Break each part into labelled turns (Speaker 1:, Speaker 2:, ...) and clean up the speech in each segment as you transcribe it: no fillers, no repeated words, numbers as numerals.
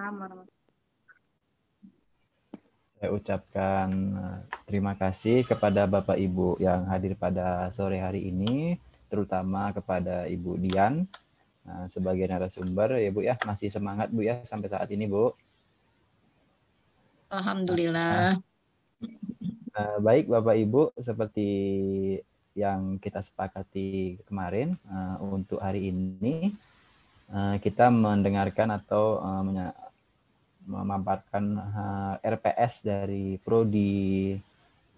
Speaker 1: Waalaikumsalam warahmatullahi.
Speaker 2: Saya ucapkan terima kasih kepada Bapak Ibu yang hadir pada sore hari ini, terutama kepada Ibu Dian sebagai narasumber ya Bu ya. Masih semangat Bu ya sampai saat ini Bu.
Speaker 3: Alhamdulillah.
Speaker 2: Baik Bapak Ibu, seperti yang kita sepakati kemarin, untuk hari ini kita mendengarkan atau memaparkan RPS dari Prodi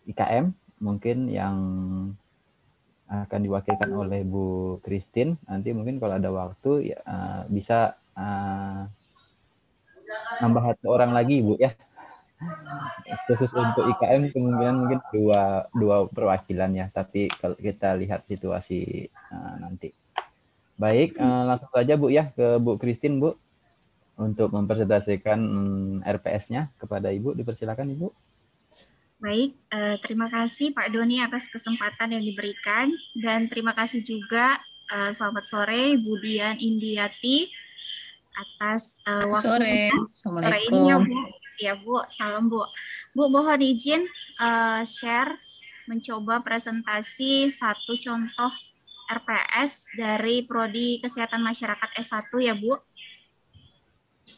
Speaker 2: IKM, mungkin yang akan diwakilkan oleh Bu Christine. Nanti mungkin kalau ada waktu ya, bisa nambah satu orang lagi Bu ya. Khusus untuk IKM kemungkinan mungkin dua perwakilan ya, tapi kalau kita lihat situasi nanti. Baik, langsung saja Bu ya ke Bu Christine Bu untuk mempresentasikan RPS-nya kepada Ibu. Dipersilakan Ibu.
Speaker 1: Baik, terima kasih Pak Doni atas kesempatan yang diberikan, dan terima kasih juga selamat sore Bu Dian Indiati atas waktunya sore ini ya Bu. Ya Bu, salam Bu. Bu, mohon izin share mencoba presentasi satu contoh RPS dari Prodi Kesehatan Masyarakat S1 ya Bu.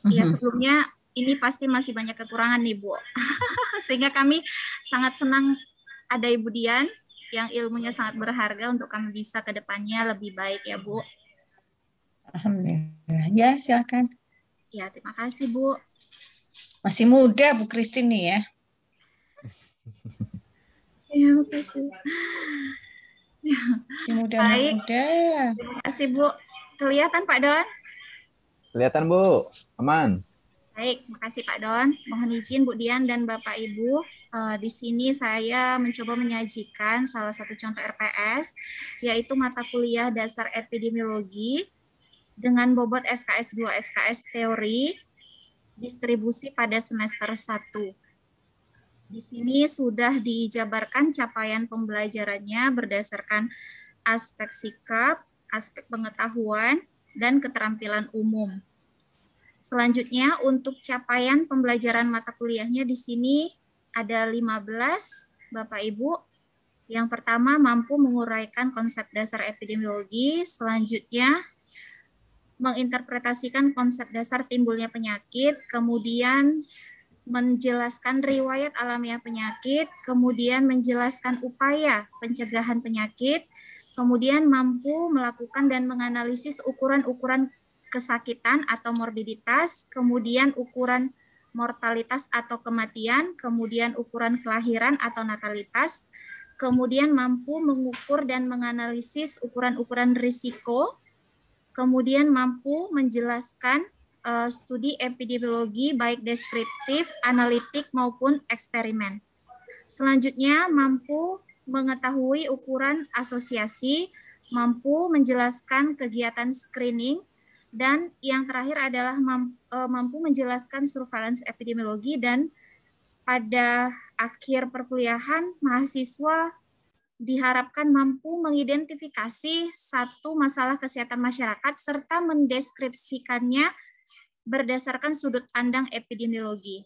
Speaker 1: Ya, sebelumnya ini pasti masih banyak kekurangan nih Bu. Sehingga kami sangat senang ada Ibu Dian yang ilmunya sangat berharga untuk kami bisa ke depannya lebih baik ya Bu.
Speaker 3: Alhamdulillah. Ya, silakan.
Speaker 1: Ya, terima kasih Bu.
Speaker 3: Masih muda Bu Christine nih ya.
Speaker 1: Ya, makasih.
Speaker 3: Masih muda.
Speaker 1: Terima kasih Bu. Kelihatan Pak Don?
Speaker 2: Kelihatan Bu, aman.
Speaker 1: Baik, makasih Pak Don. Mohon izin Bu Dian dan Bapak Ibu, di sini saya mencoba menyajikan salah satu contoh RPS, yaitu mata kuliah dasar epidemiologi dengan bobot SKS 2 SKS teori, distribusi pada semester 1. Di sini sudah dijabarkan capaian pembelajarannya berdasarkan aspek sikap, aspek pengetahuan, dan keterampilan umum. Selanjutnya, untuk capaian pembelajaran mata kuliahnya di sini ada 15, Bapak Ibu. Yang pertama, mampu menguraikan konsep dasar epidemiologi. Selanjutnya, menginterpretasikan konsep dasar timbulnya penyakit, kemudian menjelaskan riwayat alamiah penyakit, kemudian menjelaskan upaya pencegahan penyakit, kemudian mampu melakukan dan menganalisis ukuran-ukuran kesakitan atau morbiditas, kemudian ukuran mortalitas atau kematian, kemudian ukuran kelahiran atau natalitas, kemudian mampu mengukur dan menganalisis ukuran-ukuran risiko, kemudian mampu menjelaskan studi epidemiologi baik deskriptif, analitik maupun eksperimen. Selanjutnya mampu mengetahui ukuran asosiasi, mampu menjelaskan kegiatan screening, dan yang terakhir adalah mampu menjelaskan surveillance epidemiologi. Dan pada akhir perkuliahan, mahasiswa diharapkan mampu mengidentifikasi satu masalah kesehatan masyarakat serta mendeskripsikannya berdasarkan sudut pandang epidemiologi.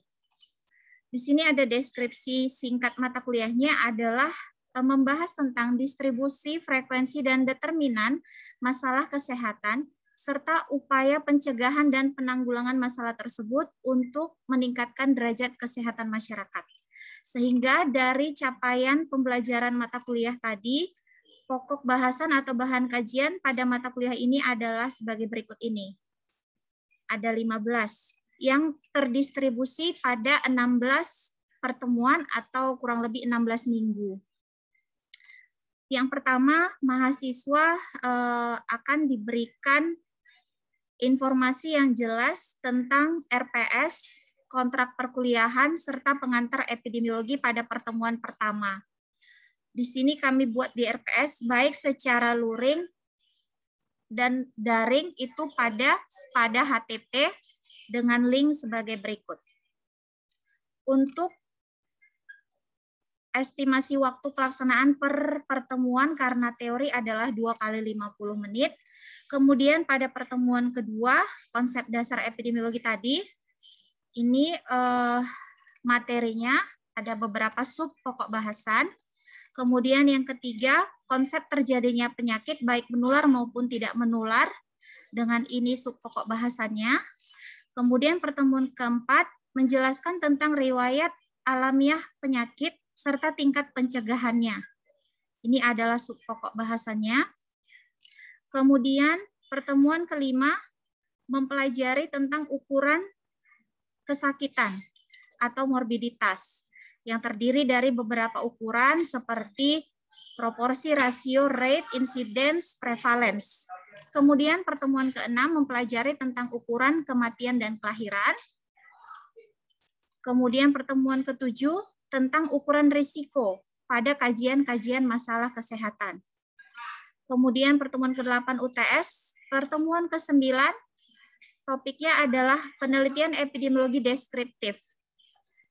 Speaker 1: Di sini ada deskripsi singkat mata kuliahnya adalah membahas tentang distribusi, frekuensi, dan determinan masalah kesehatan, serta upaya pencegahan dan penanggulangan masalah tersebut untuk meningkatkan derajat kesehatan masyarakat. Sehingga dari capaian pembelajaran mata kuliah tadi, pokok bahasan atau bahan kajian pada mata kuliah ini adalah sebagai berikut ini. Ada 15 yang terdistribusi pada 16 pertemuan atau kurang lebih 16 minggu. Yang pertama, mahasiswa akan diberikan informasi yang jelas tentang RPS, kontrak perkuliahan, serta pengantar epidemiologi pada pertemuan pertama. Di sini kami buat di RPS baik secara luring dan daring itu pada HTP dengan link sebagai berikut. Untuk estimasi waktu pelaksanaan per pertemuan karena teori adalah 2 kali 50 menit. Kemudian pada pertemuan kedua, konsep dasar epidemiologi tadi, Ini materinya ada beberapa sub pokok bahasan. Kemudian yang ketiga, konsep terjadinya penyakit baik menular maupun tidak menular. Dengan ini sub pokok bahasannya. Kemudian pertemuan keempat, menjelaskan tentang riwayat alamiah penyakit serta tingkat pencegahannya. Ini adalah sub pokok bahasannya. Kemudian pertemuan kelima, mempelajari tentang ukuran kesakitan atau morbiditas yang terdiri dari beberapa ukuran seperti proporsi, rasio, rate, incidence, prevalence. Kemudian pertemuan keenam mempelajari tentang ukuran kematian dan kelahiran. Kemudian pertemuan ketujuh tentang ukuran risiko pada kajian-kajian masalah kesehatan. Kemudian pertemuan ke-8 UTS, pertemuan ke-9 topiknya adalah penelitian epidemiologi deskriptif.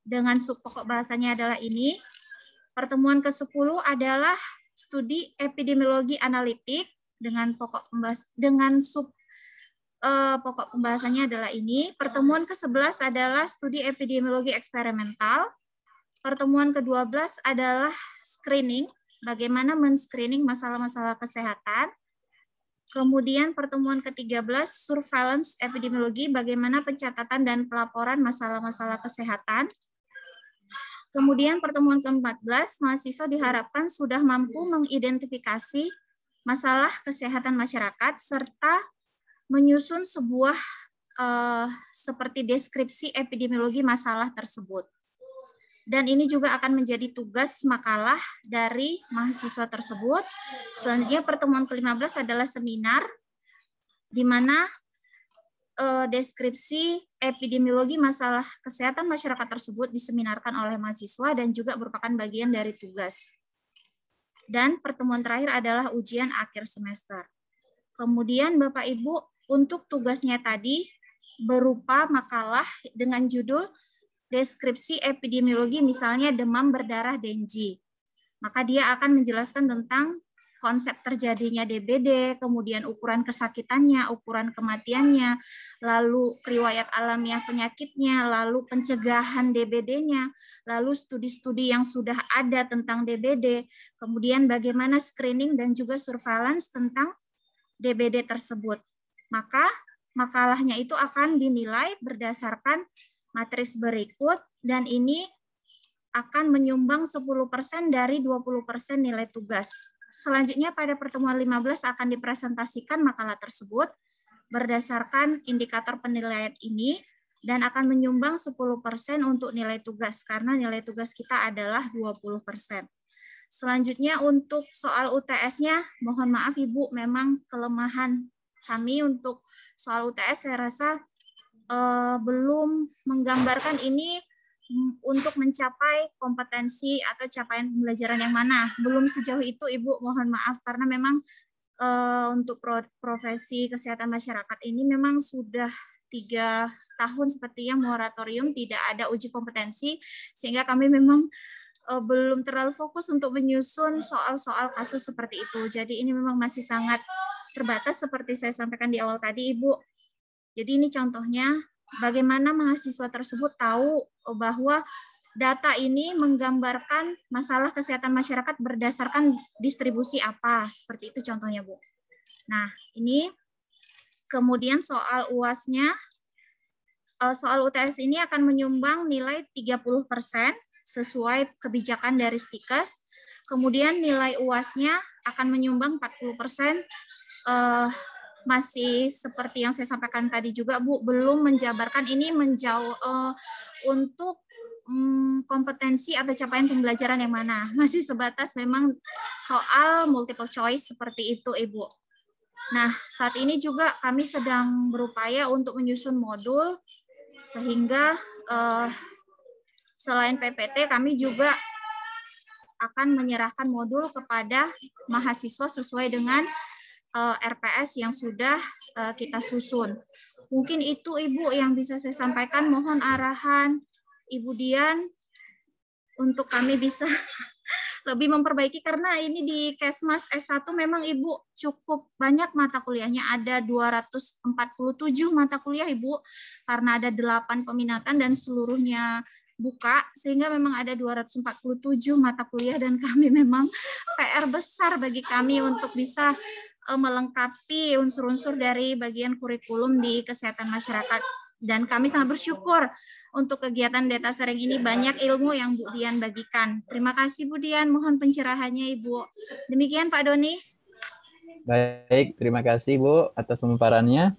Speaker 1: Dengan sub pokok bahasanya adalah ini. Pertemuan ke-10 adalah studi epidemiologi analitik dengan sub pokok pembahasannya adalah ini. Pertemuan ke-11 adalah studi epidemiologi eksperimental. Pertemuan ke-12 adalah screening, bagaimana men-screening masalah-masalah kesehatan. Kemudian pertemuan ke-13 surveillance epidemiologi, bagaimana pencatatan dan pelaporan masalah-masalah kesehatan. Kemudian pertemuan ke-14, mahasiswa diharapkan sudah mampu mengidentifikasi masalah kesehatan masyarakat serta menyusun sebuah seperti deskripsi epidemiologi masalah tersebut. Dan ini juga akan menjadi tugas makalah dari mahasiswa tersebut. Selanjutnya pertemuan ke-15 adalah seminar, di mana deskripsi epidemiologi masalah kesehatan masyarakat tersebut diseminarkan oleh mahasiswa dan juga merupakan bagian dari tugas. Dan pertemuan terakhir adalah ujian akhir semester. Kemudian Bapak Ibu, untuk tugasnya tadi berupa makalah dengan judul deskripsi epidemiologi misalnya demam berdarah Dengue. Maka dia akan menjelaskan tentang konsep terjadinya DBD, kemudian ukuran kesakitannya, ukuran kematiannya, lalu riwayat alamiah penyakitnya, lalu pencegahan DBD-nya, lalu studi-studi yang sudah ada tentang DBD, kemudian bagaimana screening dan juga surveillance tentang DBD tersebut. Maka makalahnya itu akan dinilai berdasarkan matris berikut, dan ini akan menyumbang 10% dari 20% nilai tugas. Selanjutnya pada pertemuan 15 akan dipresentasikan makalah tersebut berdasarkan indikator penilaian ini dan akan menyumbang 10% untuk nilai tugas karena nilai tugas kita adalah 20%. Selanjutnya untuk soal UTS-nya, mohon maaf Ibu, memang kelemahan kami untuk soal UTS saya rasa belum menggambarkan ini untuk mencapai kompetensi atau capaian pembelajaran yang mana. Belum sejauh itu, Ibu, mohon maaf, karena memang untuk profesi kesehatan masyarakat ini memang sudah 3 tahun sepertinya moratorium, tidak ada uji kompetensi, sehingga kami memang belum terlalu fokus untuk menyusun soal-soal kasus seperti itu. Jadi ini memang masih sangat terbatas seperti saya sampaikan di awal tadi, Ibu. Jadi ini contohnya bagaimana mahasiswa tersebut tahu bahwa data ini menggambarkan masalah kesehatan masyarakat berdasarkan distribusi apa. Seperti itu contohnya, Bu. Nah, ini kemudian soal UAS-nya, soal UTS ini akan menyumbang nilai 30% sesuai kebijakan dari Stikes. Kemudian nilai UAS-nya akan menyumbang 40%, masih seperti yang saya sampaikan tadi juga, Bu, belum menjabarkan ini untuk kompetensi atau capaian pembelajaran yang mana. Masih sebatas memang soal multiple choice seperti itu, Ibu. Nah, saat ini juga kami sedang berupaya untuk menyusun modul sehingga selain PPT kami juga akan menyerahkan modul kepada mahasiswa sesuai dengan RPS yang sudah kita susun. Mungkin itu Ibu yang bisa saya sampaikan. Mohon arahan Ibu Dian untuk kami bisa lebih memperbaiki karena ini di Kesmas S1 memang Ibu cukup banyak mata kuliahnya, ada 247 mata kuliah Ibu, karena ada 8 peminatan dan seluruhnya buka, sehingga memang ada 247 mata kuliah dan kami memang PR besar bagi kami untuk bisa melengkapi unsur-unsur dari bagian kurikulum di kesehatan masyarakat. Dan kami sangat bersyukur untuk kegiatan data sharing ini banyak ilmu yang Bu Dian bagikan. Terima kasih Bu Dian, mohon pencerahannya Ibu. Demikian Pak Doni.
Speaker 2: Baik, terima kasih Bu atas pemaparannya.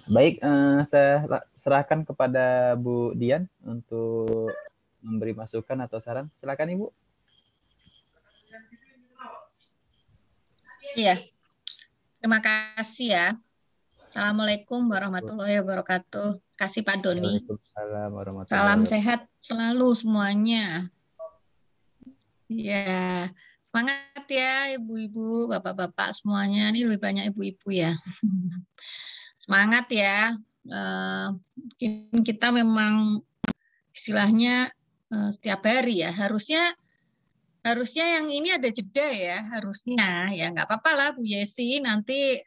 Speaker 2: Baik, saya serahkan kepada Bu Dian untuk memberi masukan atau saran. Silakan Ibu.
Speaker 3: Iya, terima kasih ya. Assalamualaikum warahmatullahi wabarakatuh. Kasih Pak Doni.
Speaker 2: Waalaikumsalam warahmatullahi
Speaker 3: Salam
Speaker 2: wabarakatuh.
Speaker 3: sehat selalu semuanya. Ya, semangat ya ibu-ibu, bapak-bapak semuanya. Ini lebih banyak ibu-ibu ya. Semangat ya. Mungkin kita memang istilahnya setiap hari ya. Harusnya yang ini ada jeda ya. Harusnya ya nggak apa-apa lah Bu Yesi. Nanti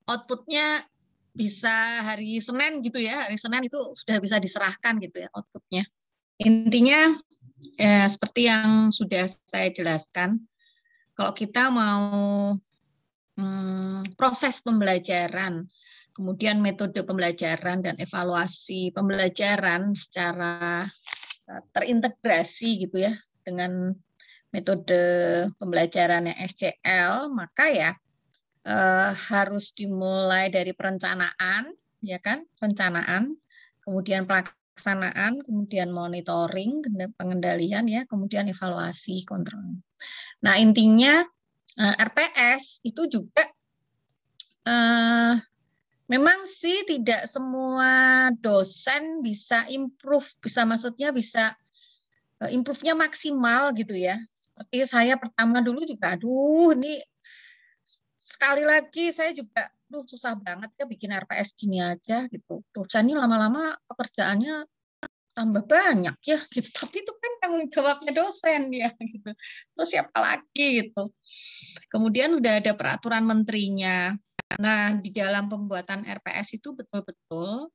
Speaker 3: outputnya bisa hari Senin gitu ya. Hari Senin itu sudah bisa diserahkan gitu ya outputnya. Intinya seperti yang sudah saya jelaskan, kalau kita mau proses pembelajaran, kemudian metode pembelajaran dan evaluasi pembelajaran secara terintegrasi gitu ya dengan metode pembelajaran yang SCL, maka ya harus dimulai dari perencanaan, ya kan, perencanaan, kemudian pelaksanaan, kemudian monitoring, pengendalian ya, kemudian evaluasi, kontrol. Nah intinya RPS itu juga memang sih tidak semua dosen bisa improve, maksudnya bisa improve-nya maksimal gitu ya. Seperti saya pertama dulu juga, aduh ini sekali lagi saya juga susah banget ya bikin RPS gini aja gitu. Dosen ini lama-lama pekerjaannya tambah banyak ya gitu. Tapi itu kan tanggung jawabnya dosen ya gitu. Terus siapa lagi gitu. Kemudian udah ada peraturan menterinya. Nah, di dalam pembuatan RPS itu betul-betul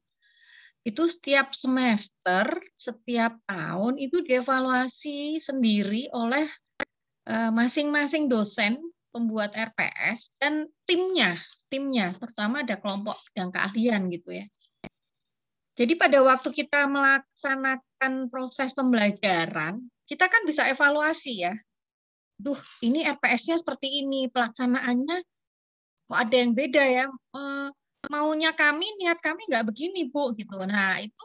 Speaker 3: itu setiap semester, setiap tahun itu dievaluasi sendiri oleh masing-masing dosen pembuat RPS dan timnya, terutama ada kelompok bidang keahlian gitu ya. Jadi pada waktu kita melaksanakan proses pembelajaran, kita kan bisa evaluasi ya. Duh, ini RPS-nya seperti ini, pelaksanaannya kok ada yang beda ya. Maunya kami, niat kami nggak begini Bu gitu. Nah itu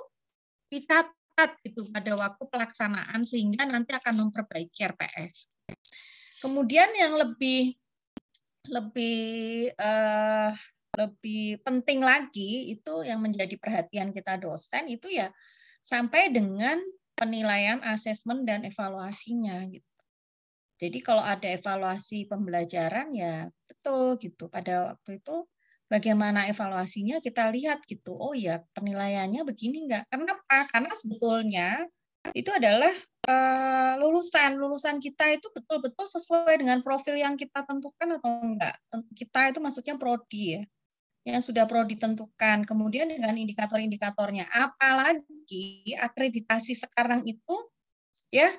Speaker 3: dicatat gitu pada waktu pelaksanaan sehingga nanti akan memperbaiki RPS. Kemudian yang lebih penting lagi itu yang menjadi perhatian kita dosen itu ya sampai dengan penilaian, asesmen dan evaluasinya gitu. Jadi kalau ada evaluasi pembelajaran ya betul gitu. Pada waktu itu bagaimana evaluasinya kita lihat gitu. Oh ya penilaiannya begini enggak. Kenapa? Karena sebetulnya itu adalah lulusan kita itu betul-betul sesuai dengan profil yang kita tentukan atau enggak. Kita itu maksudnya prodi ya, yang sudah prodi tentukan. Kemudian dengan indikator-indikatornya. Apalagi akreditasi sekarang itu ya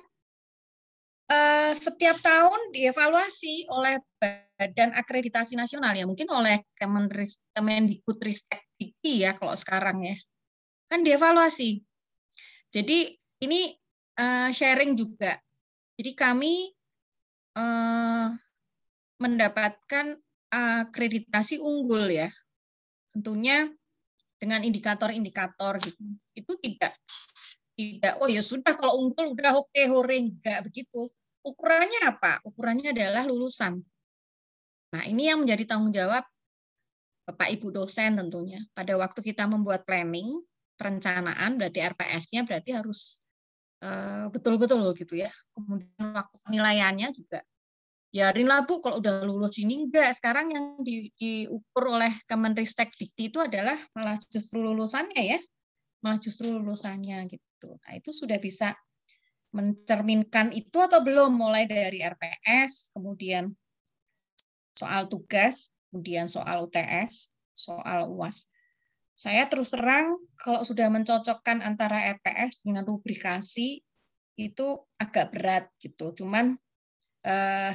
Speaker 3: setiap tahun dievaluasi oleh Badan Akreditasi Nasional ya, mungkin oleh Kemendikbudristek-Dikti ya kalau sekarang ya, kan dievaluasi. Jadi ini sharing juga. Jadi kami mendapatkan akreditasi unggul ya, tentunya dengan indikator-indikator gitu. Itu tidak oh ya sudah kalau unggul udah oke hore, enggak begitu. Ukurannya apa? Ukurannya adalah lulusan. Nah, ini yang menjadi tanggung jawab Bapak Ibu dosen tentunya. Pada waktu kita membuat planning, perencanaan berarti RPS-nya berarti harus betul-betul gitu ya. Kemudian waktu penilaiannya juga biarinlah Bu kalau udah lulus ini enggak. Sekarang yang diukur oleh Kemendikbudristek-Dikti itu adalah malah justru lulusannya ya. Malah justru lulusannya gitu. Nah, itu sudah bisa mencerminkan itu atau belum, mulai dari RPS, kemudian soal tugas, kemudian soal UTS, soal UAS. Saya terus terang kalau sudah mencocokkan antara RPS dengan rubrikasi itu agak berat gitu. Cuman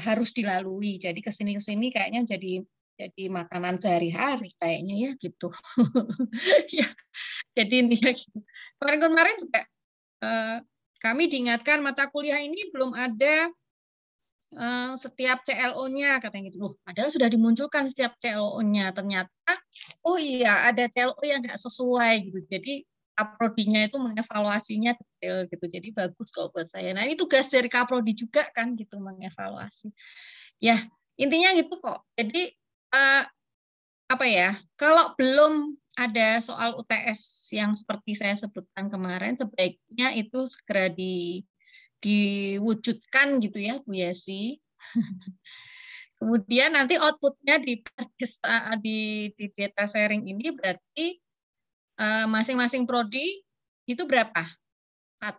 Speaker 3: harus dilalui. Jadi kesini kayaknya jadi makanan sehari-hari kayaknya ya gitu. Ya, jadi ini ya gitu. Kemarin juga kami diingatkan mata kuliah ini belum ada setiap CLO-nya katanya gitu. Loh, padahal sudah dimunculkan setiap CLO-nya. Ternyata oh iya ada CLO yang nggak sesuai gitu. Jadi Kaprodinya itu mengevaluasinya detail gitu. Jadi bagus kalau buat saya. Nah, ini tugas dari Kaprodi juga kan gitu mengevaluasi. Ya, intinya gitu kok. Jadi apa ya? Kalau belum ada soal UTS yang seperti saya sebutkan kemarin, sebaiknya itu segera diwujudkan gitu ya, Bu Yesi. Kemudian nanti outputnya di data sharing ini berarti masing-masing prodi itu berapa? 1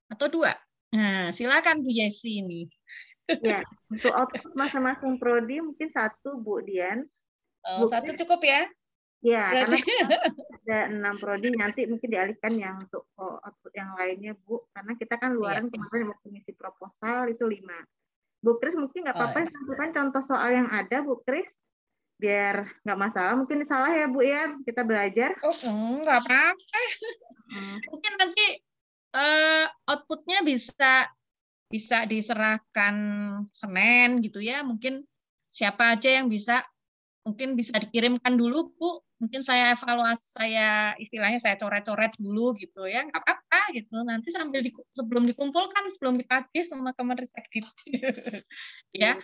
Speaker 3: atau 2? Nah, silakan Bu Yesi ini.
Speaker 4: Ya, untuk output masing-masing prodi mungkin 1, Bu Dian.
Speaker 3: Bu, 1 cukup ya?
Speaker 4: Ya,
Speaker 3: berarti.
Speaker 4: karena ada 6 prodi, nanti mungkin dialihkan yang untuk output yang lainnya, Bu. Karena kita kan luaran kemarin mau mengisi proposal itu 5. Bu Kris mungkin nggak apa-apa sampaikan contoh soal yang ada, Bu Kris, biar nggak masalah. Mungkin salah ya, Bu ya, kita belajar.
Speaker 3: Oh, nggak apa-apa. Mungkin nanti outputnya bisa diserahkan Senin gitu ya. Mungkin siapa aja yang mungkin bisa dikirimkan dulu, Bu. Mungkin saya evaluasi, istilahnya saya coret-coret dulu gitu ya, nggak apa-apa gitu. Nanti sebelum dikumpulkan, sebelum ditagih sama Kemenristek ya.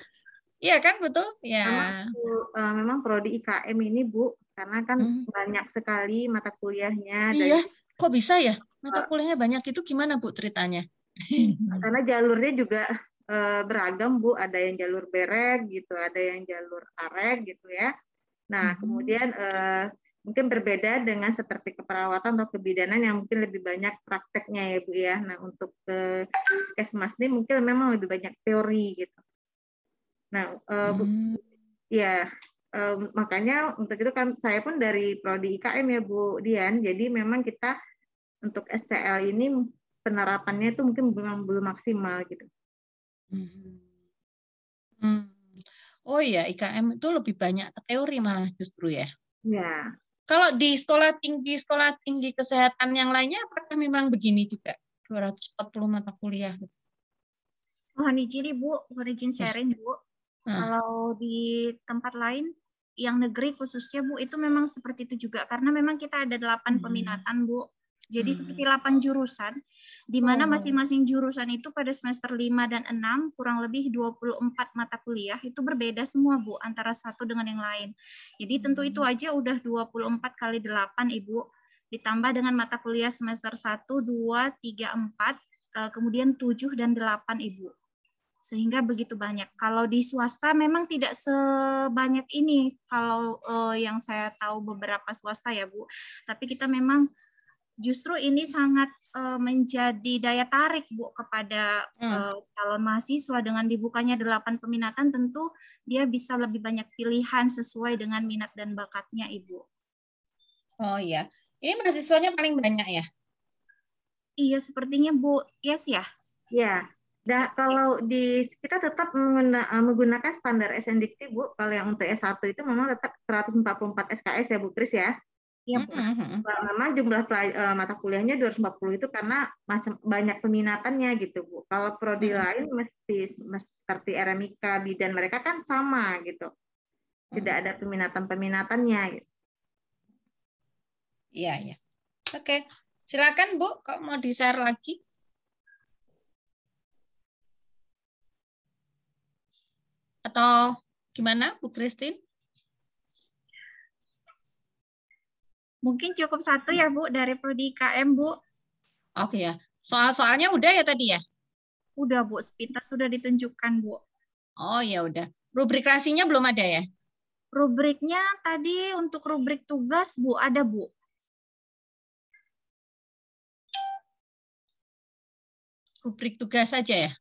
Speaker 3: Iya kan, betul? Ya.
Speaker 4: Memang prodi IKM ini, Bu, karena kan banyak sekali mata kuliahnya.
Speaker 3: Iya, kok bisa ya? Mata kuliahnya banyak itu gimana, Bu, ceritanya?
Speaker 4: Karena jalurnya juga beragam, Bu. Ada yang jalur berek gitu, ada yang jalur arek gitu ya. Nah, kemudian mungkin berbeda dengan seperti keperawatan atau kebidanan yang mungkin lebih banyak prakteknya ya, Bu ya. Nah, untuk Kesmas ini mungkin memang lebih banyak teori gitu. Nah, Bu, ya makanya untuk itu kan saya pun dari prodi IKM ya, Bu Dian. Jadi memang kita untuk SCL ini penerapannya itu mungkin belum maksimal gitu.
Speaker 3: Oh iya, IKM itu lebih banyak teori malah justru ya.
Speaker 4: Ya.
Speaker 3: Kalau di sekolah tinggi kesehatan yang lainnya, apakah memang begini juga? 240 mata kuliah.
Speaker 1: Mohon izin Bu, mohon izin sharing Bu. Kalau di tempat lain, yang negeri khususnya Bu, itu memang seperti itu juga. Karena memang kita ada 8 peminatan Bu. Jadi seperti 8 jurusan, di mana masing-masing jurusan itu pada semester 5 dan 6, kurang lebih 24 mata kuliah, itu berbeda semua Bu, antara satu dengan yang lain. Jadi tentu itu aja udah 24 kali 8 Ibu, ditambah dengan mata kuliah semester 1, 2, 3, 4, kemudian 7 dan 8 Ibu. Sehingga begitu banyak. Kalau di swasta memang tidak sebanyak ini, kalau yang saya tahu beberapa swasta ya Bu, tapi kita memang justru ini sangat menjadi daya tarik Bu kepada calon mahasiswa. Dengan dibukanya 8 peminatan, tentu dia bisa lebih banyak pilihan sesuai dengan minat dan bakatnya Ibu.
Speaker 3: Oh iya, ini mahasiswanya paling banyak ya?
Speaker 1: Iya, sepertinya Bu. Yes ya?
Speaker 4: Ya. Nah, kalau kita tetap menggunakan standar SNDIKT, Bu. Kalau yang untuk S1 itu memang tetap 144 SKS ya, Bu Kris ya.
Speaker 1: Iya, Bu.
Speaker 4: Memang jumlah mata kuliahnya 240 itu karena banyak peminatannya gitu, Bu. Kalau prodi lain mesti seperti RMIK, bidan, mereka kan sama gitu. Tidak ada peminatannya gitu.
Speaker 3: Iya, iya. Oke. Silakan Bu, kalau mau di-share lagi. Atau gimana Bu Christine?
Speaker 1: Mungkin cukup 1 ya Bu dari prodi IKM Bu.
Speaker 3: Oke ya. Soal-soalnya udah ya tadi ya?
Speaker 1: Udah Bu, sepintas sudah ditunjukkan Bu.
Speaker 3: Oh ya udah. Rubrikasinya belum ada ya?
Speaker 1: Rubriknya tadi untuk rubrik tugas Bu, ada Bu.
Speaker 3: rubrik tugas saja ya?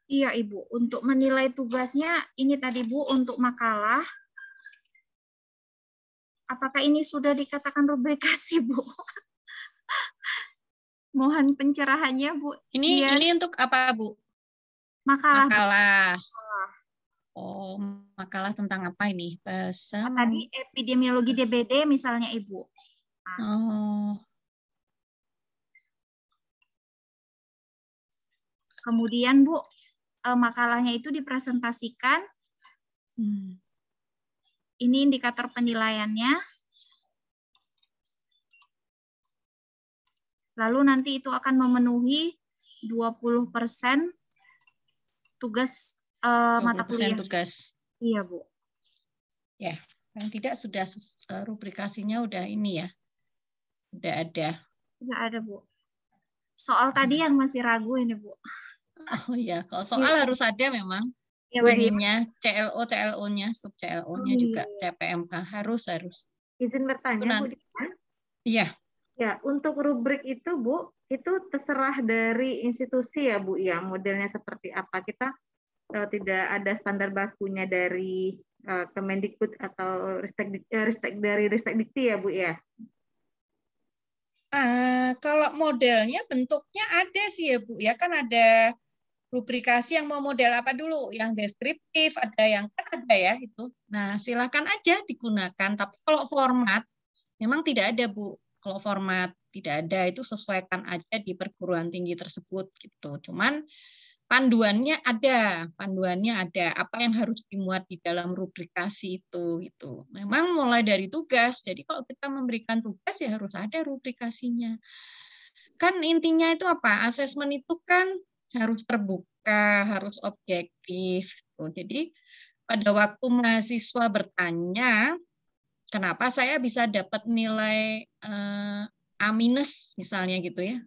Speaker 1: Iya, Ibu. Untuk menilai tugasnya, ini tadi, Bu, untuk makalah. Apakah ini sudah dikatakan rubrikasi, Bu? Mohon pencerahannya, Bu.
Speaker 3: Ini untuk apa, Bu?
Speaker 1: Makalah, Bu.
Speaker 3: Makalah. Oh, makalah tentang apa ini? Bahasa.
Speaker 1: Tadi epidemiologi DBD misalnya, Ibu.
Speaker 3: Oh.
Speaker 1: Kemudian, Bu, makalahnya itu dipresentasikan. Ini indikator penilaiannya. Lalu nanti itu akan memenuhi 20% tugas mata kuliah.
Speaker 3: Tugas.
Speaker 1: Iya, Bu.
Speaker 3: Ya, yang tidak sudah rubrikasinya udah ini ya. Udah ada.
Speaker 1: Sudah ada, Bu. Soal tadi yang masih ragu ini, Bu.
Speaker 3: Oh iya, kalau soal harus ada memang.
Speaker 1: Ya, Bu.
Speaker 3: Ininya CLO-nya, sub CLO-nya juga CPMK harus.
Speaker 4: Izin bertanya, Bu.
Speaker 3: Iya.
Speaker 4: Ya, untuk rubrik itu, Bu, itu terserah dari institusi ya, Bu, ya, modelnya seperti apa. Kita tidak ada standar bakunya dari Kemendikbud atau dari Ristekdikti ya, Bu, ya.
Speaker 3: Kalau modelnya bentuknya ada sih ya, Bu, ya kan ada rubrikasi yang mau model apa dulu, yang deskriptif, ada yang kan ada ya itu. Nah, silakan aja digunakan. Tapi kalau format memang tidak ada, Bu. Kalau format tidak ada, itu sesuaikan aja di perguruan tinggi tersebut gitu. Cuman panduannya ada apa yang harus dimuat di dalam rubrikasi itu gitu. Memang mulai dari tugas. Jadi kalau kita memberikan tugas ya harus ada rubrikasinya. Kan intinya itu apa? Asesmen itu kan harus terbuka, harus objektif. Jadi pada waktu mahasiswa bertanya, kenapa saya bisa dapat nilai A minus misalnya gitu ya.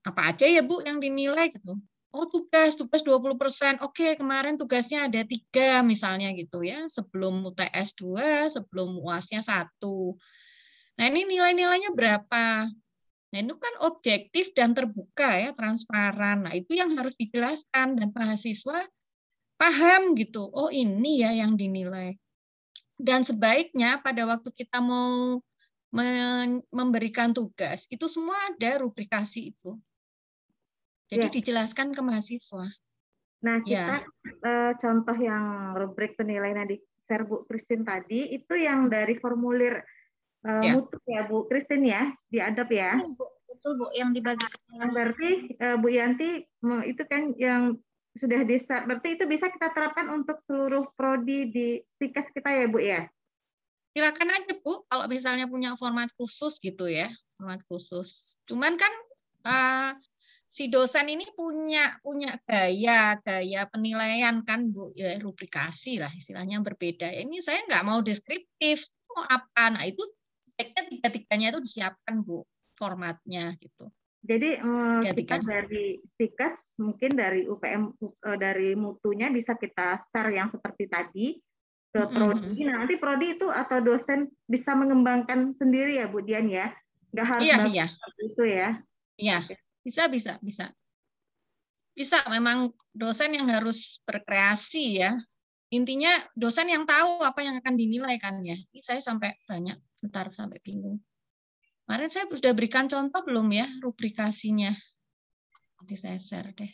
Speaker 3: Apa aja ya Bu yang dinilai gitu. Oh tugas 20%. Oke kemarin tugasnya ada 3 misalnya gitu ya. Sebelum UTS 2, sebelum UAS-nya 1. Nah ini nilai-nilainya berapa? Nah itu kan objektif dan terbuka ya, transparan. Nah itu yang harus dijelaskan dan mahasiswa paham gitu. Oh ini ya yang dinilai. Dan sebaiknya pada waktu kita mau memberikan tugas, itu semua ada rubrikasi itu. Jadi dijelaskan ke mahasiswa.
Speaker 4: Nah, kita contoh yang rubrik penilaian di share Bu Christine tadi, itu yang dari formulir mutu ya Bu Christine ya, diadap ya.
Speaker 1: Betul Bu, yang dibagikan.
Speaker 4: Berarti Bu Yanti itu kan yang sudah berarti itu bisa kita terapkan untuk seluruh prodi di STIKES kita ya Bu ya?
Speaker 3: Silakan aja Bu, kalau misalnya punya format khusus gitu ya, format khusus. Cuman kan si dosen ini punya gaya penilaian kan Bu, ya rubrikasi lah istilahnya berbeda. Ini saya nggak mau deskriptif, mau apa? Nah itu sebaiknya tiga-tiganya itu disiapkan Bu formatnya gitu.
Speaker 4: Jadi kita dari STIKES mungkin dari UPM dari mutunya bisa kita share yang seperti tadi ke prodi. Nah, nanti prodi itu atau dosen bisa mengembangkan sendiri ya Bu Dian ya, nggak harus seperti itu ya?
Speaker 3: Iya, bisa. Memang dosen yang harus berkreasi ya. Intinya dosen yang tahu apa yang akan dinilai kan ya. Ini saya sampai banyak, sampai bingung. Kemarin saya sudah berikan contoh belum ya rubrikasinya? Nanti saya share deh.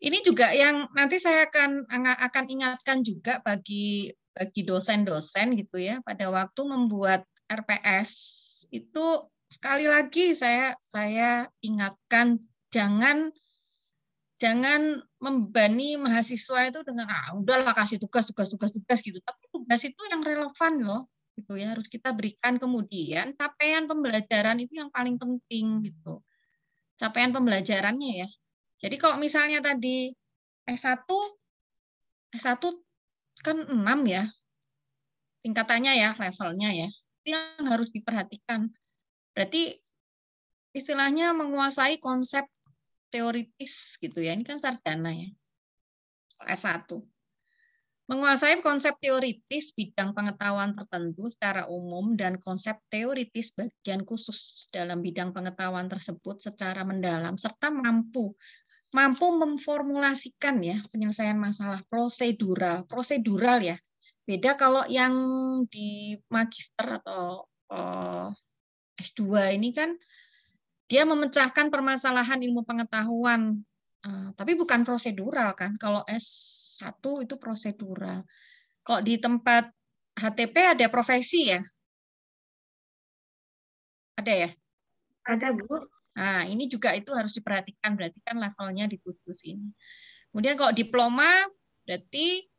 Speaker 3: Ini juga yang nanti saya akan ingatkan juga bagi dosen-dosen gitu ya, pada waktu membuat RPS itu sekali lagi saya ingatkan jangan membebani mahasiswa itu dengan udahlah kasih tugas gitu. Tapi tugas itu yang relevan loh gitu ya, harus kita berikan. Kemudian capaian pembelajaran itu yang paling penting gitu. Capaian pembelajarannya ya. Jadi kalau misalnya tadi S1 kan 6 ya, tingkatannya ya, levelnya ya, itu yang harus diperhatikan. Berarti istilahnya menguasai konsep teoritis gitu ya, ini kan sarjana ya, S1. Menguasai konsep teoritis bidang pengetahuan tertentu secara umum dan konsep teoritis bagian khusus dalam bidang pengetahuan tersebut secara mendalam serta mampu memformulasikan ya penyelesaian masalah prosedural ya. Beda kalau yang di magister atau S2 ini kan dia memecahkan permasalahan ilmu pengetahuan, tapi bukan prosedural kan. Kalau S1 itu prosedural. Kok di tempat HTP ada profesi ya? Ada ya?
Speaker 4: Ada, Bu.
Speaker 3: Nah, ini juga itu harus diperhatikan, berarti kan levelnya di 7 sini. Kemudian kalau diploma, berarti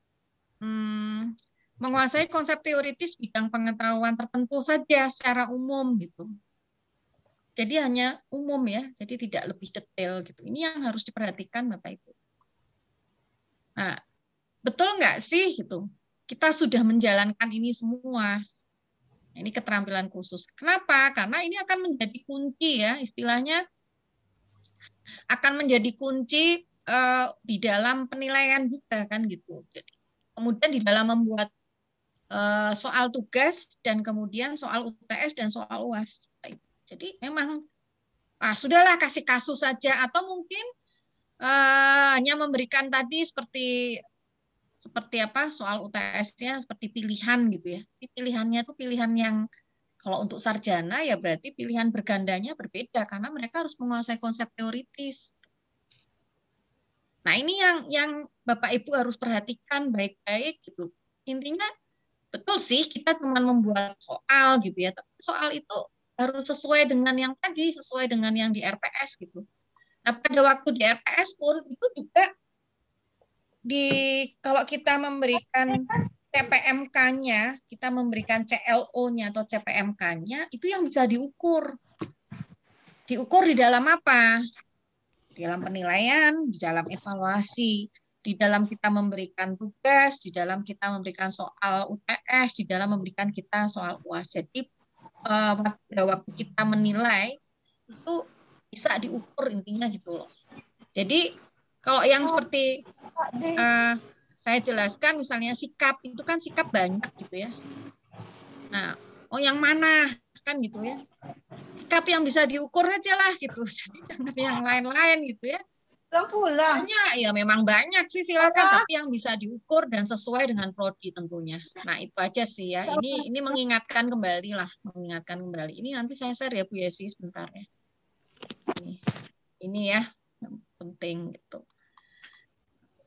Speaker 3: menguasai konsep teoritis bidang pengetahuan tertentu saja secara umum gitu. Jadi hanya umum ya, jadi tidak lebih detail gitu. Ini yang harus diperhatikan Bapak Ibu. Nah, betul nggak sih gitu? Kita sudah menjalankan ini semua. Ini keterampilan khusus. Kenapa? Karena ini akan menjadi kunci ya, istilahnya akan menjadi kunci di dalam penilaian juga kan gitu. Jadi, kemudian di dalam membuat soal tugas dan kemudian soal UTS dan soal UAS. Jadi memang sudahlah kasih kasus saja atau mungkin hanya memberikan tadi seperti apa soal UTS-nya seperti pilihan gitu ya. Pilihannya itu pilihan yang kalau untuk sarjana ya berarti pilihan bergandanya berbeda karena mereka harus menguasai konsep teoritis. Nah, ini yang Bapak Ibu harus perhatikan baik-baik gitu. Intinya betul sih kita cuma membuat soal gitu ya, tapi soal itu harus sesuai dengan yang tadi, sesuai dengan yang di RPS gitu. Nah, pada waktu di RPS pun itu juga kalau kita memberikan TPMK-nya, kita memberikan CLO-nya atau CPMK-nya, itu yang bisa diukur. Diukur di dalam apa? Di dalam penilaian, di dalam evaluasi, di dalam kita memberikan tugas, di dalam kita memberikan soal UTS, di dalam memberikan kita soal UAS. Jadi pada waktu kita menilai itu bisa diukur intinya gitu loh. Jadi kalau yang seperti saya jelaskan misalnya sikap itu kan sikap banyak gitu ya. Nah, yang mana kan gitu ya. Sikap yang bisa diukur aja lah gitu. Jadi jangan yang lain-lain gitu ya. Banyak ya memang banyak sih silakan tapi yang bisa diukur dan sesuai dengan prodi tentunya. Nah, itu aja sih ya. Ini mengingatkan kembali lah, mengingatkan kembali. Ini nanti saya share ya Bu Yesi sebentar ya. Ini ya yang penting gitu.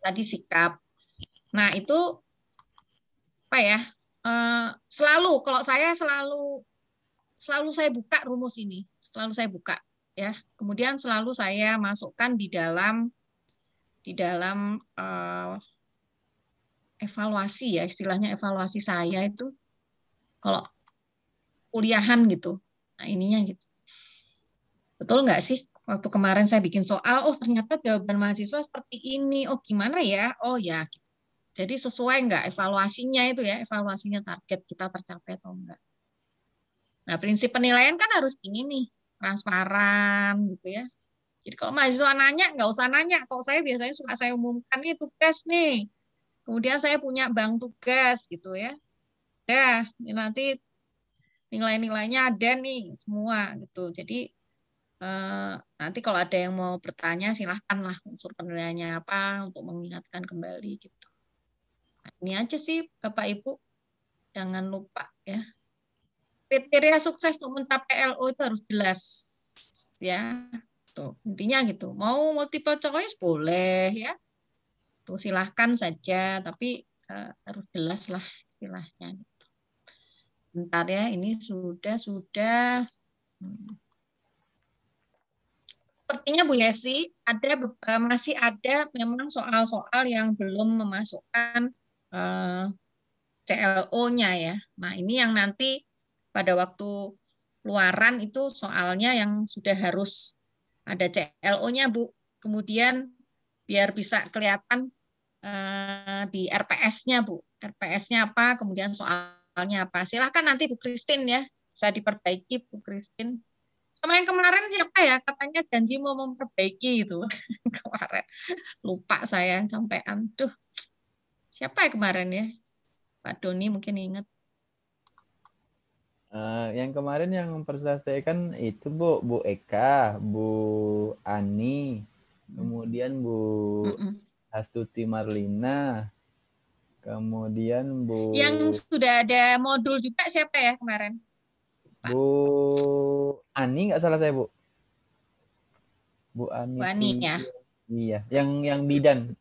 Speaker 3: Tadi sikap. Nah, itu apa ya? Selalu kalau saya selalu saya buka rumus ini, selalu saya buka ya. Kemudian selalu saya masukkan di dalam evaluasi ya, istilahnya evaluasi saya itu kalau kuliahan gitu. Nah, ininya gitu. Betul nggak sih? Waktu kemarin saya bikin soal, oh ternyata jawaban mahasiswa seperti ini. Oh gimana ya? Oh ya. Jadi sesuai nggak evaluasinya itu ya, evaluasinya target kita tercapai atau enggak. Nah, prinsip penilaian kan harus ini nih, transparan gitu ya. Jadi kalau mahasiswa nanya, nggak usah nanya. Kalau saya biasanya suka saya umumkan nih tugas nih. Kemudian saya punya bank tugas gitu ya. Dah, ini nanti nilai-nilainya ada nih semua gitu. Jadi nanti kalau ada yang mau bertanya silahkanlah unsur penilaiannya apa untuk mengingatkan kembali gitu. Nah, ini aja sih Bapak Ibu, jangan lupa ya. Kriteria sukses untuk mencapai LO itu harus jelas ya. Tuh, intinya gitu. Mau multiple choice boleh ya. Tuh silahkan saja, tapi harus jelas lah istilahnya. Bentar ya, ini sudah. Sepertinya Bu Yesi masih ada memang soal-soal yang belum memasukkan CLO-nya ya. Nah ini yang nanti pada waktu luaran itu soalnya yang sudah harus ada CLO-nya Bu. Kemudian biar bisa kelihatan di RPS-nya Bu. RPS-nya apa, kemudian soalnya apa. Silahkan nanti Bu Christine ya, bisa diperbaiki Bu Christine. Sama yang kemarin siapa ya, katanya janji mau memperbaiki itu. Kemarin lupa saya sampai tuh. Siapa ya kemarin ya? Pak Doni mungkin ingat.
Speaker 2: Yang kemarin yang mempresentasikan itu Bu Eka, Bu Ani, kemudian Bu Astuti Marlina, kemudian Bu.
Speaker 3: Yang sudah ada modul juga siapa ya kemarin?
Speaker 2: Bu Ani nggak salah saya Bu. Bu Ani.
Speaker 3: Bu Ani ya.
Speaker 2: Iya, yang bidan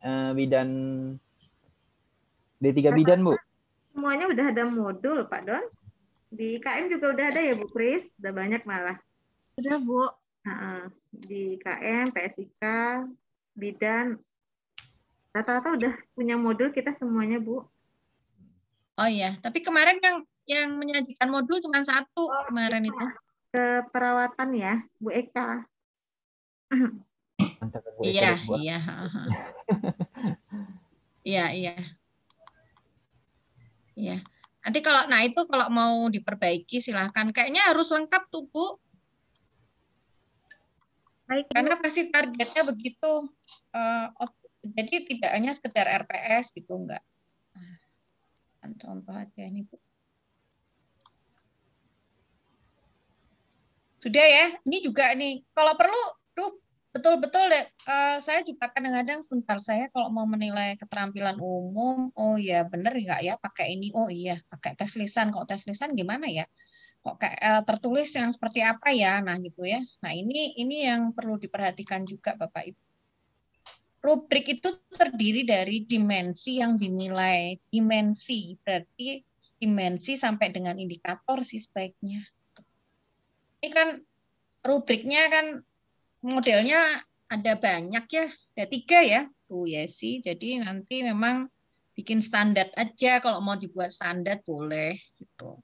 Speaker 2: D3 bidan Bu.
Speaker 4: Semuanya udah ada modul Pak Don. Di KM juga udah ada ya Bu Kris, udah banyak malah.
Speaker 1: Udah Bu.
Speaker 4: Di KM, PSIK, bidan, rata-rata udah punya modul kita semuanya Bu.
Speaker 3: Oh iya, tapi kemarin yang menyajikan modul cuma satu kemarin itu.
Speaker 4: Keperawatan ya, Bu Eka.
Speaker 3: Iya. Iya. Iya. Nanti kalau mau diperbaiki silahkan. Kayaknya harus lengkap tuh Bu.
Speaker 1: Baik, Bu.
Speaker 3: Karena pasti targetnya begitu. Jadi tidak hanya sekedar RPS gitu, enggak. Contoh aja ini Bu. Sudah ya. Ini juga nih. Kalau perlu, betul-betul deh. Saya juga kadang-kadang sebentar saya kalau mau menilai keterampilan umum, oh ya bener nggak ya pakai ini? Oh iya, pakai tes lisan. Kok tes lisan gimana ya? Kok kayak tertulis yang seperti apa ya? Nah gitu ya. Nah ini yang perlu diperhatikan juga Bapak Ibu. Rubrik itu terdiri dari dimensi yang dinilai. Dimensi berarti dimensi sampai dengan indikator sih sebaiknya. Ini kan rubriknya kan modelnya ada banyak ya, ada 3 ya, Bu Yesi. Jadi nanti memang bikin standar aja, kalau mau dibuat standar boleh gitu.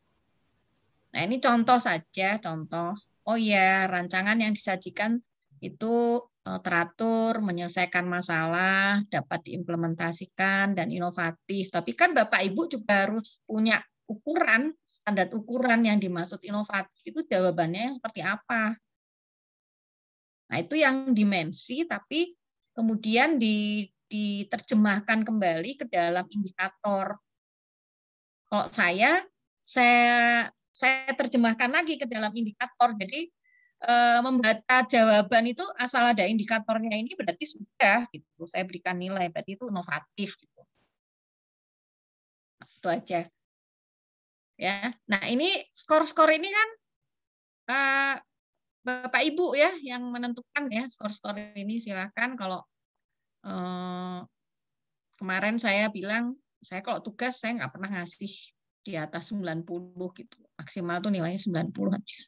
Speaker 3: Nah ini contoh saja, contoh. Oh ya, rancangan yang disajikan itu teratur, menyelesaikan masalah, dapat diimplementasikan dan inovatif. Tapi kan Bapak Ibu juga harus punya ukuran, standar ukuran yang dimaksud inovatif itu jawabannya seperti apa. Nah, itu yang dimensi, tapi kemudian diterjemahkan kembali ke dalam indikator. Kalau saya terjemahkan lagi ke dalam indikator. Jadi membaca jawaban itu asal ada indikatornya ini berarti sudah gitu. Saya berikan nilai, berarti itu inovatif gitu. Itu aja. Ya. Nah, ini skor-skor ini kan Bapak Ibu ya yang menentukan ya skor-skor ini. Silakan kalau kemarin saya bilang, saya kalau tugas saya nggak pernah ngasih di atas 90 gitu. Maksimal tuh nilainya 90 aja.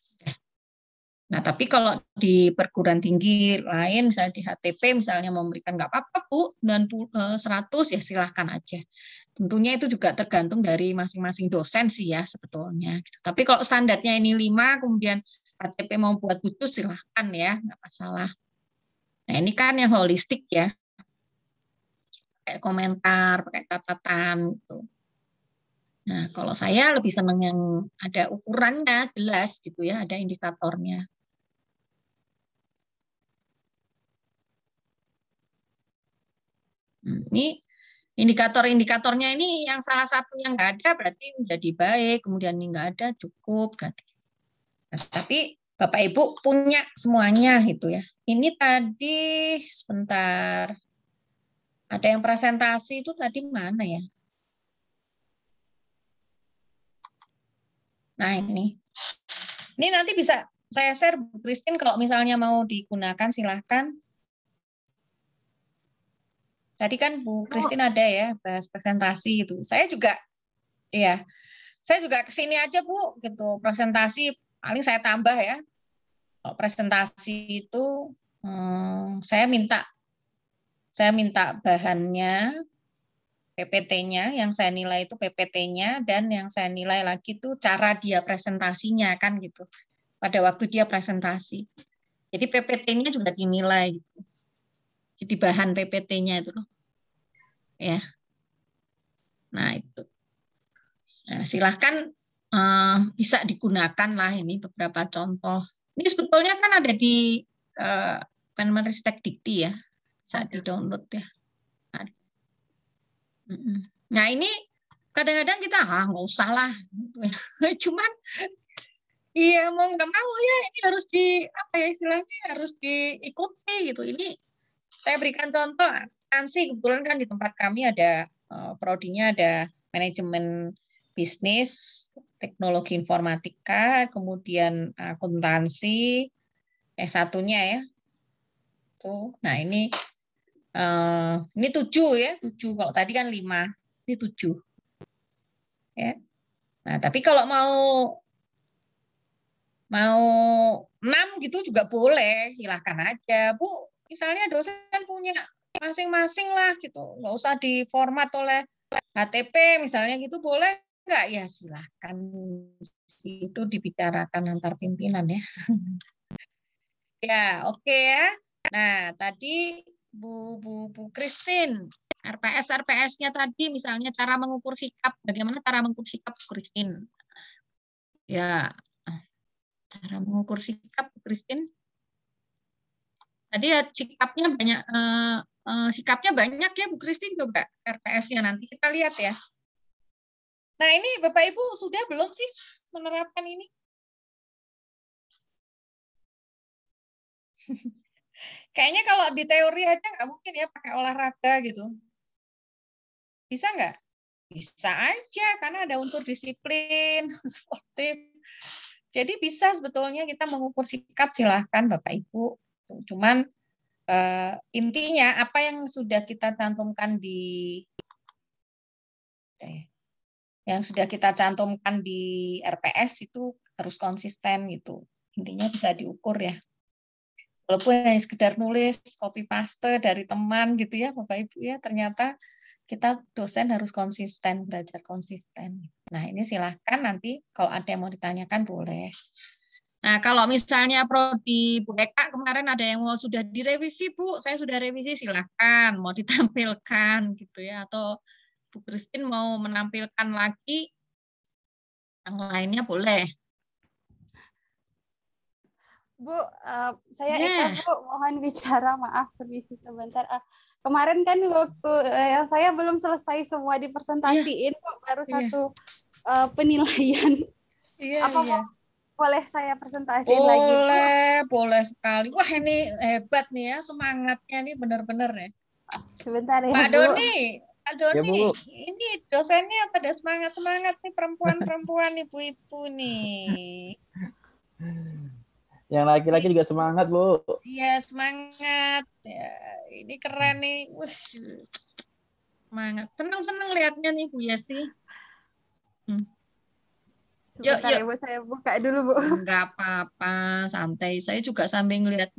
Speaker 3: Nah, tapi kalau di perguruan tinggi lain, misalnya di HTP, misalnya memberikan nggak apa-apa, Bu, 100 ya silahkan aja. Tentunya itu juga tergantung dari masing-masing dosen sih ya sebetulnya. Tapi kalau standarnya ini 5, kemudian HTP mau buat butuh silahkan ya, nggak masalah. Nah, ini kan yang holistik ya. Pakai komentar, pakai catatan gitu. Nah, kalau saya lebih senang yang ada ukurannya jelas gitu ya, ada indikatornya. Ini indikator-indikatornya ini yang salah satu yang nggak ada berarti menjadi baik, kemudian ini nggak ada cukup berarti. Nah, tapi Bapak Ibu punya semuanya gitu ya. Ini tadi sebentar. Ada yang presentasi itu tadi mana ya? Nah, ini nanti bisa saya share Bu Christine kalau misalnya mau digunakan silahkan. Tadi kan Bu Christine ada ya bahas presentasi itu. Saya juga kesini aja Bu gitu presentasi paling saya tambah ya. Kalau presentasi itu saya minta bahannya PPT-nya, yang saya nilai itu PPT-nya, dan yang saya nilai lagi itu cara dia presentasinya kan gitu. Pada waktu dia presentasi. Jadi PPT-nya juga dinilai gitu. Jadi bahan PPT-nya itu loh. Ya. Nah, itu. Nah, silahkan bisa digunakan lah ini beberapa contoh. Ini sebetulnya kan ada di Penmeristek Dikti ya. Bisa di-download ya. Nah ini kadang-kadang kita nggak usah lah, cuman iya mau nggak mau ya ini harus di apa ya istilahnya harus diikuti gitu. Ini saya berikan contoh akuntansi, kebetulan kan di tempat kami ada prodinya ada manajemen bisnis, teknologi informatika, kemudian akuntansi, S1-nya ya. Tuh. Nah, ini 7 ya, 7. Kalau tadi kan 5, ini 7. Ya. Nah, tapi kalau mau 6 gitu juga boleh, silahkan aja. Bu, misalnya dosen punya masing-masing lah gitu, nggak usah diformat oleh HTP misalnya gitu, boleh nggak? Ya silahkan, itu dibicarakan antar pimpinan ya. Ya, oke ya. Nah, tadi Bu Christine, RPS-nya tadi misalnya cara mengukur sikap, bagaimana cara mengukur sikap Bu Christine? Ya, cara mengukur sikap Bu Christine. Tadi ya sikapnya banyak ya Bu Christine, coba RPS-nya nanti kita lihat ya. Nah, ini Bapak Ibu sudah belum sih menerapkan ini? Kayaknya kalau di teori aja nggak mungkin ya pakai olahraga gitu. Bisa nggak? Bisa aja, karena ada unsur disiplin, sportif. Jadi bisa sebetulnya kita mengukur sikap, silahkan Bapak Ibu. Cuman intinya apa yang sudah kita cantumkan di RPS itu harus konsisten gitu. Intinya bisa diukur ya. Walaupun hanya sekedar nulis, copy paste dari teman gitu ya Bapak Ibu ya, ternyata kita dosen harus konsisten, belajar konsisten. Nah, ini silahkan nanti kalau ada yang mau ditanyakan boleh. Nah, kalau misalnya Prodi Bu Eka kemarin ada yang mau sudah direvisi, Bu, saya sudah revisi, silahkan mau ditampilkan gitu ya, atau Bu Christine mau menampilkan lagi yang lainnya boleh.
Speaker 5: Bu, saya Eka, Bu, mohon bicara, maaf permisi sebentar. Kemarin kan waktu saya belum selesai semua dipresentasiin, Bu, baru satu penilaian. Apa boleh saya presentasiin lagi, Bu?
Speaker 3: Boleh sekali. Wah, ini hebat nih ya, semangatnya nih benar-benar ya.
Speaker 5: Sebentar ya,
Speaker 3: Pak
Speaker 5: Bu.
Speaker 3: Pak Doni,
Speaker 2: Ya, Bu.
Speaker 3: ini dosennya pada semangat-semangat nih, perempuan-perempuan, ibu-ibu nih.
Speaker 2: Yang laki-laki juga semangat, Bu.
Speaker 3: Iya, semangat. Ya, ini keren nih. Wih, semangat. Senang-senang lihatnya nih, Bu Yesi.
Speaker 5: Sebentar ya, Bu, saya buka dulu, Bu.
Speaker 3: Enggak apa-apa, santai. Saya juga sambil ngeliat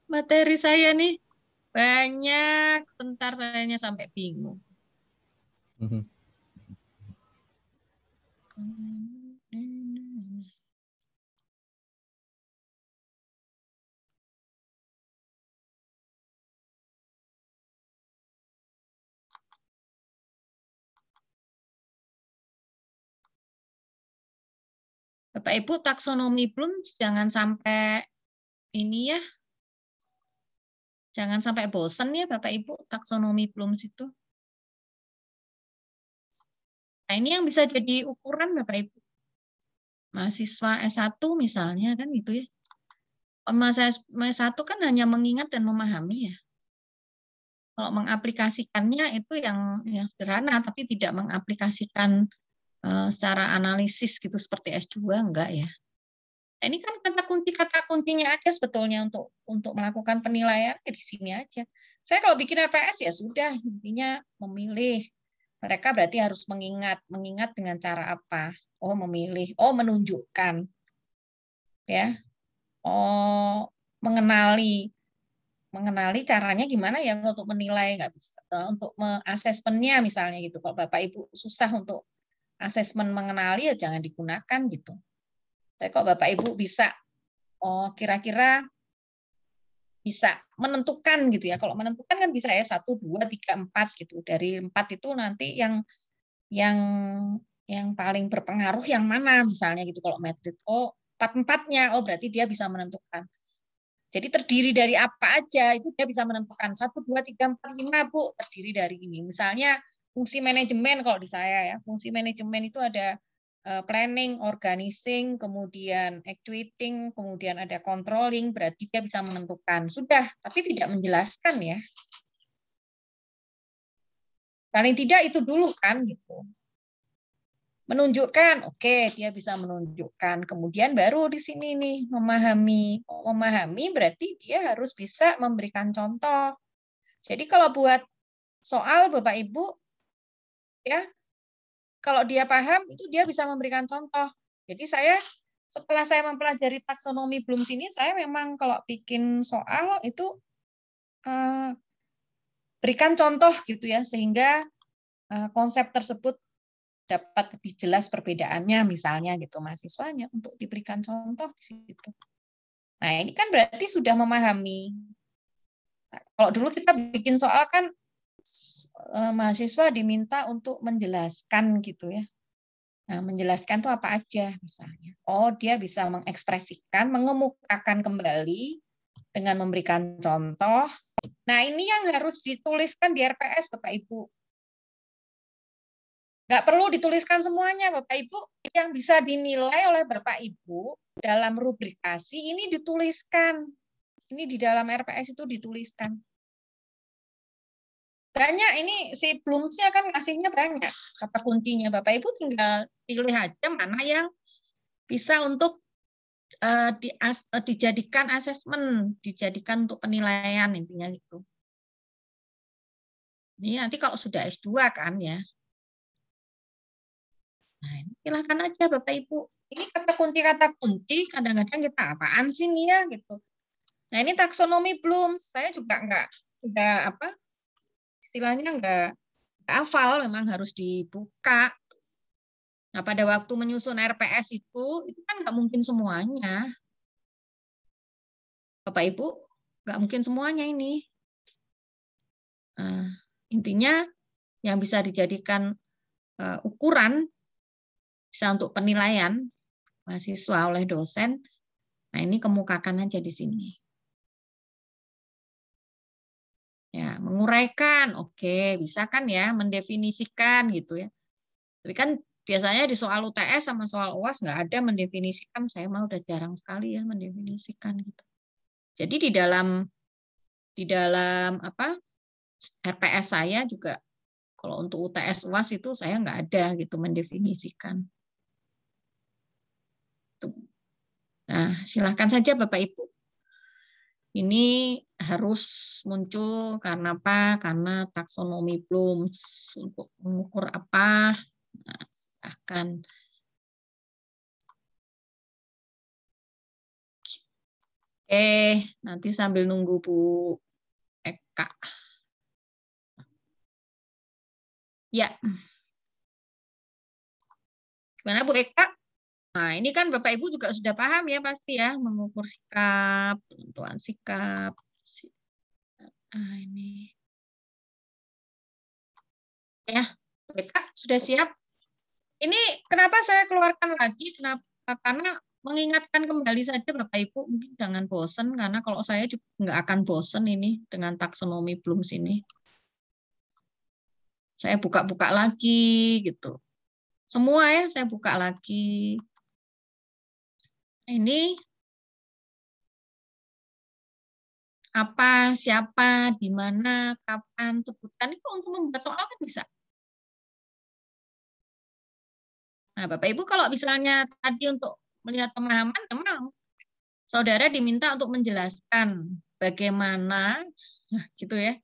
Speaker 3: materi saya nih. Banyak, sebentar sayanya sampai bingung. Bapak Ibu, taksonomi Bloom jangan sampai ini ya. Jangan sampai bosen ya Bapak Ibu, taksonomi Bloom itu. Nah, ini yang bisa jadi ukuran Bapak Ibu. Mahasiswa S1 misalnya kan gitu ya. Mahasiswa S1 kan hanya mengingat dan memahami ya. Kalau mengaplikasikannya itu yang sederhana, tapi tidak mengaplikasikan secara analisis gitu seperti S2 enggak ya. Nah, ini kan kata kuncinya aja sebetulnya untuk melakukan penilaian di sini aja. Saya kalau bikin RPS ya sudah, intinya memilih. Mereka berarti harus mengingat dengan cara apa? Oh, memilih, oh menunjukkan. Ya. Oh, mengenali caranya gimana ya untuk menilai, nggak bisa untuk asesmennya misalnya gitu. Kalau Bapak Ibu susah untuk asesmen mengenali ya jangan digunakan gitu. Tapi kok Bapak Ibu bisa, oh kira-kira bisa menentukan gitu ya. Kalau menentukan kan bisa ya 1, 2, 3, 4 gitu. Dari 4 itu nanti yang paling berpengaruh yang mana misalnya gitu. Kalau metode, oh 4-4-nya, oh berarti dia bisa menentukan. Jadi terdiri dari apa aja, itu dia bisa menentukan. 1, 2, 3, 4, 5, Bu, terdiri dari ini. Misalnya fungsi manajemen kalau di saya ya. Fungsi manajemen itu ada planning, organizing, kemudian actuating, kemudian ada controlling, berarti dia bisa menentukan. Sudah, tapi tidak menjelaskan ya. Paling tidak itu dulu kan gitu. Menunjukkan, oke, dia bisa menunjukkan. Kemudian baru di sini nih memahami. Memahami berarti dia harus bisa memberikan contoh. Jadi kalau buat soal Bapak Ibu, ya kalau dia paham itu dia bisa memberikan contoh. Jadi setelah saya mempelajari taksonomi Bloom sini, saya memang kalau bikin soal itu berikan contoh gitu ya, sehingga konsep tersebut dapat lebih jelas perbedaannya misalnya gitu mahasiswanya untuk diberikan contoh di situ. Nah, ini kan berarti sudah memahami. Nah, kalau dulu kita bikin soal kan mahasiswa diminta untuk menjelaskan gitu ya. Nah, menjelaskan itu apa aja misalnya. Oh, dia bisa mengekspresikan, mengemukakan kembali dengan memberikan contoh. Nah, ini yang harus dituliskan di RPS Bapak Ibu. Nggak perlu dituliskan semuanya, Bapak Ibu. Yang bisa dinilai oleh Bapak Ibu dalam rubrikasi ini dituliskan. Ini di dalam RPS itu dituliskan. Banyak ini si Bloomsnya kan ngasihnya banyak. Kata kuncinya Bapak Ibu tinggal pilih aja mana yang bisa untuk dijadikan asesmen, dijadikan untuk penilaian intinya gitu. Ini nanti kalau sudah S2 kan ya. Nah, ini silahkan aja Bapak Ibu. Ini kata kunci kadang-kadang kita apaan sih nih ya gitu. Nah, ini taksonomi Bloom. Saya juga enggak apa istilahnya enggak hafal, memang harus dibuka. Nah, pada waktu menyusun RPS itu kan nggak mungkin semuanya. Bapak Ibu, nggak mungkin semuanya ini. Nah, intinya yang bisa dijadikan ukuran bisa untuk penilaian mahasiswa oleh dosen. Nah, ini kemukakan aja di sini. Ya, menguraikan, oke, bisa kan ya, mendefinisikan gitu ya. Tapi kan biasanya di soal UTS sama soal UAS nggak ada mendefinisikan. Saya mah udah jarang sekali ya mendefinisikan gitu. Jadi di dalam apa RPS saya juga kalau untuk UTS UAS itu saya nggak ada gitu mendefinisikan. Nah, silahkan saja Bapak Ibu. Ini harus muncul karena apa? Karena taksonomi Bloom untuk mengukur apa? Nah, silahkan. Nanti sambil nunggu Bu Eka. Ya. Gimana Bu Eka? Nah, ini kan Bapak Ibu juga sudah paham ya pasti ya, mengukur sikap, penentuan sikap. Nah, ini. Ya, Bu Eka sudah siap? Ini kenapa saya keluarkan lagi? Kenapa? Karena mengingatkan kembali saja Bapak Ibu, mungkin jangan bosan, karena kalau saya juga nggak akan bosan ini dengan taksonomi Bloom sini. Saya buka-buka lagi gitu. Semua ya saya buka lagi. Ini apa, siapa, di mana, kapan, sebutkan itu untuk membuat soal kan bisa. Nah, Bapak Ibu kalau misalnya tadi untuk melihat pemahaman, memang saudara diminta untuk menjelaskan bagaimana, nah gitu ya.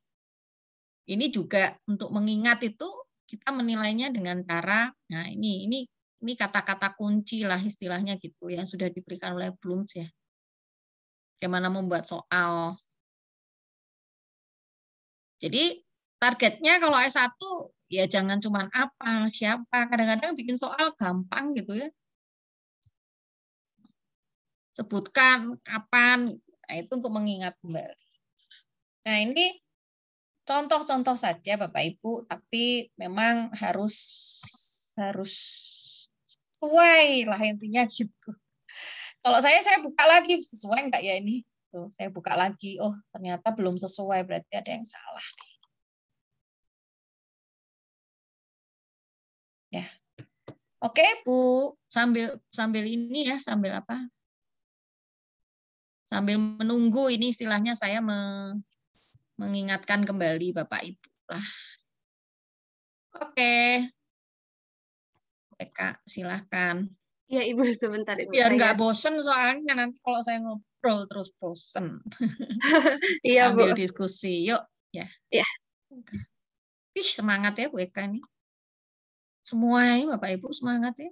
Speaker 3: Ini juga untuk mengingat itu kita menilainya dengan cara, nah ini kata-kata kunci lah istilahnya gitu yang sudah diberikan oleh Bloom ya. Bagaimana membuat soal. Jadi targetnya kalau S1 ya jangan cuma apa, siapa. Kadang-kadang bikin soal gampang gitu ya. Sebutkan kapan, nah itu untuk mengingat kembali. Nah ini contoh-contoh saja Bapak Ibu, tapi memang harus sesuai lah intinya gitu. Kalau saya buka lagi sesuai enggak ya ini? gitu. Saya buka lagi, oh ternyata belum sesuai, berarti ada yang salah. Ya, oke Bu, sambil ini ya, sambil apa? Sambil menunggu ini istilahnya saya mengingatkan kembali Bapak Ibu lah. Oke, Kak, silahkan.
Speaker 5: Ya Ibu, sebentar Ibu.
Speaker 3: Biar nggak bosen soalnya nanti kalau saya ngobrol terus bosen.
Speaker 5: Iya Bu.
Speaker 3: Ambil diskusi, yuk. Ya.
Speaker 5: Ya.
Speaker 3: Ih, semangat ya Bu Eka ini. Semua ini Bapak Ibu semangat ya.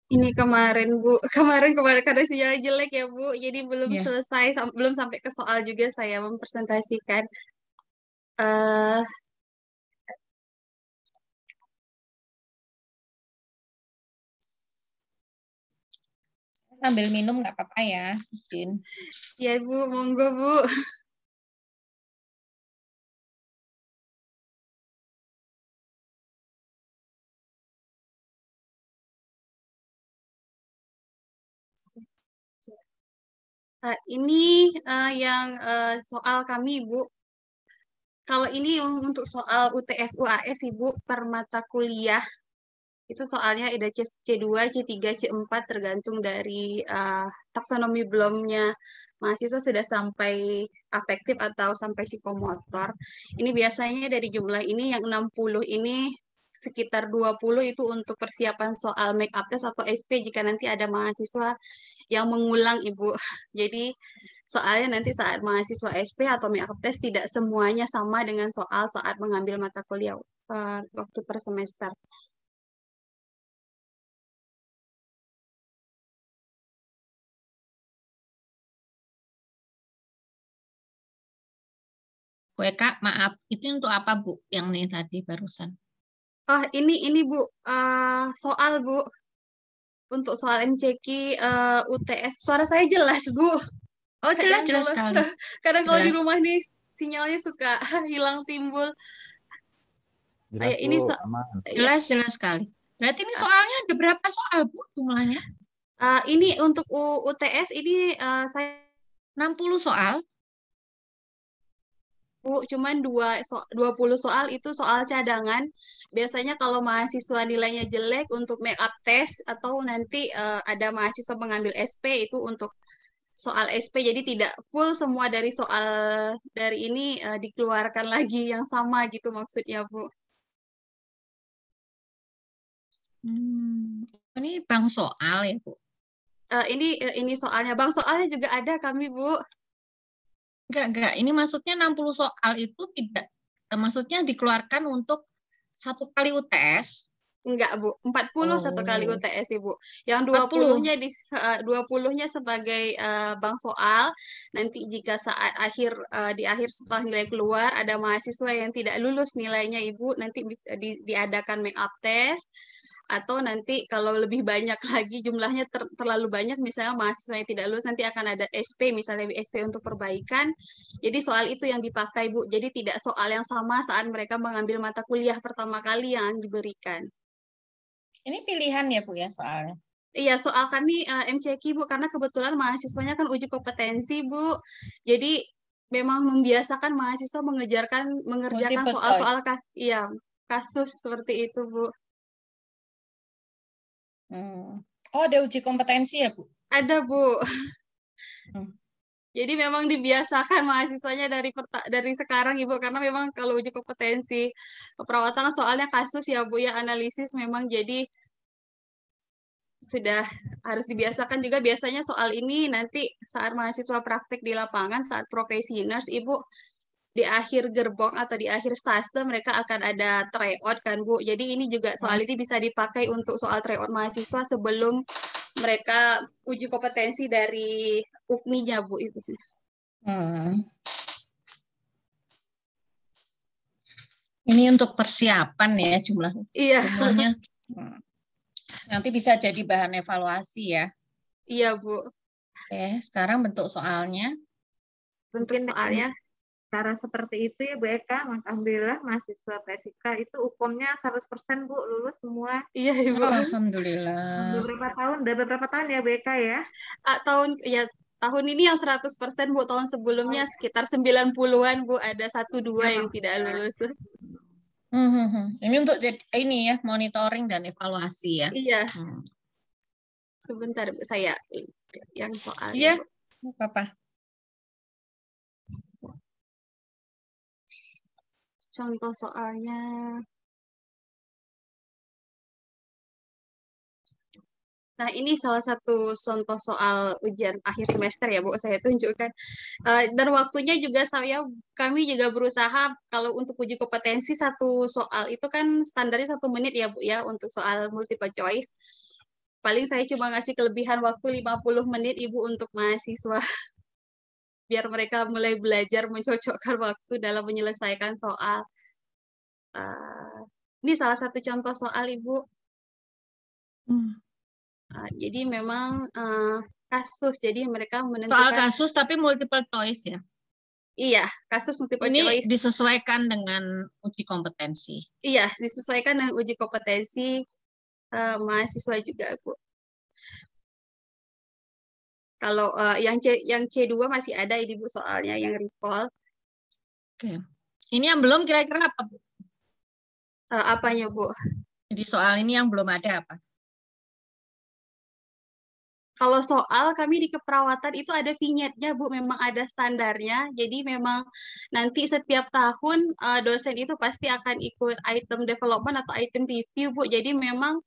Speaker 5: Ini kemarin Bu, kemarin karena sinyalnya jelek ya Bu, jadi belum selesai, belum sampai ke soal juga saya mempresentasikan.
Speaker 3: Sambil minum nggak apa-apa ya, izin.
Speaker 5: Ya Bu, monggo Bu. Ini yang soal kami, Bu. Kalau ini untuk soal UTS UAS, Ibu, per mata kuliah, itu soalnya ada C2, C3, C4, tergantung dari taksonomi belumnya mahasiswa sudah sampai afektif atau sampai psikomotor. Ini biasanya dari jumlah ini yang 60 ini sekitar 20 itu untuk persiapan soal make up test atau SP jika nanti ada mahasiswa yang mengulang, Ibu. Jadi soalnya nanti saat mahasiswa SP atau make up test tidak semuanya sama dengan soal saat mengambil mata kuliah waktu per semester.
Speaker 3: Bu Eka, maaf, itu untuk apa Bu yang nih tadi barusan?
Speaker 5: Oh, ini Bu, soal Bu. Untuk soal MCQ UTS, suara saya jelas Bu.
Speaker 3: Oh, jelas sekali.
Speaker 5: Kadang kalau di rumah nih sinyalnya suka hilang timbul.
Speaker 2: Jelas
Speaker 5: ini
Speaker 2: Bu, aman.
Speaker 3: Jelas sekali. Berarti ini soalnya ada berapa soal Bu jumlahnya?
Speaker 5: Ini untuk UTS ini saya
Speaker 3: 60 soal.
Speaker 5: Bu, cuman 20 soal itu soal cadangan. Biasanya kalau mahasiswa nilainya jelek untuk make up test atau nanti ada mahasiswa mengambil SP itu untuk soal SP. Jadi tidak full semua dari soal dari ini dikeluarkan lagi yang sama gitu maksudnya, Bu.
Speaker 3: Ini bank soal ya, Bu?
Speaker 5: Ini soalnya. Bank soalnya juga ada kami, Bu.
Speaker 3: Enggak. Ini maksudnya 60 soal itu tidak, maksudnya dikeluarkan untuk satu kali UTS?
Speaker 5: Enggak, Bu. 40 satu kali UTS, Ibu. Yang 20-nya 20-nya sebagai bank soal. Nanti jika saat di akhir setelah nilai keluar ada mahasiswa yang tidak lulus nilainya, Ibu, nanti bisa diadakan make up test. Atau nanti kalau lebih banyak lagi jumlahnya terlalu banyak, misalnya mahasiswa yang tidak lulus, nanti akan ada SP, misalnya SP untuk perbaikan. Jadi soal itu yang dipakai, Bu. Jadi tidak soal yang sama saat mereka mengambil mata kuliah pertama kali yang diberikan.
Speaker 3: Ini pilihan ya Bu ya soalnya?
Speaker 5: Iya, soal kami MCQ, Bu, karena kebetulan mahasiswanya kan uji kompetensi, Bu. Jadi memang membiasakan mahasiswa mengerjakan soal-soal kasus seperti itu, Bu.
Speaker 3: Oh, ada uji kompetensi ya, Bu?
Speaker 5: Ada, Bu. Jadi memang dibiasakan mahasiswanya dari sekarang, Ibu, karena memang kalau uji kompetensi keperawatan soalnya kasus ya, Bu, ya, analisis memang jadi sudah harus dibiasakan juga. Biasanya soal ini nanti saat mahasiswa praktek di lapangan, saat profesioners, Ibu, di akhir gerbong atau di akhir stase mereka akan ada tryout kan, Bu. Jadi ini juga soal ini bisa dipakai untuk soal tryout mahasiswa sebelum mereka uji kompetensi dari UKMI-nya, Bu, itu sih.
Speaker 3: Ini untuk persiapan ya jumlahnya. Nanti bisa jadi bahan evaluasi ya.
Speaker 5: Iya, Bu.
Speaker 3: Oke, sekarang bentuk soalnya.
Speaker 5: Bentuk soalnya.
Speaker 4: cara seperti itu ya Bu Eka, maka alhamdulillah mahasiswa Presika itu UKOM-nya 100% Bu, lulus semua.
Speaker 5: Iya Ibu.
Speaker 3: Alhamdulillah.
Speaker 4: Beberapa tahun ya Bu Eka ya?
Speaker 5: Tahun ini yang 100% Bu, tahun sebelumnya sekitar 90-an Bu, ada 1-2 yang tidak lulus.
Speaker 3: Ini untuk ini ya, monitoring dan evaluasi ya.
Speaker 5: Iya. Sebentar Bu, saya yang soalnya.
Speaker 3: Iya,
Speaker 5: Bu.
Speaker 3: apa?
Speaker 5: Contoh soalnya. Nah, ini salah satu contoh soal ujian akhir semester ya, Bu, saya tunjukkan. Dan waktunya juga kami juga berusaha kalau untuk uji kompetensi satu soal itu kan standarnya 1 menit ya, Bu, ya, untuk soal multiple choice. Paling saya cuma ngasih kelebihan waktu 50 menit, Ibu, untuk mahasiswa. Biar mereka mulai belajar mencocokkan waktu dalam menyelesaikan soal. Ini salah satu contoh soal, Ibu. Jadi memang kasus, jadi mereka menentukan
Speaker 3: soal kasus tapi multiple choice ya.
Speaker 5: Iya, kasus multiple
Speaker 3: ini
Speaker 5: choice.
Speaker 3: disesuaikan dengan uji kompetensi.
Speaker 5: Iya, disesuaikan dengan uji kompetensi mahasiswa juga, Bu. Kalau yang C2 masih ada ini Bu soalnya yang recall.
Speaker 3: Oke. Ini yang belum kira-kira apa, Bu?
Speaker 5: Apanya, Bu?
Speaker 3: Jadi soal ini yang belum ada apa?
Speaker 5: Kalau soal kami di keperawatan itu ada vignette-nya, Bu, memang ada standarnya. Jadi memang nanti setiap tahun dosen itu pasti akan ikut item development atau item review, Bu. Jadi memang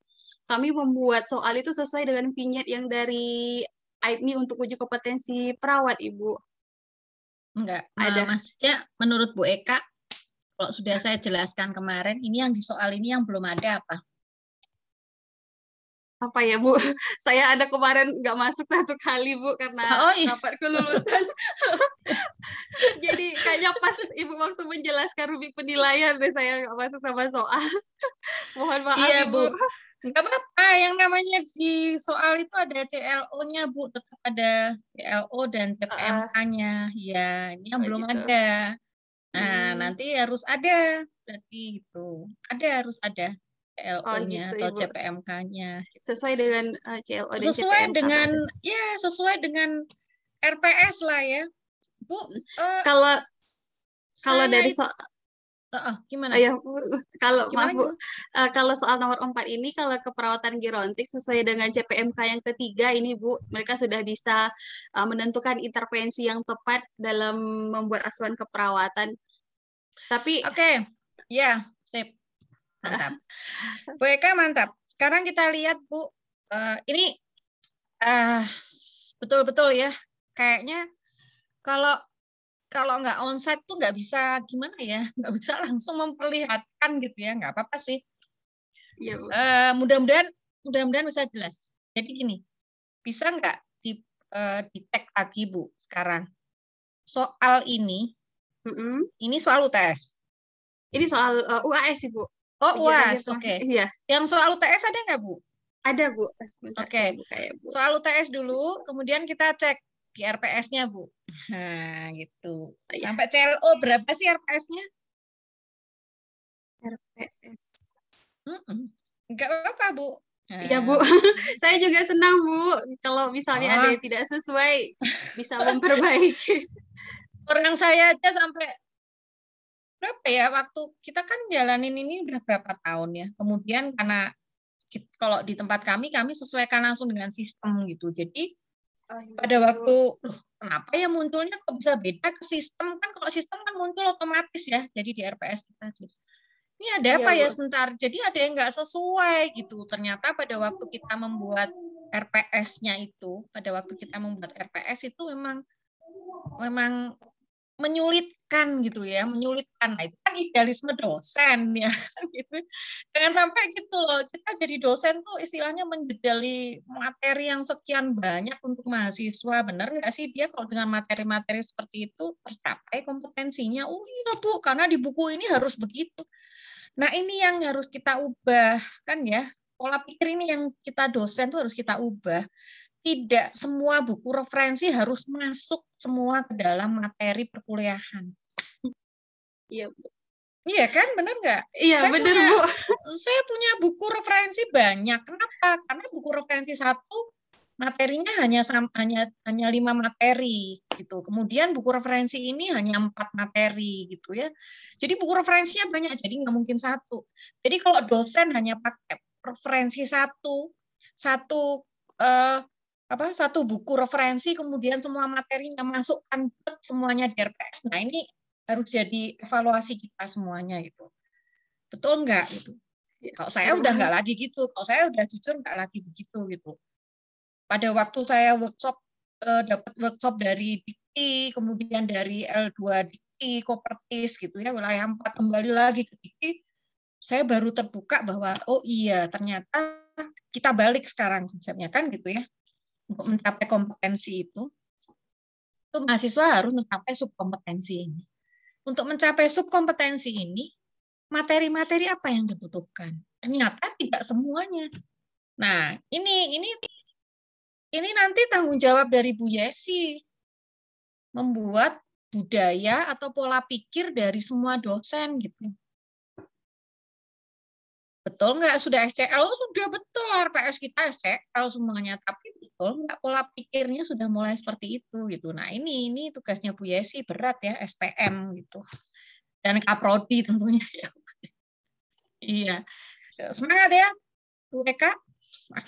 Speaker 5: kami membuat soal itu sesuai dengan vignette yang dari IPMI untuk uji kompetensi perawat, Ibu.
Speaker 3: Enggak,
Speaker 5: ada.
Speaker 3: Maksudnya menurut Bu Eka, kalau sudah saya jelaskan kemarin, ini yang di soal ini yang belum ada apa?
Speaker 5: Apa ya, Bu? Saya ada kemarin nggak masuk 1 kali, Bu, karena rapat kelulusan. Jadi kayaknya pas Ibu waktu menjelaskan rubik penilaian deh saya nggak masuk sama soal. Mohon maaf,
Speaker 3: iya,
Speaker 5: Ibu.
Speaker 3: Nggak apa-apa, yang namanya di soal itu ada CLO-nya, Bu. Tetap ada CLO dan CPMK-nya. Ya, ini yang belum
Speaker 5: gitu.
Speaker 3: ada. Nah, nanti harus ada. Berarti itu. Harus ada. CLO-nya
Speaker 5: gitu,
Speaker 3: atau
Speaker 5: Ibu.
Speaker 3: CPMK-nya.
Speaker 5: Sesuai dengan CLO dan
Speaker 3: sesuai
Speaker 5: CPMK.
Speaker 3: Sesuai dengan RPS lah ya. Bu,
Speaker 5: kalau dari soal
Speaker 3: gimana?
Speaker 5: Maaf, Bu. Kalau soal nomor 4 ini, kalau keperawatan gerontik sesuai dengan CPMK yang ketiga ini, Bu, mereka sudah bisa menentukan intervensi yang tepat dalam membuat asuhan keperawatan. Tapi
Speaker 3: ya, sip. Mantap. Bu Eka mantap. Sekarang kita lihat, Bu. Ini betul-betul ya. Kayaknya kalau nggak onsite tuh nggak bisa gimana ya, nggak bisa langsung memperlihatkan gitu ya, nggak apa-apa sih.
Speaker 5: Ya, Bu.
Speaker 3: Mudah-mudahan bisa jelas. Jadi gini, bisa nggak di tag lagi, Bu, sekarang soal ini soal UTS.
Speaker 5: Ini soal UAS, Ibu.
Speaker 3: UAS, oke.
Speaker 5: Iya.
Speaker 3: Yang soal UTS ada nggak, Bu?
Speaker 5: Ada, Bu.
Speaker 3: Oke. Soal UTS dulu, kemudian kita cek di RPS-nya, Bu. Nah, gitu. Sampai CLO berapa sih RPS-nya?
Speaker 5: RPS.
Speaker 3: Enggak apa-apa, Bu.
Speaker 5: Iya, Bu. Saya juga senang, Bu. Kalau misalnya ada yang tidak sesuai, bisa memperbaiki.
Speaker 3: Orang saya aja sampai berapa ya, waktu kita kan jalanin ini udah berapa tahun ya. Kemudian karena kalau di tempat kami sesuaikan langsung dengan sistem gitu. Jadi pada waktu, kenapa ya munculnya kok bisa beda ke sistem? Kan kalau sistem kan muncul otomatis ya, jadi di RPS kita. Ini ada apa ya sebentar? Jadi ada yang nggak sesuai gitu. Ternyata pada waktu kita membuat RPS-nya itu, itu memang menyulitkan gitu ya, menyulitkan. Nah, itu kan idealisme dosen ya, gitu. Jangan sampai gitu loh, kita jadi dosen tuh istilahnya menjedali materi yang sekian banyak untuk mahasiswa. Benar nggak sih dia kalau dengan materi-materi seperti itu tercapai kompetensinya? Oh iya, Bu, karena di buku ini harus begitu. Nah, ini yang harus kita ubah kan ya. Pola pikir ini yang kita dosen tuh harus kita ubah. Tidak semua buku referensi harus masuk semua ke dalam materi perkuliahan.
Speaker 5: Iya, Bu.
Speaker 3: Iya kan, benar nggak?
Speaker 5: Iya, benar, Bu.
Speaker 3: Saya punya buku referensi banyak. Kenapa? Karena buku referensi satu materinya hanya 5 materi gitu. Kemudian buku referensi ini hanya 4 materi gitu ya. Jadi buku referensinya banyak, jadi nggak mungkin satu. Jadi kalau dosen hanya pakai referensi satu buku referensi, kemudian semua materinya masukkan semuanya di RPS. Nah ini harus jadi evaluasi kita semuanya gitu. Betul nggak gitu? Kalau saya udah nggak lagi gitu. Kalau saya udah jujur nggak lagi begitu gitu. Pada waktu saya dapat workshop dari Dikti, kemudian dari L2 Dikti, Kopertis gitu ya, wilayah 4 kembali lagi ke Dikti, saya baru terbuka bahwa oh iya ternyata kita balik sekarang konsepnya kan gitu ya. Untuk mencapai kompetensi itu mahasiswa harus mencapai subkompetensi ini. Untuk mencapai subkompetensi ini, materi-materi apa yang dibutuhkan? Ternyata tidak semuanya. Nah, ini nanti tanggung jawab dari Bu Yesi membuat budaya atau pola pikir dari semua dosen gitu. Betul nggak? Sudah SCL? Oh, sudah betul RPS kita SCL semuanya. Tapi betul nggak pola pikirnya sudah mulai seperti itu gitu. Nah ini tugasnya Bu Yesi berat ya, SPM gitu. Dan Kaprodi tentunya ya. Iya. Semangat ya Bu Eka.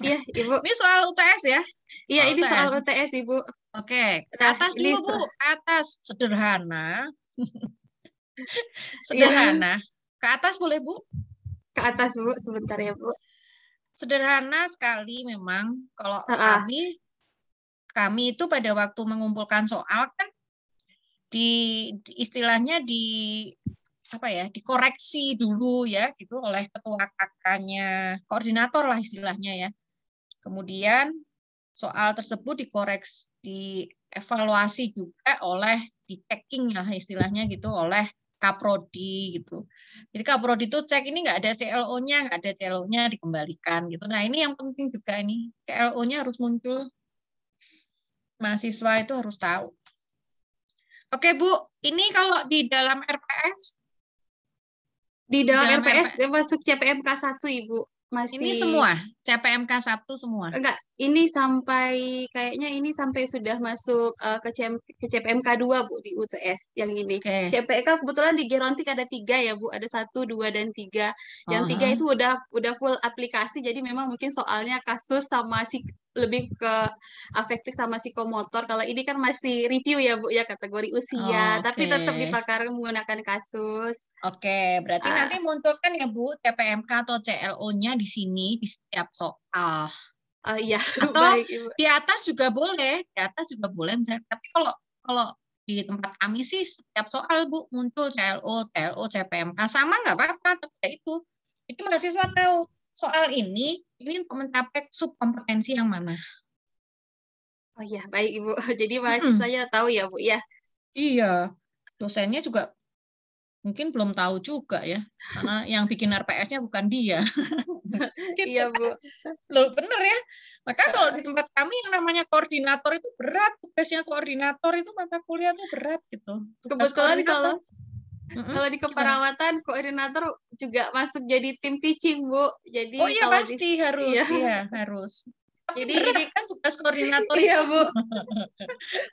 Speaker 5: Iya, Ibu.
Speaker 3: Ini soal UTS ya?
Speaker 5: Iya, ini soal UTS, Ibu.
Speaker 3: Oke, ke atas dulu, Bu. Atas. Sederhana. Sederhana. Ke atas boleh, Bu?
Speaker 5: Ke atas, Bu. Sebentar ya, Bu.
Speaker 3: Sederhana sekali memang. Kalau kami itu pada waktu mengumpulkan soal kan istilahnya dikoreksi dulu ya gitu oleh ketua kakaknya, koordinator lah istilahnya ya. Kemudian soal tersebut dikoreksi, dievaluasi juga oleh di-checking ya istilahnya gitu oleh Kaprodi gitu. Jadi Kaprodi itu cek ini nggak ada CLO-nya, nggak ada CLO-nya dikembalikan gitu. Nah ini yang penting juga ini CLO-nya harus muncul, mahasiswa itu harus tahu. Oke Bu, ini kalau di dalam RPS?
Speaker 5: Di dalam RPS masuk CPMK 1 Ibu. Masih
Speaker 3: ini semua CPMK 1 semua.
Speaker 5: Enggak, ini kayaknya ini sampai sudah masuk ke CPMK 2 Bu di UTS yang ini. CPMK kebetulan di Gerontik ada 3 ya Bu, ada 1, 2 dan 3. Yang 3 itu udah full aplikasi, jadi memang mungkin soalnya kasus sama lebih ke afektif sama psikomotor. Kalau ini kan masih review ya Bu ya, kategori usia, tapi tetap dipakarkan menggunakan kasus.
Speaker 3: Oke, berarti nanti munculkan ya Bu CPMK atau CLO-nya di sini di setiap soal.
Speaker 5: Iya.
Speaker 3: Atau baik, Ibu. Di atas juga boleh, Tapi kalau di tempat kami sih setiap soal Bu muncul CLO, CPMK sama nggak apa-apa, itu. Jadi mahasiswa tahu soal ini untuk mencapai subkompetensi yang mana.
Speaker 5: Oh iya, baik Ibu. Jadi mahasiswanya tahu ya Bu ya.
Speaker 3: Iya, dosennya juga mungkin belum tahu juga ya, karena yang bikin RPS-nya bukan dia.
Speaker 5: Gitu. Iya Bu.
Speaker 3: Loh bener ya. Maka kalau di tempat kami yang namanya koordinator itu berat, tugasnya koordinator itu mata kuliah itu berat gitu.
Speaker 5: Kebetulan kalau di keperawatan koordinator juga masuk jadi tim teaching Bu. Jadi
Speaker 3: oh iya pasti harus, iya harus.
Speaker 5: Jadi
Speaker 3: ini kan tugas koordinator
Speaker 5: iya,
Speaker 3: itu.
Speaker 5: Bu.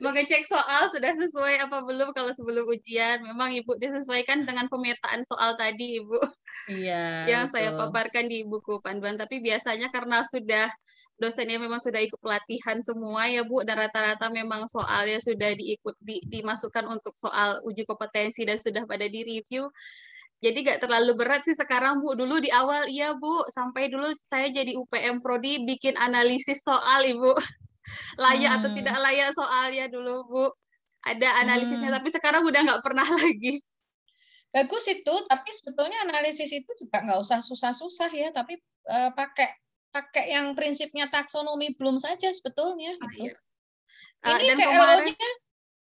Speaker 5: Mengecek soal sudah sesuai apa belum kalau sebelum ujian. Memang Ibu disesuaikan dengan pemetaan soal tadi, Ibu.
Speaker 3: Iya.
Speaker 5: Yang saya paparkan di buku panduan. Tapi biasanya karena dosennya memang sudah ikut pelatihan semua ya Bu, dan rata-rata memang soalnya sudah dimasukkan untuk soal uji kompetensi dan sudah pada di-review. Jadi nggak terlalu berat sih sekarang Bu. Dulu di awal iya Bu, sampai dulu saya jadi UPM Prodi bikin analisis soal Ibu. Layak atau tidak layak soalnya dulu Bu. Ada analisisnya, tapi sekarang udah nggak pernah lagi.
Speaker 3: Bagus itu, tapi sebetulnya analisis itu juga nggak usah susah-susah ya, tapi pakai yang prinsipnya taksonomi belum saja sebetulnya gitu.
Speaker 5: Iya.
Speaker 3: Ini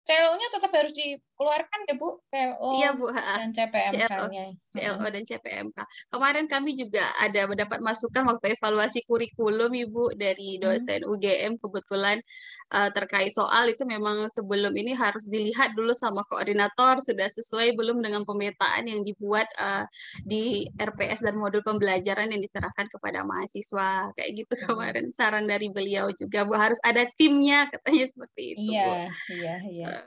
Speaker 3: CLO-nya tetap harus dikeluarkan ya Bu, CLO
Speaker 6: Iya Bu,
Speaker 3: dan
Speaker 6: CLO,
Speaker 3: CPMK-nya.
Speaker 6: CLO dan CPMK. Kemarin kami juga ada mendapat masukan waktu evaluasi kurikulum Ibu dari dosen UGM kebetulan terkait soal itu memang sebelum ini harus dilihat dulu sama koordinator sudah sesuai belum dengan pemetaan yang dibuat di RPS dan modul pembelajaran yang diserahkan kepada mahasiswa. Kayak gitu kemarin saran dari beliau juga Bu, harus ada timnya katanya seperti itu Bu.
Speaker 3: Iya.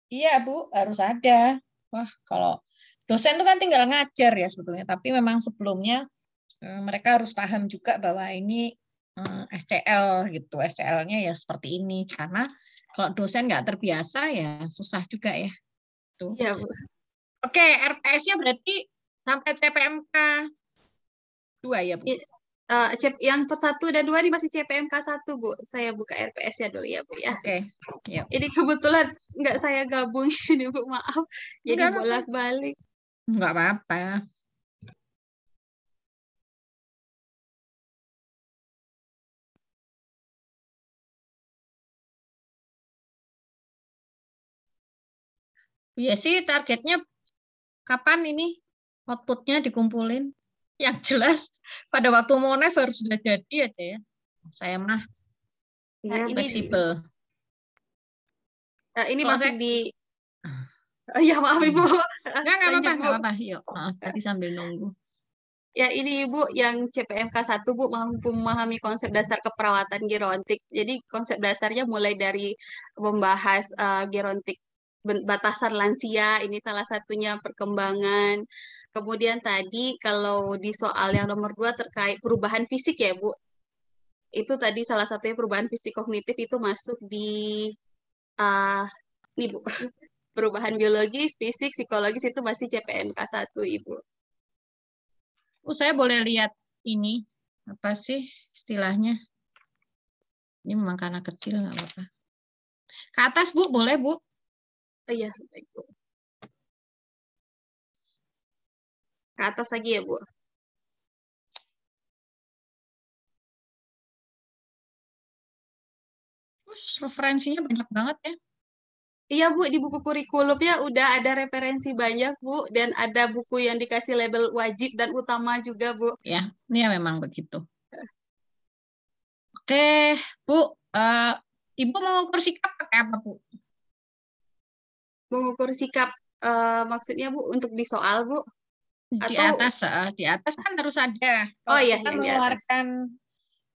Speaker 3: Iya Bu, harus ada. Wah, kalau dosen itu kan tinggal ngajar ya sebetulnya, tapi memang sebelumnya mereka harus paham juga bahwa ini SCL gitu, SCL-nya ya seperti ini. Karena kalau dosen nggak terbiasa ya susah juga ya. Tuh.
Speaker 6: Iya Bu.
Speaker 3: Oke, RPS-nya berarti sampai CPMK 2 ya Bu?
Speaker 6: Yang 1 dan 2 ini masih CPMK 1 Bu. Saya buka RPS-nya dulu ya Bu ya.
Speaker 3: Oke. Yuk.
Speaker 6: Ini kebetulan nggak saya gabung ini Bu, maaf. Jadi bolak-balik.
Speaker 3: Nggak apa-apa. Ya sih targetnya kapan ini outputnya dikumpulin? Yang jelas pada waktu Monev harus sudah jadi aja ya. Saya mah fleksibel.
Speaker 6: Ini masih di ya maaf Ibu.
Speaker 3: Nggak apa-apa. Yuk, tadi sambil nunggu.
Speaker 6: Ya ini Ibu yang CPMK 1 Bu mampu memahami konsep dasar keperawatan gerontik. Jadi konsep dasarnya mulai dari membahas gerontik batasan lansia, ini salah satunya perkembangan. Kemudian tadi kalau di soal yang nomor 2 terkait perubahan fisik ya Bu. Itu tadi salah satunya perubahan fisik kognitif itu masuk di nih Bu. Perubahan biologis, fisik, psikologis itu masih CPMK 1 Ibu.
Speaker 3: Saya boleh lihat ini apa sih istilahnya? Ini memang karena kecil nggak apa-apa. Ke atas Bu, boleh Bu?
Speaker 6: Oh iya, baik Bu. Ke atas lagi ya Bu.
Speaker 3: Referensinya banyak banget ya.
Speaker 6: Iya Bu, di buku kurikulumnya udah ada referensi banyak Bu, dan ada buku yang dikasih label wajib dan utama juga Bu.
Speaker 3: Ya, ini ya memang begitu. Oke, Bu, Ibu mengukur sikap pakai apa Bu?
Speaker 6: Mengukur sikap maksudnya Bu untuk di soal Bu?
Speaker 3: Di atas kan harus ada.
Speaker 6: Oh iya,
Speaker 3: kita
Speaker 6: yang di atas.
Speaker 3: mengeluarkan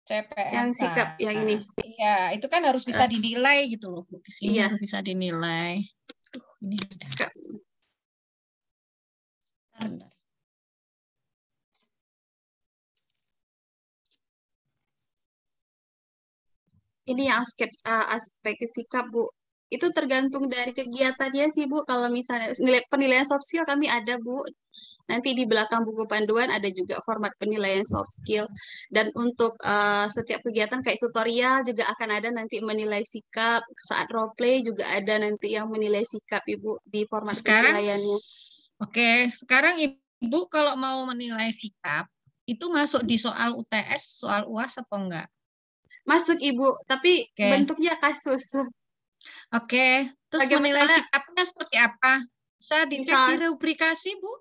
Speaker 3: CPMK.
Speaker 6: Yang sikap yang ini.
Speaker 3: Iya, itu kan harus bisa dinilai gitu loh. Di sini
Speaker 6: iya.
Speaker 3: harus bisa dinilai. Ini ada.
Speaker 6: Ini yang aspek sikap Bu. Itu tergantung dari kegiatannya sih Bu. Kalau misalnya penilaian soft skill kami ada Bu. Nanti di belakang buku panduan ada juga format penilaian soft skill. Dan untuk setiap kegiatan kayak tutorial juga akan ada nanti menilai sikap. Saat role play juga ada nanti yang menilai sikap Ibu di format penilaiannya.
Speaker 3: Oke, sekarang Ibu kalau mau menilai sikap, itu masuk di soal UTS, soal UAS atau enggak?
Speaker 6: Masuk Ibu, tapi bentuknya kasus.
Speaker 3: Oke, terus menilai sikapnya seperti apa? Bisa dicek di rubrikasi Bu?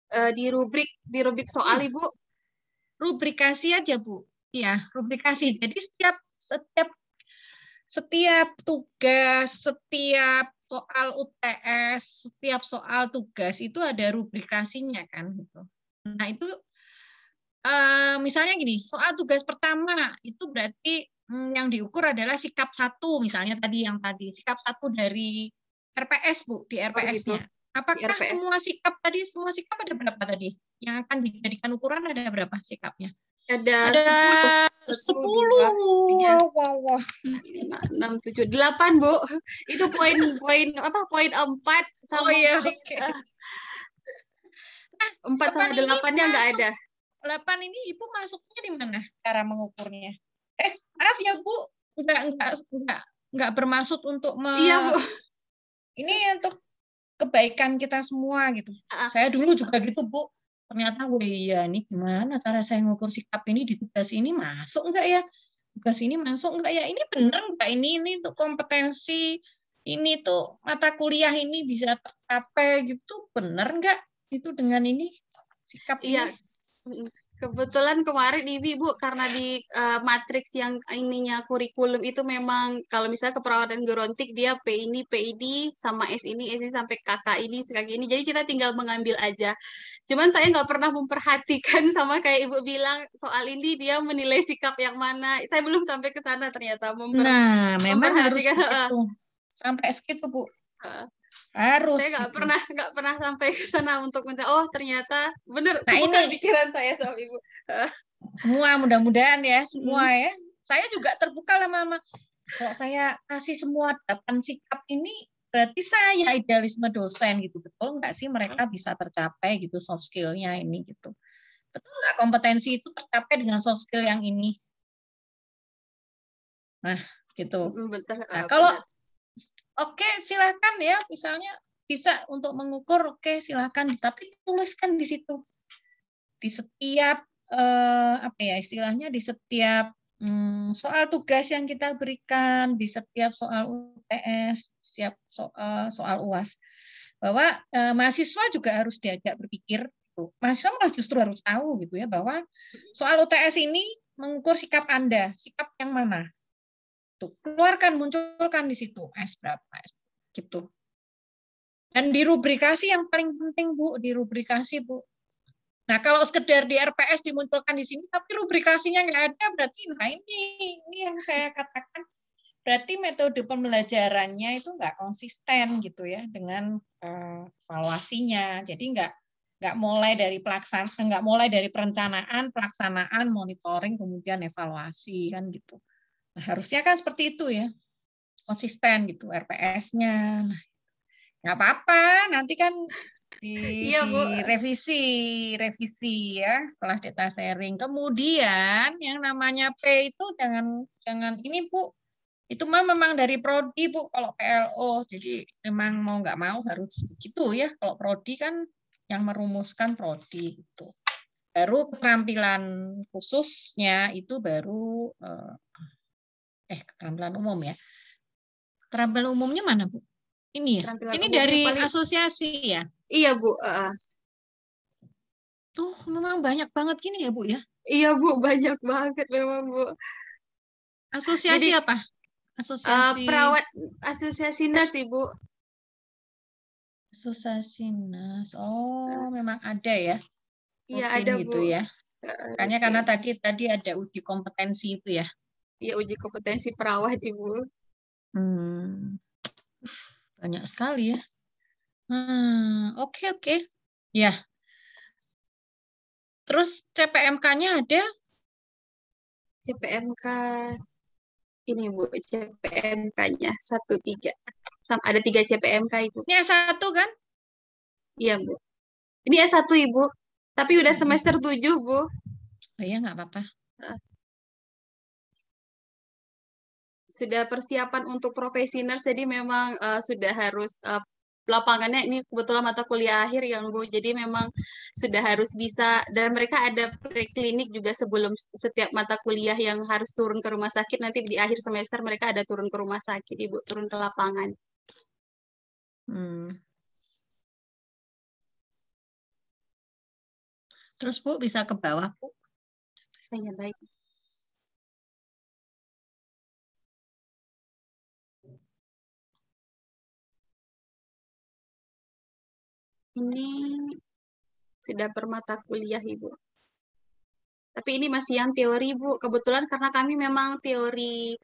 Speaker 6: Di rubrik soal Ibu.
Speaker 3: Rubrikasi aja Bu. Iya, rubrikasi. Jadi setiap tugas, setiap soal UTS, setiap soal tugas itu ada rubrikasinya kan gitu. Nah, itu misalnya gini, soal tugas pertama itu berarti yang diukur adalah sikap 1 misalnya tadi sikap 1 dari RPS Bu, di RPS-nya. Apakah semua sikap ada berapa tadi? Yang akan dijadikan ukuran ada berapa sikapnya?
Speaker 6: Ada
Speaker 3: 10.
Speaker 6: 10. Wow. 5, 6, 7, 8 Bu. Itu poin 4 sama.
Speaker 3: Oh iya, oke.
Speaker 6: 4 sama 8-nya nggak ada.
Speaker 3: 8 ini Ibu masuknya di mana cara mengukurnya? Maaf ya Bu, enggak bermaksud untuk
Speaker 6: Iya Bu.
Speaker 3: Ini untuk kebaikan kita semua gitu. Saya dulu juga gitu Bu. Ternyata iya ini gimana cara saya mengukur sikap ini di tugas ini masuk enggak ya? Tugas ini masuk enggak ya? Ini benar enggak ini untuk kompetensi ini tuh mata kuliah ini bisa tercapai gitu, bener nggak itu dengan ini sikap
Speaker 6: Iya,
Speaker 3: ini?
Speaker 6: kebetulan kemarin Ibu karena di matriks yang ininya kurikulum itu memang kalau misalnya keperawatan gerontik dia P ini sama S ini sampai KK ini sekali ini. Jadi kita tinggal mengambil aja. Cuman saya nggak pernah memperhatikan sama kayak Ibu bilang soal ini dia menilai sikap yang mana. Saya belum sampai ke sana ternyata
Speaker 3: Nah, memang harus
Speaker 6: memperhatikan.
Speaker 3: begitu. Sampai segitu, Bu.
Speaker 6: Uh,
Speaker 3: Harus
Speaker 6: saya
Speaker 3: gitu.
Speaker 6: nggak pernah sampai ke sana untuk oh ternyata bener
Speaker 3: Nah,
Speaker 6: bukan
Speaker 3: ini
Speaker 6: pikiran saya sama Ibu.
Speaker 3: semua mudah-mudahan ya, semua ya. Saya juga terbuka lama-lama. Kalau saya kasih semua 8 sikap ini, berarti saya idealisme dosen gitu. Betul nggak sih mereka bisa tercapai gitu soft skill-nya ini gitu. Betul nggak kompetensi itu tercapai dengan soft skill yang ini? Nah, gitu.
Speaker 6: Betul,
Speaker 3: Nah, kalau oke, silakan ya, misalnya bisa untuk mengukur, oke silakan, tapi tuliskan di situ. Di setiap apa ya istilahnya, di setiap soal tugas yang kita berikan, di setiap soal UTS, setiap soal UAS, bahwa mahasiswa juga harus diajak berpikir. Mahasiswa malah justru harus tahu gitu ya, bahwa soal UTS ini mengukur sikap Anda, sikap yang mana. Tuh, keluarkan, munculkan di situ S berapa gitu. Dan di rubrikasi yang paling penting Bu, di rubrikasi Bu. Nah kalau sekedar di RPS dimunculkan di sini, tapi rubrikasinya nggak ada, berarti nah ini yang saya katakan berarti metode pembelajarannya itu nggak konsisten gitu ya dengan evaluasinya. Jadi nggak mulai dari nggak mulai dari perencanaan, pelaksanaan, monitoring, kemudian evaluasi kan gitu. Nah, harusnya kan seperti itu ya, konsisten gitu RPS-nya. Nah, nggak apa-apa, nanti kan revisi ya setelah data sharing. Kemudian yang namanya P itu jangan ini Bu, itu memang dari prodi Bu kalau PLO. Jadi memang mau nggak mau harus begitu ya. Kalau prodi kan yang merumuskan prodi itu. Baru keterampilan khususnya itu baru keterampilan umum ya. Keterampilan umumnya mana Bu? Ini ya. Ini dari asosiasi ya.
Speaker 6: Iya Bu.
Speaker 3: Tuh memang banyak banget gini ya Bu ya.
Speaker 6: Iya Bu, banyak banget memang Bu.
Speaker 3: Asosiasi
Speaker 6: jadi,
Speaker 3: apa? Asosiasi
Speaker 6: perawat, asosiasi nurse Ibu.
Speaker 3: Asosiasi nurse. Oh, memang ada ya.
Speaker 6: Iya
Speaker 3: ada
Speaker 6: gitu
Speaker 3: Bu. Ya. Makanya karena tadi ada uji kompetensi itu ya.
Speaker 6: Iya, uji kompetensi perawat Ibu.
Speaker 3: Banyak sekali ya. Oke. Ya. Terus CPMK-nya ada?
Speaker 6: CPMK ini Bu, CPMK-nya 1-3. Ada 3 CPMK Ibu.
Speaker 3: Ini S1 kan?
Speaker 6: Iya Bu. Ini S1 Ibu. Tapi udah semester 7 Bu.
Speaker 3: Oh iya, nggak apa-apa.
Speaker 6: Sudah persiapan untuk profesi nurse, jadi memang sudah harus lapangannya ini kebetulan mata kuliah akhir yang Bu, jadi memang sudah harus bisa, dan mereka ada preklinik juga sebelum setiap mata kuliah yang harus turun ke rumah sakit. Nanti di akhir semester mereka ada turun ke rumah sakit Ibu, turun ke lapangan.
Speaker 3: Terus Bu bisa ke bawah Bu.
Speaker 6: Ya, baik. Ini sudah per mata kuliah Ibu. Tapi ini masih yang teori Bu. Kebetulan karena kami memang teori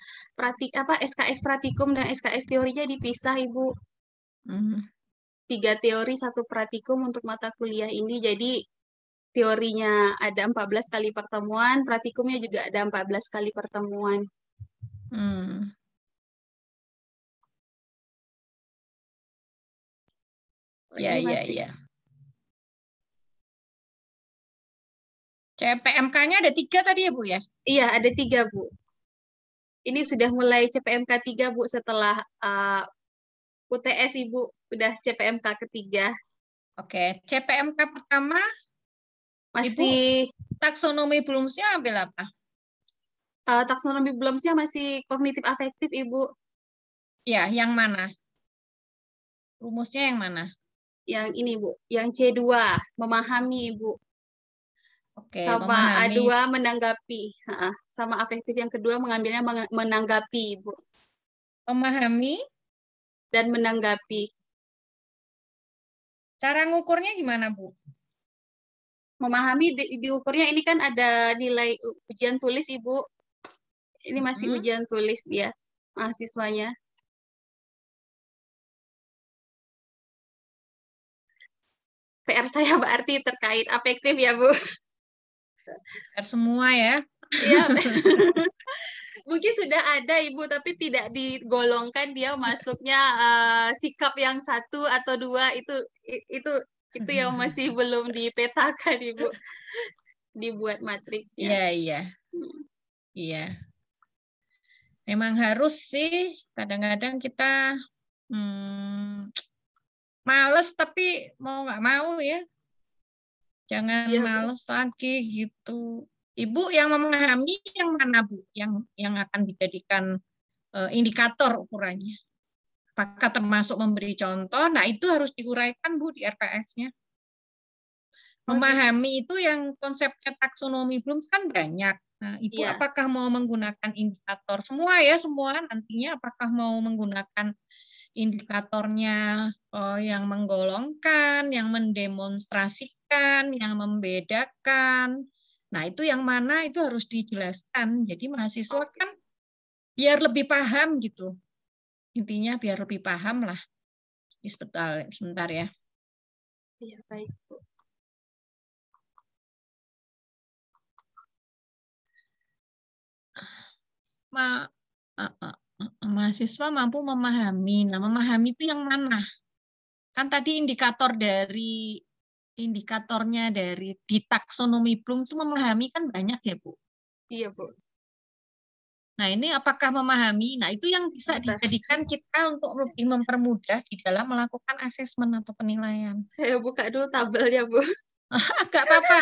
Speaker 6: SKS praktikum dan SKS teorinya dipisah Ibu. 3 teori 1 praktikum untuk mata kuliah ini. Jadi teorinya ada 14 kali pertemuan, praktikumnya juga ada 14 kali pertemuan.
Speaker 3: Iya. CPMK-nya ada 3 tadi ya Bu ya?
Speaker 6: Iya, ada 3 Bu. Ini sudah mulai CPMK 3 Bu, setelah UTS Ibu, udah CPMK ketiga.
Speaker 3: Oke, CPMK pertama masih Ibu, taksonomi Bloomsnya ambil apa?
Speaker 6: Taksonomi Bloomsnya masih kognitif afektif Ibu.
Speaker 3: Ya, yang mana? Rumusnya yang mana?
Speaker 6: Yang ini, Bu. Yang C2, memahami, Bu.
Speaker 3: Oke,
Speaker 6: Sama
Speaker 3: memahami.
Speaker 6: A2, menanggapi. Sama afektif yang kedua mengambilnya menanggapi, Bu.
Speaker 3: Memahami.
Speaker 6: Dan menanggapi.
Speaker 3: Cara ngukurnya gimana, Bu?
Speaker 6: Memahami diukurnya ini kan ada nilai ujian tulis, Ibu. Ini masih ujian tulis dia, mahasiswanya. PR saya berarti terkait afektif ya, Bu.
Speaker 3: PR semua ya.
Speaker 6: Iya. Mungkin sudah ada, Ibu, tapi tidak digolongkan dia masuknya sikap yang 1 atau 2 itu yang masih belum dipetakan, Ibu. Dibuat matriksnya.
Speaker 3: Iya, iya. Iya. Memang harus sih, kadang-kadang kita males tapi mau nggak mau ya. Jangan
Speaker 6: Iya,
Speaker 3: males lagi gitu. Ibu yang memahami yang mana, Bu? Yang akan dijadikan indikator ukurannya. Apakah termasuk memberi contoh? Nah, itu harus diuraikan, Bu, di RPS-nya. Memahami itu yang konsepnya taksonomi Bloom kan banyak. Nah, Ibu apakah mau menggunakan indikator? Semua ya, semua nantinya apakah mau menggunakan indikatornya yang menggolongkan, yang mendemonstrasikan, yang membedakan. Nah, itu yang mana itu harus dijelaskan. Jadi mahasiswa kan biar lebih paham gitu. Intinya biar lebih paham lah. Sebentar ya.
Speaker 6: Iya, baik, Bu.
Speaker 3: Mahasiswa mampu memahami. Nah, memahami itu yang mana? Kan tadi indikatornya dari di taksonomi Bloom itu memahami kan banyak ya, Bu?
Speaker 6: Iya, Bu.
Speaker 3: Nah, ini apakah memahami? Nah, itu yang bisa dijadikan kita untuk lebih mempermudah di dalam melakukan asesmen atau penilaian.
Speaker 6: Saya buka dulu tabelnya, Bu.
Speaker 3: Gak apa-apa.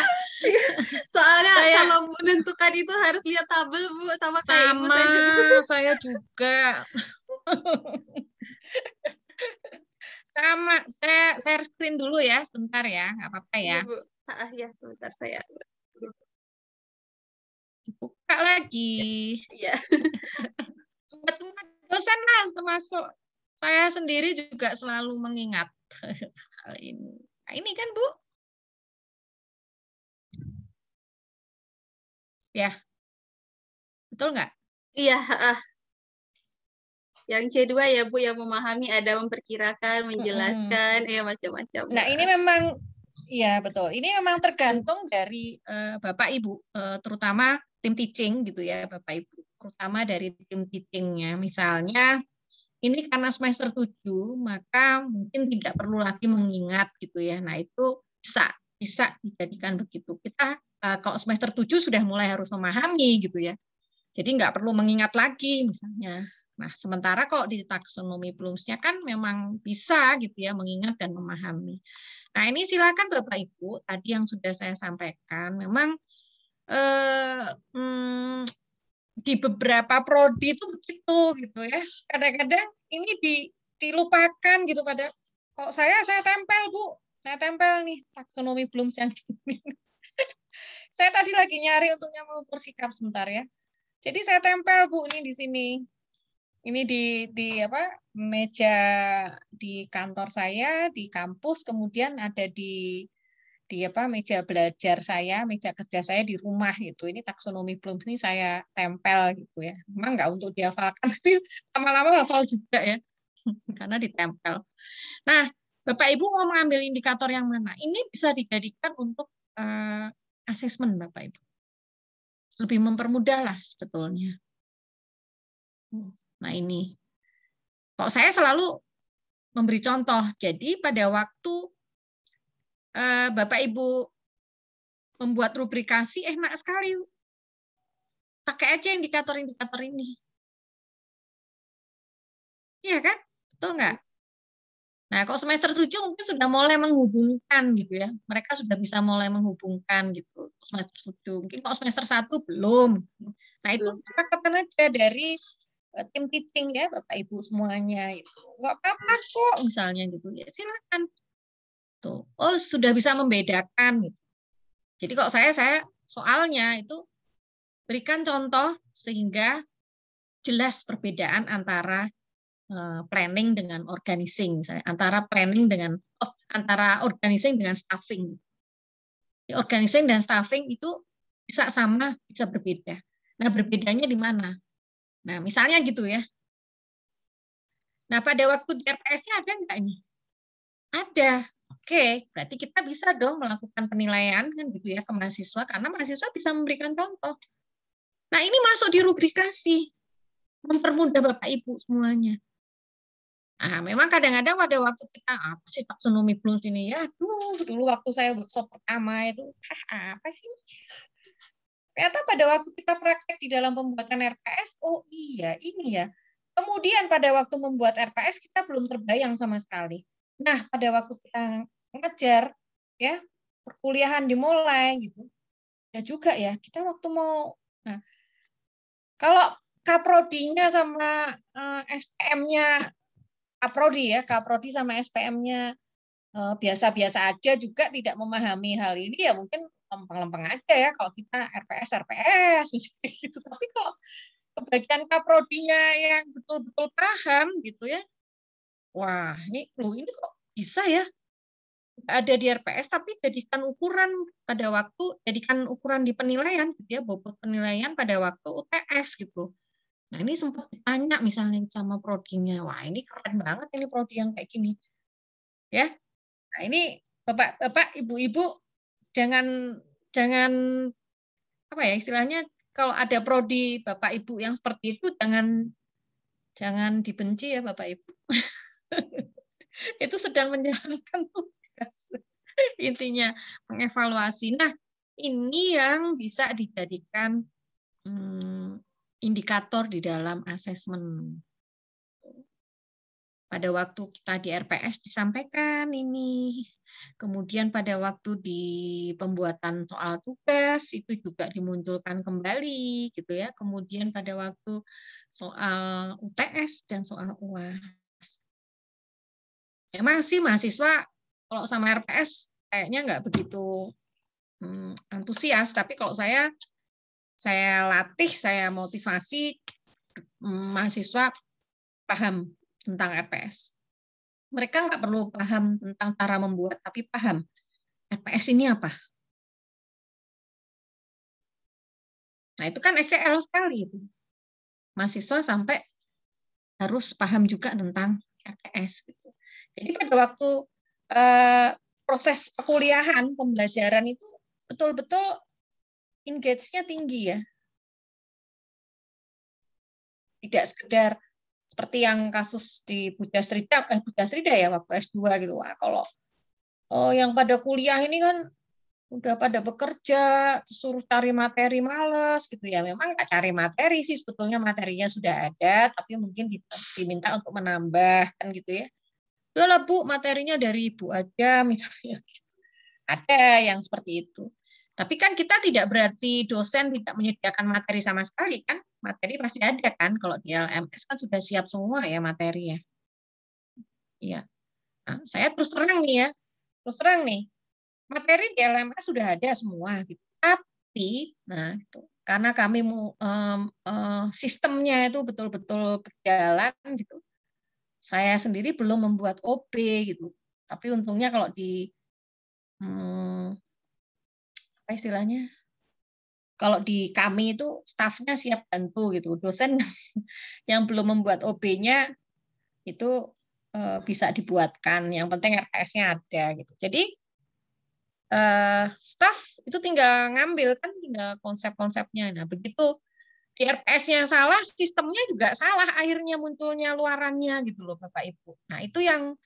Speaker 6: Soalnya kalau menentukan itu harus lihat tabel, Bu, sama kayak Ibu saya juga.
Speaker 3: Saya juga. Sama, saya share screen dulu ya, sebentar ya, nggak apa-apa ya.
Speaker 6: Iya, Bu. Ya, sebentar saya.
Speaker 3: Buka lagi.
Speaker 6: Iya.
Speaker 3: Teman dosen lah, termasuk saya sendiri juga selalu mengingat hal ini. Nah, ini kan, Bu. Ya, betul nggak?
Speaker 6: Iya. Yang C2 ya, Bu, yang memahami, ada memperkirakan, menjelaskan, macam-macam.
Speaker 3: Nah, ini memang, ya betul. Ini memang tergantung dari Bapak Ibu, terutama tim teaching gitu ya, Bapak Ibu. Terutama dari tim teachingnya. Misalnya, ini karena semester 7, maka mungkin tidak perlu lagi mengingat gitu ya. Nah, itu bisa dijadikan begitu. Kita kalau semester 7 sudah mulai harus memahami gitu ya. Jadi nggak perlu mengingat lagi misalnya. Nah, sementara kok di taksonomi Bloomsnya kan memang bisa gitu ya mengingat dan memahami. Nah, ini silakan Bapak Ibu, tadi yang sudah saya sampaikan, memang di beberapa prodi itu begitu gitu ya. Kadang-kadang ini dilupakan gitu pada kok saya tempel, Bu. Saya tempel nih taksonomi Bloom's yang ini. Saya tadi lagi nyari untuk yang mengukur sikap sebentar ya. Jadi saya tempel, Bu, ini di sini. Ini di meja di kantor saya di kampus, kemudian ada di meja belajar saya, meja kerja saya di rumah gitu. Ini taksonomi Bloom ini saya tempel gitu ya. Memang nggak untuk dihafalkan, tapi lama-lama hafal juga ya, karena ditempel. Nah, Bapak Ibu mau mengambil indikator yang mana? Ini bisa dijadikan untuk asesmen, Bapak Ibu. Lebih mempermudah lah sebetulnya. Nah, ini. Kok saya selalu memberi contoh. Jadi pada waktu Bapak Ibu membuat rubrikasi, enak sekali. Pakai aja indikator-indikator ini. Iya kan? Betul nggak? Nah, kalau semester 7 mungkin sudah mulai menghubungkan gitu ya. Mereka sudah bisa mulai menghubungkan gitu. Semester 7. Mungkin kalau semester 1 belum. Nah, itu kesepakatan aja dari tim teaching ya Bapak Ibu semuanya itu nggak apa-apa kok misalnya gitu ya silakan tuh. Oh sudah bisa membedakan gitu. Jadi kok saya soalnya itu berikan contoh sehingga jelas perbedaan antara planning dengan organizing, misalnya antara planning dengan antara organizing dengan staffing. Organizing dan staffing itu bisa sama, bisa berbeda. Nah, berbedanya di mana? Nah, misalnya gitu ya. Nah, pada waktu di RPS-nya ada nggak nih? Ada. Oke, berarti kita bisa dong melakukan penilaian kan gitu ya ke mahasiswa karena mahasiswa bisa memberikan contoh. Nah, ini masuk di rubrikasi. Mempermudah Bapak Ibu semuanya. Nah, memang kadang-kadang pada waktu kita apa sih taksonomi plus ini ya, dulu waktu saya workshop pertama itu apa sih? Ternyata pada waktu kita praktek di dalam pembuatan RPS, oh iya ini ya. Kemudian pada waktu membuat RPS kita belum terbayang sama sekali. Nah, pada waktu kita ngajar ya, perkuliahan dimulai gitu. Ya juga ya, kita waktu mau kalau kaprodinya sama SPM-nya Kaprodi sama SPM-nya biasa-biasa aja juga tidak memahami hal ini ya mungkin lempeng-lempeng aja ya kalau kita RPS misalnya gitu. Tapi kalau kebagian kaprodinya yang betul-betul paham gitu ya, wah ini kok bisa ya ada di RPS tapi jadikan ukuran di penilaian gitu ya, bobot penilaian pada waktu UTS gitu. Nah ini sempat ditanya misalnya sama prodinya, wah ini keren banget ini prodi yang kayak gini ya. Nah ini bapak ibu-ibu jangan apa ya istilahnya, kalau ada prodi bapak ibu yang seperti itu jangan dibenci ya bapak ibu. Itu sedang menjalankan tugas intinya mengevaluasi. Nah ini yang bisa dijadikan indikator di dalam asesmen. Pada waktu kita di RPS disampaikan ini. Kemudian pada waktu di pembuatan soal tugas itu juga dimunculkan kembali gitu ya. Kemudian pada waktu soal UTS dan soal UAS. Memang sih mahasiswa kalau sama RPS kayaknya nggak begitu antusias, tapi kalau saya latih, saya motivasi mahasiswa paham tentang RPS. Mereka nggak perlu paham tentang cara membuat, tapi paham RPS ini apa. Nah itu kan SCL sekali itu. Mahasiswa sampai harus paham juga tentang RPS. Gitu. Jadi pada waktu proses perkuliahan, pembelajaran itu betul-betul engage-nya tinggi ya. Tidak sekedar seperti yang kasus di Budasrida ya waktu S2 gitu. Wah, kalau yang pada kuliah ini kan udah pada bekerja, suruh cari materi males gitu ya. Memang nggak cari materi sih, sebetulnya materinya sudah ada, tapi mungkin diminta untuk menambah kan gitu ya. Udahlah Bu, materinya dari Ibu aja misalnya. Ada yang seperti itu. Tapi kan kita tidak berarti dosen tidak menyediakan materi sama sekali kan? Materi pasti ada kan? Kalau di LMS kan sudah siap semua ya materi ya. Iya. Nah, saya terus terang nih. Materi di LMS sudah ada semua gitu. Tapi nah itu karena kami sistemnya itu betul-betul berjalan gitu. Saya sendiri belum membuat OP gitu. Tapi untungnya kalau di apa istilahnya? Kalau di kami itu stafnya siap bantu gitu. Dosen yang belum membuat OB-nya itu bisa dibuatkan. Yang penting RPS-nya ada gitu. Jadi staf itu tinggal ngambil kan, tinggal konsep-konsepnya. Nah begitu di RPS-nya salah, sistemnya juga salah. Akhirnya munculnya luarannya gitu loh Bapak Ibu. Nah itu yang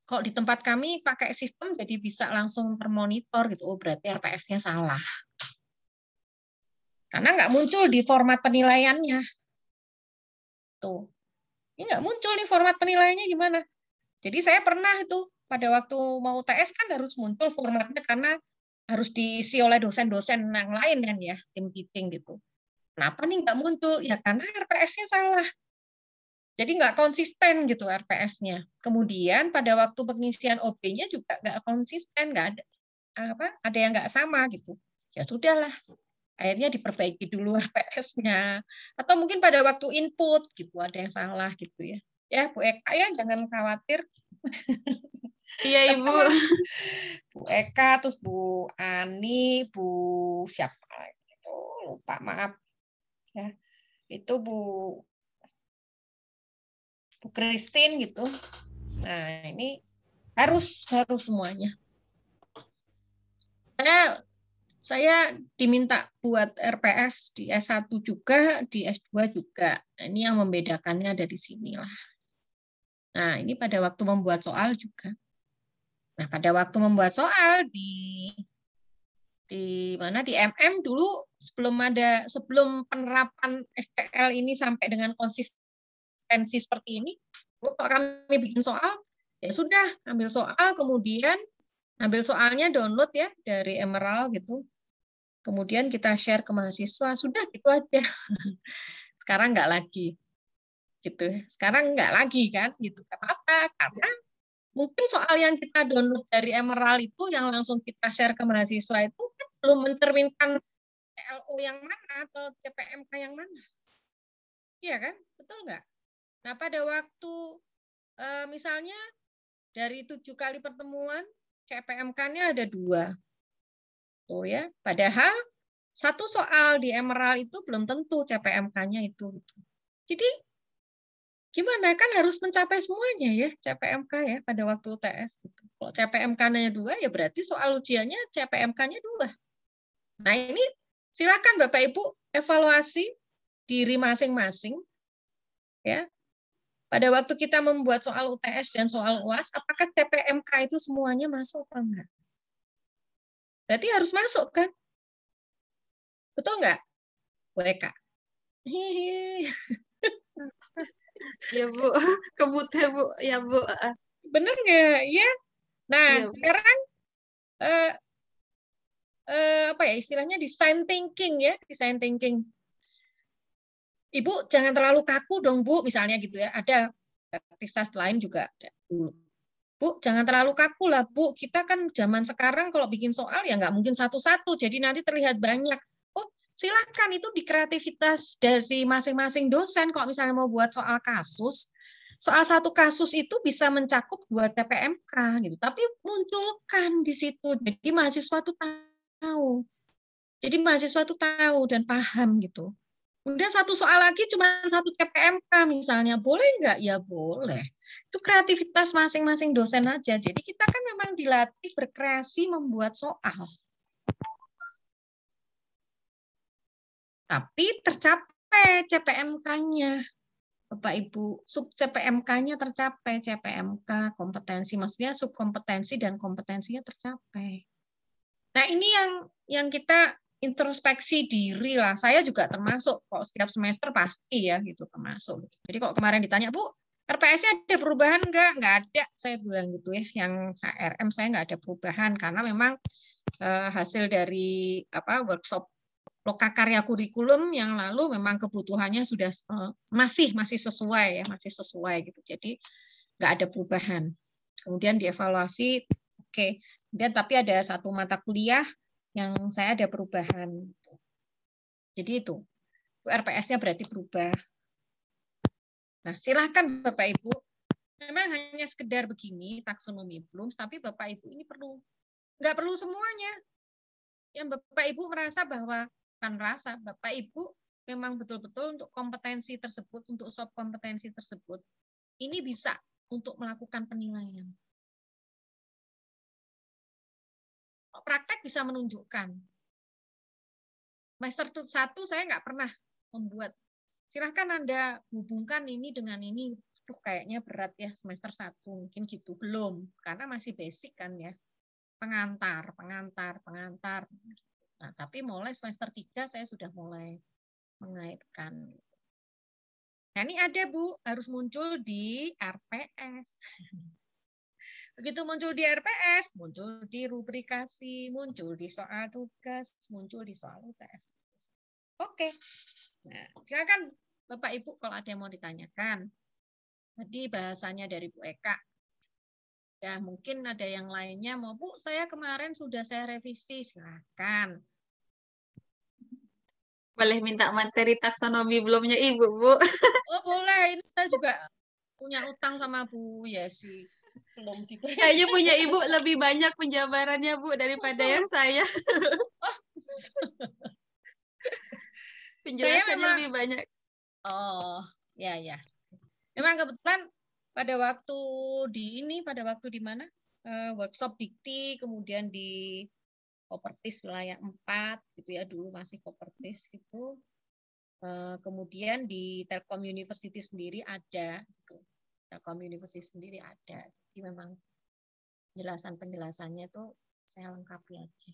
Speaker 3: kalau di tempat kami pakai sistem jadi bisa langsung termonitor gitu. Oh berarti RPS-nya salah. Karena nggak muncul di format penilaiannya. Tuh. Ini nggak muncul nih format penilaiannya gimana. Jadi saya pernah itu pada waktu mau UTS kan harus muncul formatnya karena harus diisi oleh dosen-dosen yang lain kan ya, tim teaching gitu. Kenapa nih nggak muncul? Ya karena RPS-nya salah. Jadi nggak konsisten gitu RPS-nya. Kemudian pada waktu pengisian OB-nya juga nggak konsisten, nggak ada yang nggak sama gitu. Ya sudahlah, akhirnya diperbaiki dulu RPS-nya. Atau mungkin pada waktu input gitu ada yang salah gitu ya. Ya Bu Eka ya jangan khawatir.
Speaker 6: Iya Ibu.
Speaker 3: Bu Eka, terus Bu Ani, Bu siapa itu lupa maaf ya. Itu Bu Christine gitu. Nah, ini harus semuanya. Saya diminta buat RPS di S1 juga, di S2 juga. Nah, ini yang membedakannya ada di sini lah. Nah, ini pada waktu membuat soal juga. Nah, pada waktu membuat soal di mana di MM dulu sebelum penerapan STL ini sampai dengan konsistensi seperti ini, kalau kami bikin soal ya sudah ambil soal kemudian ambil soalnya download ya dari Emerald gitu, kemudian kita share ke mahasiswa, sudah gitu aja. Sekarang nggak lagi gitu, sekarang nggak lagi kan gitu. Kenapa? Karena mungkin soal yang kita download dari Emerald itu yang langsung kita share ke mahasiswa itu kan belum mencerminkan CLO yang mana atau CPMK yang mana. Iya kan? Betul nggak? Nah, pada waktu misalnya dari 7 kali pertemuan, CPMK-nya ada 2. Oh ya, padahal satu soal di Emerald itu belum tentu CPMK-nya itu. Jadi gimana kan harus mencapai semuanya ya CPMK ya pada waktu UTS gitu. Kalau CPMK-nya 2 ya berarti soal ujiannya CPMK-nya 2. Nah, ini silakan Bapak Ibu evaluasi diri masing-masing ya. Pada waktu kita membuat soal UTS dan soal UAS, apakah CPMK itu semuanya masuk atau enggak? Berarti harus masuk kan? Betul enggak, Bu Eka?
Speaker 6: Ya Bu, kebut ya Bu, ya Bu.
Speaker 3: Bener nggak? Ya. Nah,
Speaker 6: Ya,
Speaker 3: sekarang apa ya istilahnya design thinking ya, design thinking. Ibu jangan terlalu kaku dong Bu, misalnya gitu ya. Ada aktivitas lain juga ada. Bu, jangan terlalu kaku lah Bu. Kita kan zaman sekarang kalau bikin soal ya nggak mungkin satu-satu, jadi nanti terlihat banyak. Oh, silakan itu di kreativitas dari masing-masing dosen. Kalau misalnya mau buat soal kasus, soal satu kasus itu bisa mencakup 2 TPMK gitu. Tapi munculkan di situ. Jadi mahasiswa tuh tahu. Jadi mahasiswa tuh tahu dan paham gitu. Kemudian satu soal lagi cuma 1 CPMK misalnya, boleh nggak? Ya boleh. Itu kreativitas masing-masing dosen aja. Jadi kita kan memang dilatih berkreasi membuat soal. Tapi tercapai CPMK-nya. Bapak Ibu, sub CPMK-nya tercapai, CPMK kompetensi, maksudnya subkompetensi dan kompetensinya tercapai. Nah, ini yang kita introspeksi diri lah. Saya juga termasuk kok setiap semester pasti ya gitu termasuk. Jadi kalau kemarin ditanya, Bu, RPS-nya ada perubahan enggak? Enggak ada, saya bilang gitu ya. Yang HRM saya enggak ada perubahan karena memang hasil dari workshop lokakarya kurikulum yang lalu memang kebutuhannya sudah masih sesuai ya, masih sesuai gitu. Jadi enggak ada perubahan. Kemudian dievaluasi, oke. Kemudian tapi ada satu mata kuliah yang saya ada perubahan. Jadi itu RPS-nya berarti berubah. Nah, silahkan Bapak Ibu. Memang hanya sekedar begini taksonomi Bloom, tapi Bapak Ibu ini nggak perlu semuanya. Yang Bapak Ibu merasa bahwa Bapak Ibu memang betul-betul untuk kompetensi tersebut, untuk subkompetensi tersebut, ini bisa untuk melakukan penilaian. Praktek bisa menunjukkan. Semester 1 saya nggak pernah membuat. Silahkan Anda hubungkan ini dengan ini. Kayaknya berat ya semester 1. Mungkin gitu. Belum. Karena masih basic kan ya. Pengantar. Nah, tapi mulai semester 3 saya sudah mulai mengaitkan. Nah, ini ada Bu. Harus muncul di RPS. Begitu muncul di RPS, muncul di rubrikasi, muncul di soal tugas, muncul di soal UTS. Oke. Nah, silakan Bapak Ibu kalau ada yang mau ditanyakan. Tadi bahasanya dari Bu Eka. Ya, mungkin ada yang lainnya mau, Bu, saya kemarin sudah saya revisi, silakan.
Speaker 6: Boleh minta materi taksonomi belumnya Ibu, Bu.
Speaker 3: Oh, boleh. Ini saya juga punya utang sama Bu Yesi. Belum dibayar.
Speaker 6: Kayaknya punya Ibu lebih banyak penjabarannya, Bu, daripada yang saya. Penjelasannya
Speaker 3: memang,
Speaker 6: lebih banyak.
Speaker 3: oh, ya. Memang kebetulan pada waktu pada waktu di mana? Workshop dikti, kemudian di Kopertis wilayah 4 gitu ya, dulu masih Kopertis gitu. Kemudian di Telkom University sendiri ada gitu. Telkom University sendiri ada. Jadi memang penjelasannya tuh saya lengkapi aja.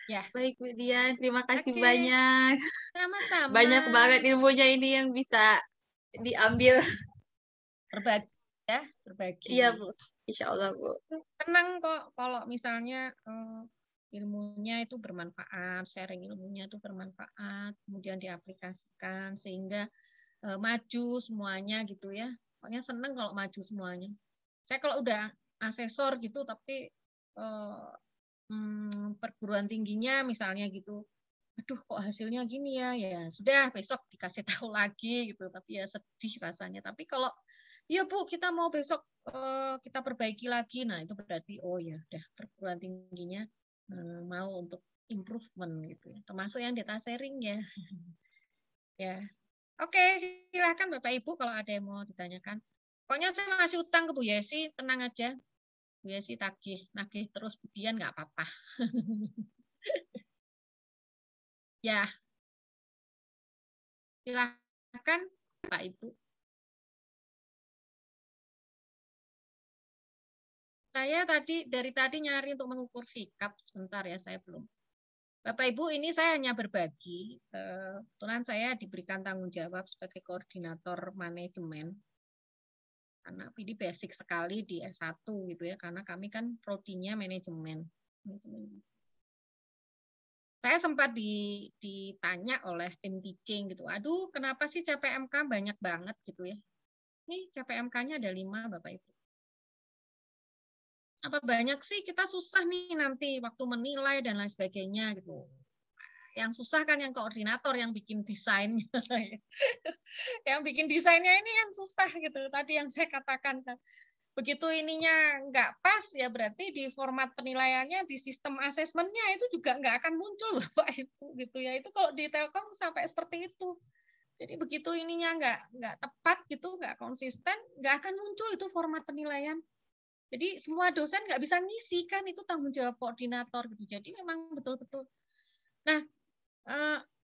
Speaker 3: Ya.
Speaker 6: Baik, Bu Dian. Terima kasih
Speaker 3: Oke.
Speaker 6: banyak.
Speaker 3: Sama-sama.
Speaker 6: Banyak banget ilmunya ini yang bisa diambil.
Speaker 3: Berbagi ya, berbagi.
Speaker 6: Iya, Bu. Insya Allah, Bu.
Speaker 3: Tenang kok kalau misalnya ilmunya itu bermanfaat, sharing ilmunya itu bermanfaat, kemudian diaplikasikan sehingga maju semuanya gitu ya. Pokoknya seneng kalau maju semuanya. Saya kalau udah asesor gitu tapi perguruan tingginya misalnya gitu, aduh kok hasilnya gini ya, ya sudah besok dikasih tahu lagi gitu, tapi ya sedih rasanya. Tapi kalau iya Bu, kita mau besok kita perbaiki lagi, nah itu berarti oh ya udah perguruan tingginya mau untuk improvement gitu ya, termasuk yang data sharing ya. Ya, oke, silakan Bapak Ibu kalau ada yang mau ditanyakan. Pokoknya saya masih utang ke Bu Yesi, tenang aja. Bu Yesi nagih terus Budian nggak apa-apa. Ya, silakan Pak Ibu. Saya dari tadi nyari untuk mengukur sikap, sebentar ya, saya belum. Bapak Ibu, ini saya hanya berbagi. Kebetulan saya diberikan tanggung jawab sebagai koordinator manajemen. Karena ini basic sekali di S1 gitu ya, karena kami kan prodinya manajemen. Saya sempat ditanya oleh tim teaching gitu, aduh kenapa sih CPMK banyak banget gitu ya. Ini CPMK-nya ada 5 Bapak Ibu. Apa banyak sih, kita susah nih nanti waktu menilai dan lain sebagainya gitu. Yang susah kan yang koordinator yang bikin desain. Yang bikin desainnya ini yang susah gitu. Tadi yang saya katakan kan. Begitu ininya nggak pas ya berarti di format penilaiannya di sistem asesmennya itu juga nggak akan muncul Bapak Ibu gitu ya. Itu kalau di Telkom sampai seperti itu. Jadi begitu ininya nggak tepat gitu, nggak konsisten, nggak akan muncul itu format penilaian. Jadi semua dosen nggak bisa ngisi kan, itu tanggung jawab koordinator gitu. Jadi memang betul-betul. Nah,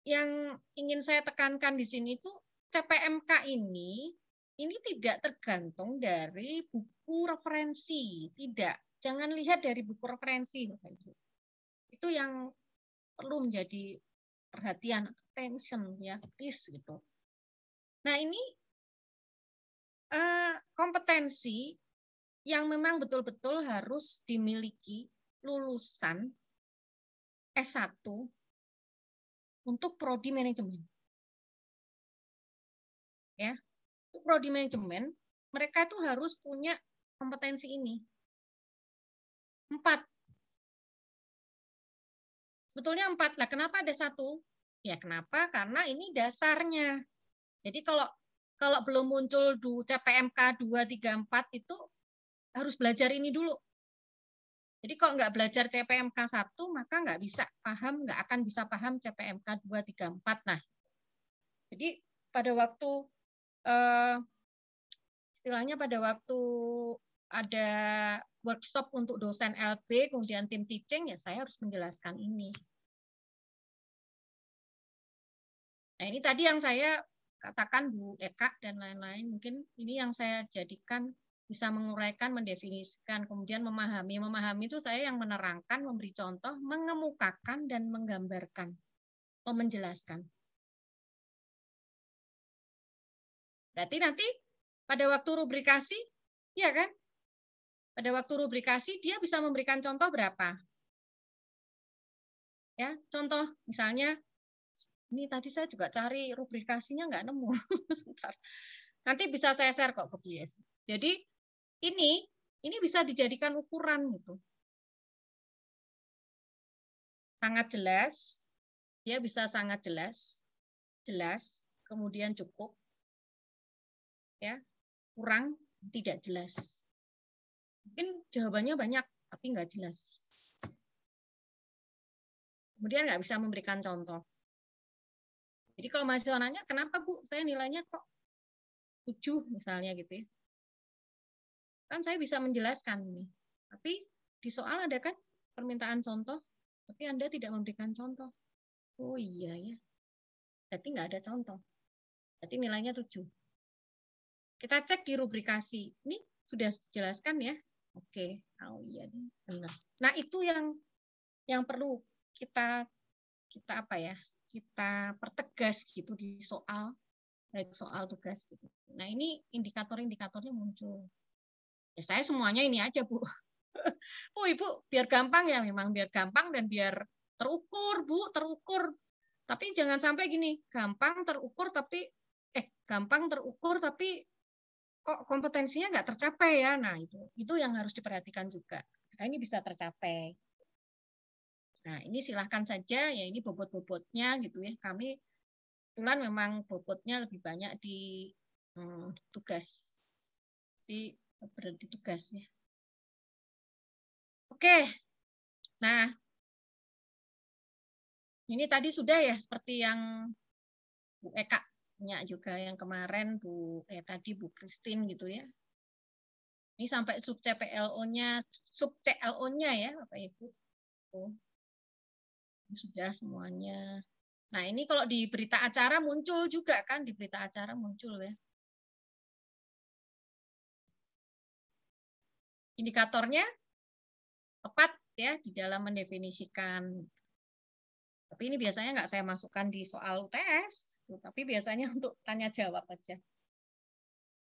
Speaker 3: yang ingin saya tekankan di sini itu CPMK ini tidak tergantung dari buku referensi, tidak. Jangan lihat dari buku referensi, Bapak Ibu. Itu yang perlu menjadi perhatian, attention ya, please gitu. Nah ini kompetensi yang memang betul-betul harus dimiliki lulusan S1 untuk prodi manajemen. Ya, untuk prodi manajemen, mereka itu harus punya kompetensi ini. 4. Sebetulnya 4. Lah, kenapa ada 1? Ya, kenapa? Karena ini dasarnya. Jadi kalau belum muncul CPMK 2, 3, 4 itu harus belajar ini dulu. Jadi kalau nggak belajar CPMK 1, maka nggak akan bisa paham CPMK 2, 3, 4. Nah, jadi pada waktu istilahnya pada waktu ada workshop untuk dosen LB, kemudian tim teaching, ya saya harus menjelaskan ini. Nah, ini tadi yang saya katakan Bu Eka dan lain-lain, mungkin ini yang saya jadikan bisa menguraikan, mendefinisikan, kemudian memahami. Memahami itu saya yang menerangkan, memberi contoh, mengemukakan, dan menggambarkan, atau menjelaskan. Berarti nanti pada waktu rubrikasi, ya kan? Pada waktu rubrikasi, dia bisa memberikan contoh berapa? Ya, contoh misalnya Ini tadi saya juga cari rubrikasinya nggak nemu. Sebentar. Nanti bisa saya share kok ke Bu Yesi. Jadi ini bisa dijadikan ukuran gitu. Sangat jelas, dia bisa sangat jelas, kemudian cukup, ya, kurang, tidak jelas. Mungkin jawabannya banyak, tapi nggak jelas. Kemudian nggak bisa memberikan contoh. Jadi kalau mahasiswa nanya, kenapa Bu, saya nilainya kok 7 misalnya gitu ya. Kan saya bisa menjelaskan ini. Tapi di soal ada kan permintaan contoh, tapi Anda tidak memberikan contoh. Oh iya ya. Berarti nggak ada contoh. Berarti nilainya 7. Kita cek di rubrikasi. Ini sudah dijelaskan ya. Oke. Oh iya nih, benar. Nah, itu yang perlu kita apa ya? Kita pertegas gitu di soal, baik soal tugas gitu. Nah, ini indikator-indikatornya muncul. Ya, saya semuanya ini aja, Bu. Oh, Ibu, biar gampang ya, memang biar gampang dan biar terukur, Bu, terukur. Tapi jangan sampai gini, gampang terukur tapi kok kompetensinya nggak tercapai ya. Nah, itu yang harus diperhatikan juga. Nah, ini bisa tercapai. Nah, ini silahkan saja ya, ini bobot-bobotnya gitu ya. Kami kebetulan memang bobotnya lebih banyak di tugas. Berarti tugas ya. Oke. Nah, ini tadi sudah ya seperti yang Bu Eka punya juga yang kemarin tadi Bu Christine gitu ya. Ini sampai sub CLO-nya ya Bapak Ibu. Ini sudah semuanya. Nah, ini kalau di berita acara muncul juga kan, di berita acara muncul ya. Indikatornya tepat ya di dalam mendefinisikan. Tapi ini biasanya nggak saya masukkan di soal UTS, tapi biasanya untuk tanya jawab aja.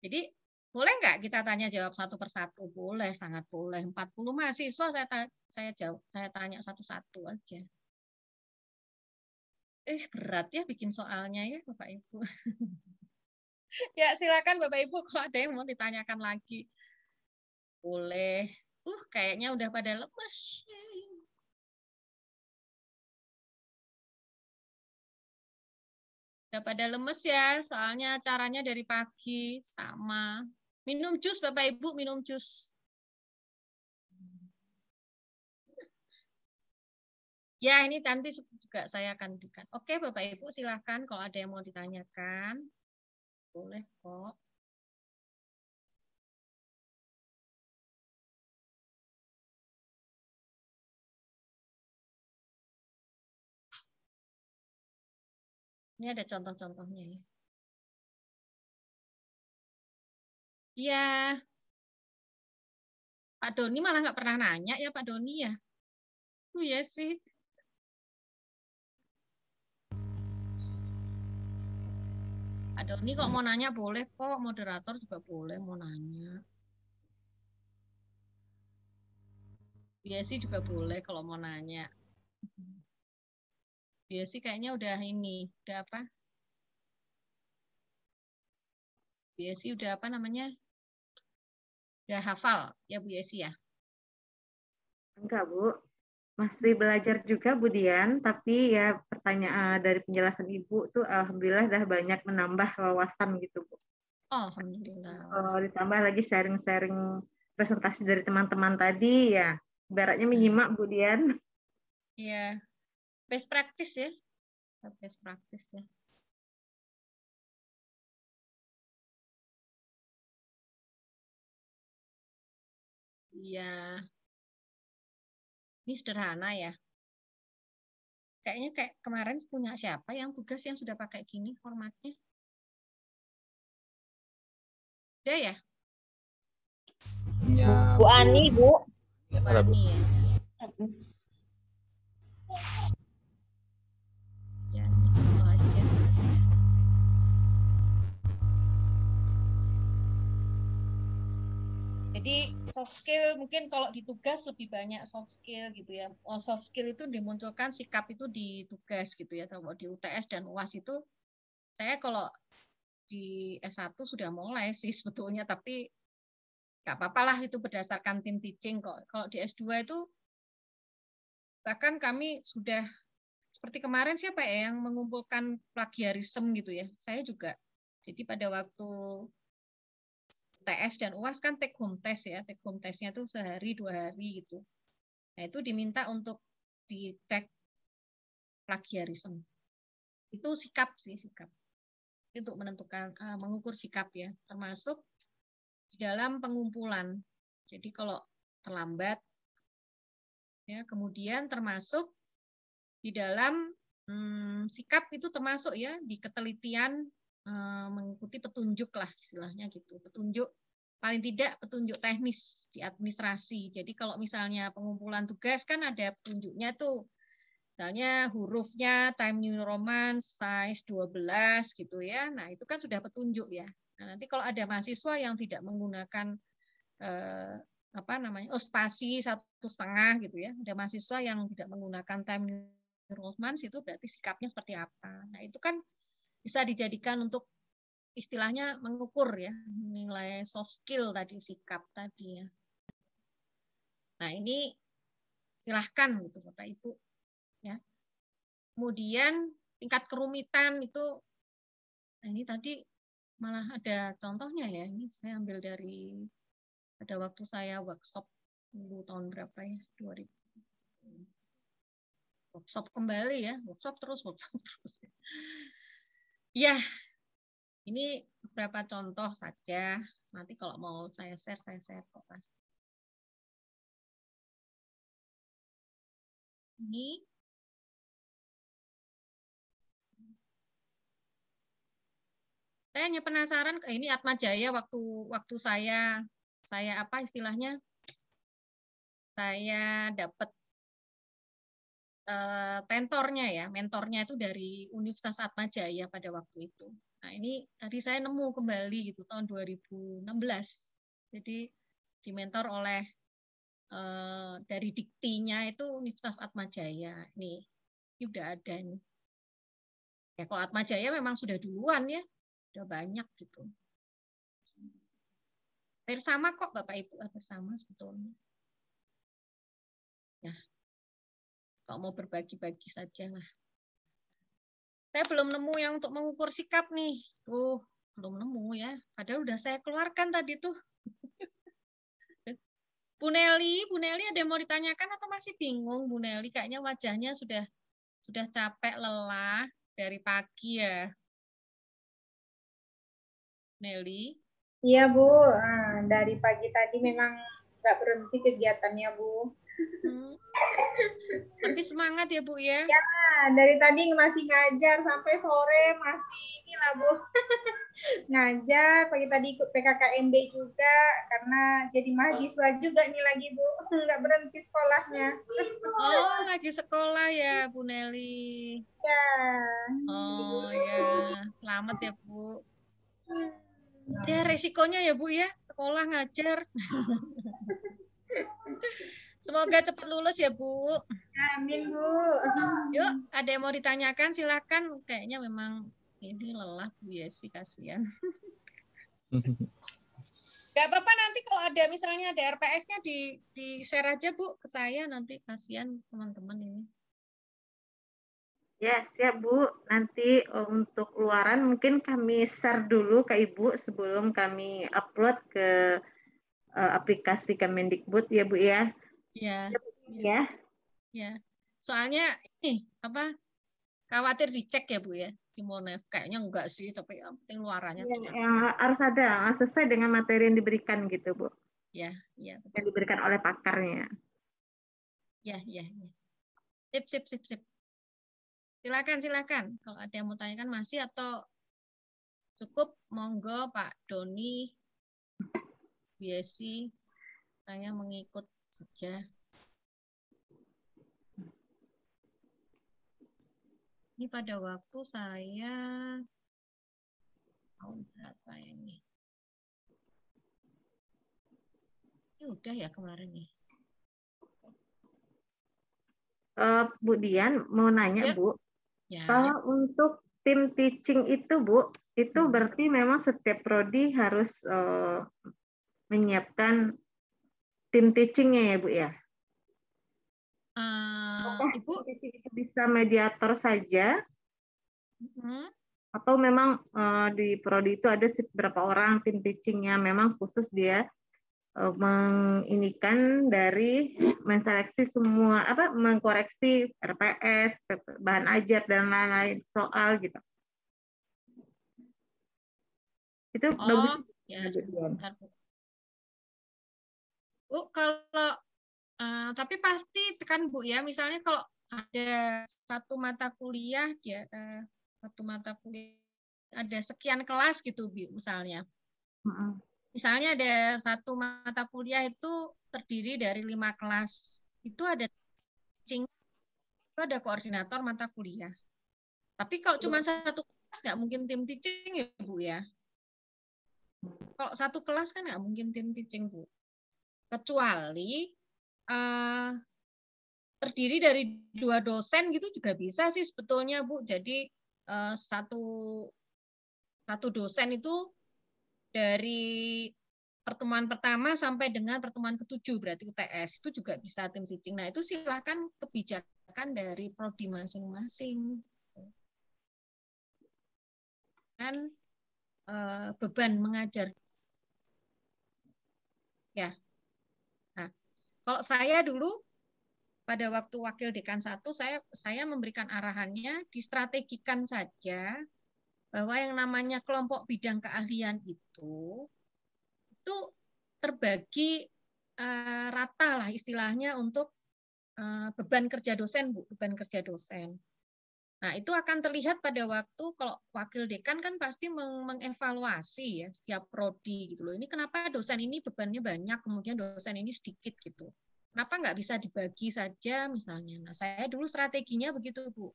Speaker 3: Jadi boleh nggak kita tanya jawab satu persatu? Boleh, sangat boleh. 40 mahasiswa saya tanya satu-satu aja. Berat ya bikin soalnya ya Bapak Ibu. Ya silakan Bapak Ibu kalau ada yang mau ditanyakan lagi. Boleh. Kayaknya udah pada lemes. Udah pada lemes ya, soalnya acaranya dari pagi sama. Minum jus Bapak Ibu, minum jus. Ya, ini nanti juga saya akan berikan. Oke, Bapak Ibu, silakan kalau ada yang mau ditanyakan. Boleh kok. Ini ada contoh-contohnya ya. Iya. Pak Doni malah nggak pernah nanya ya Pak Doni ya. Iya sih. Pak Doni kok mau nanya boleh kok, moderator juga boleh mau nanya. Biasi juga boleh kalau mau nanya. Biasi kayaknya udah apa? Biasi udah apa namanya? Udah hafal ya Bu Yesi ya?
Speaker 4: Enggak, Bu. Masih belajar juga Bu Dian, tapi ya pertanyaan dari penjelasan Ibu tuh alhamdulillah udah banyak menambah wawasan gitu, Bu.
Speaker 3: Oh, alhamdulillah.
Speaker 4: Ditambah lagi sharing-sharing presentasi dari teman-teman tadi ya. Ibaratnya menyimak Bu Dian.
Speaker 3: Iya. Best practice ya. Best practice ya. Iya. Ini sederhana ya. Kayaknya kayak kemarin punya siapa yang tugas yang sudah pakai gini formatnya? Udah ya?
Speaker 7: Bu Ani, Bu.
Speaker 3: Bu Ani ya. Ya, ini coba lagi ya. Jadi soft skill mungkin kalau di tugas lebih banyak soft skill gitu ya. Soft skill itu dimunculkan sikap itu di tugas gitu ya. Kalau di UTS dan UAS itu saya kalau di S1 sudah mulai sih sebetulnya, tapi nggak apa-apa lah itu berdasarkan tim teaching kok. Kalau di S2 itu bahkan kami sudah seperti kemarin siapa ya yang mengumpulkan plagiarisme gitu ya. Saya juga. Jadi pada waktu TS dan UAS kan take home test ya. Take home testnya tuh sehari 2 hari gitu. Nah itu diminta untuk dicek plagiarisme. Itu sikap sih, sikap. Untuk menentukan, mengukur sikap ya. Termasuk di dalam pengumpulan. Jadi kalau terlambat, ya kemudian termasuk di dalam sikap itu termasuk ya di ketelitian mengikuti petunjuk lah istilahnya gitu. Petunjuk paling tidak petunjuk teknis di administrasi. Jadi kalau misalnya pengumpulan tugas kan ada petunjuknya tuh. Misalnya hurufnya Time New Roman size 12 gitu ya. Nah, itu kan sudah petunjuk ya. Nah, nanti kalau ada mahasiswa yang tidak menggunakan apa namanya? Spasi 1,5 gitu ya. Ada mahasiswa yang tidak menggunakan Time New Roman itu berarti sikapnya seperti apa. Nah, itu kan bisa dijadikan untuk istilahnya mengukur ya nilai soft skill tadi, sikap tadi ya. Nah ini silahkan gitu Bapak Ibu ya. Kemudian tingkat kerumitan itu, nah ini tadi malah ada contohnya ya. Ini saya ambil dari pada waktu saya workshop dulu tahun berapa ya 2000 workshop kembali ya, workshop terus ya. Ini beberapa contoh saja. Nanti kalau mau saya share kok pasti. Ini saya hanya penasaran, ini Atma Jaya waktu saya apa istilahnya? Saya dapat mentornya itu dari Universitas Atma Jaya pada waktu itu. Nah, ini tadi saya nemu kembali gitu tahun 2016. Jadi dimentor oleh dari diktinya itu Universitas Atma Jaya. Nih, ini udah ada nih. Ya kalau Atma Jaya memang sudah duluan ya, udah banyak gitu. Hampir sama kok Bapak Ibu, hampir sama sebetulnya. Ya, kalau mau berbagi-bagi saja lah. Saya belum nemu yang untuk mengukur sikap nih. Tuh, belum nemu ya. Padahal udah saya keluarkan tadi tuh. Bu Nelly ada yang mau ditanyakan atau masih bingung Bu Nelly? Kayaknya wajahnya sudah capek, lelah dari pagi ya. Nelly?
Speaker 7: Iya Bu, dari pagi tadi memang nggak berhenti kegiatannya Bu.
Speaker 3: Tapi semangat ya Bu ya?
Speaker 7: Ya, dari tadi masih ngajar sampai sore masih inilah Bu. Ngajar, pagi tadi ikut PKKMB juga karena jadi mahasiswa juga nih lagi Bu. Nggak berhenti sekolahnya.
Speaker 3: Oh, lagi sekolah ya Bu Nelly?
Speaker 7: Ya.
Speaker 3: Oh ya, selamat ya Bu. Ya resikonya ya Bu ya, sekolah ngajar. Semoga cepat lulus ya Bu.
Speaker 7: Amin Bu.
Speaker 3: Yuk, ada yang mau ditanyakan silakan. Kayaknya memang ini lelah Bu ya sih, kasihan. Gak apa-apa nanti kalau ada misalnya ada RPS-nya di share aja Bu ke saya, nanti kasihan teman-teman ini.
Speaker 4: Ya, siap Bu. Nanti untuk luaran mungkin kami share dulu ke Ibu sebelum kami upload ke aplikasi Kemendikbud ya Bu ya.
Speaker 3: Ya.
Speaker 4: Ya.
Speaker 3: Ya. Soalnya ini apa? Khawatir dicek ya Bu ya. Simonef kayaknya enggak sih, tapi yang penting luarannya
Speaker 4: yang harus ada sesuai dengan materi yang diberikan gitu Bu.
Speaker 3: Ya, ya betul.
Speaker 4: Yang diberikan oleh pakarnya.
Speaker 3: Ya. Sip. Silakan. Kalau ada yang mau tanyakan masih atau cukup, monggo Pak Doni, Biesi, saya mengikut saja. Ini pada waktu saya tahun berapa ini? udah ya kemarin nih.
Speaker 4: Bu Dian mau nanya,
Speaker 3: Ya.
Speaker 4: Bu.
Speaker 3: Ya.
Speaker 4: Kalau untuk tim teaching itu, Bu, itu berarti memang setiap prodi harus menyiapkan tim teachingnya ya, Bu ya?
Speaker 3: Ibu
Speaker 4: Tim teaching itu bisa mediator saja? Atau memang di prodi itu ada beberapa orang tim teachingnya memang khusus dia menginikan dari menseleksi semua mengkoreksi RPS, bahan ajar dan lain-lain soal gitu. Itu bagus
Speaker 3: ya. Bu, kalau tapi pasti kan Bu ya, misalnya kalau ada satu mata kuliah ya satu mata kuliah ada sekian kelas gitu Bu, misalnya. Misalnya ada satu mata kuliah itu terdiri dari 5 kelas. Itu ada teaching, itu ada koordinator mata kuliah. Tapi kalau cuma satu kelas nggak mungkin tim teaching ya Bu ya. Kalau satu kelas kan nggak mungkin tim teaching Bu. Kecuali terdiri dari 2 dosen gitu juga bisa sih sebetulnya Bu. Jadi satu dosen itu dari pertemuan pertama sampai dengan pertemuan ke-7 berarti UTS itu juga bisa tim teaching. Nah itu silakan kebijakan dari prodi masing-masing. Kan beban mengajar. Ya. Nah, kalau saya dulu pada waktu wakil dekan 1 saya memberikan arahannya distrategikan saja bahwa yang namanya kelompok bidang keahlian itu terbagi rata lah istilahnya untuk beban kerja dosen, Bu, beban kerja dosen. Nah, itu akan terlihat pada waktu kalau wakil dekan kan pasti mengevaluasi ya setiap prodi gitu loh. Ini kenapa dosen ini bebannya banyak, kemudian dosen ini sedikit gitu. Kenapa nggak bisa dibagi saja misalnya? Nah, saya dulu strateginya begitu, Bu.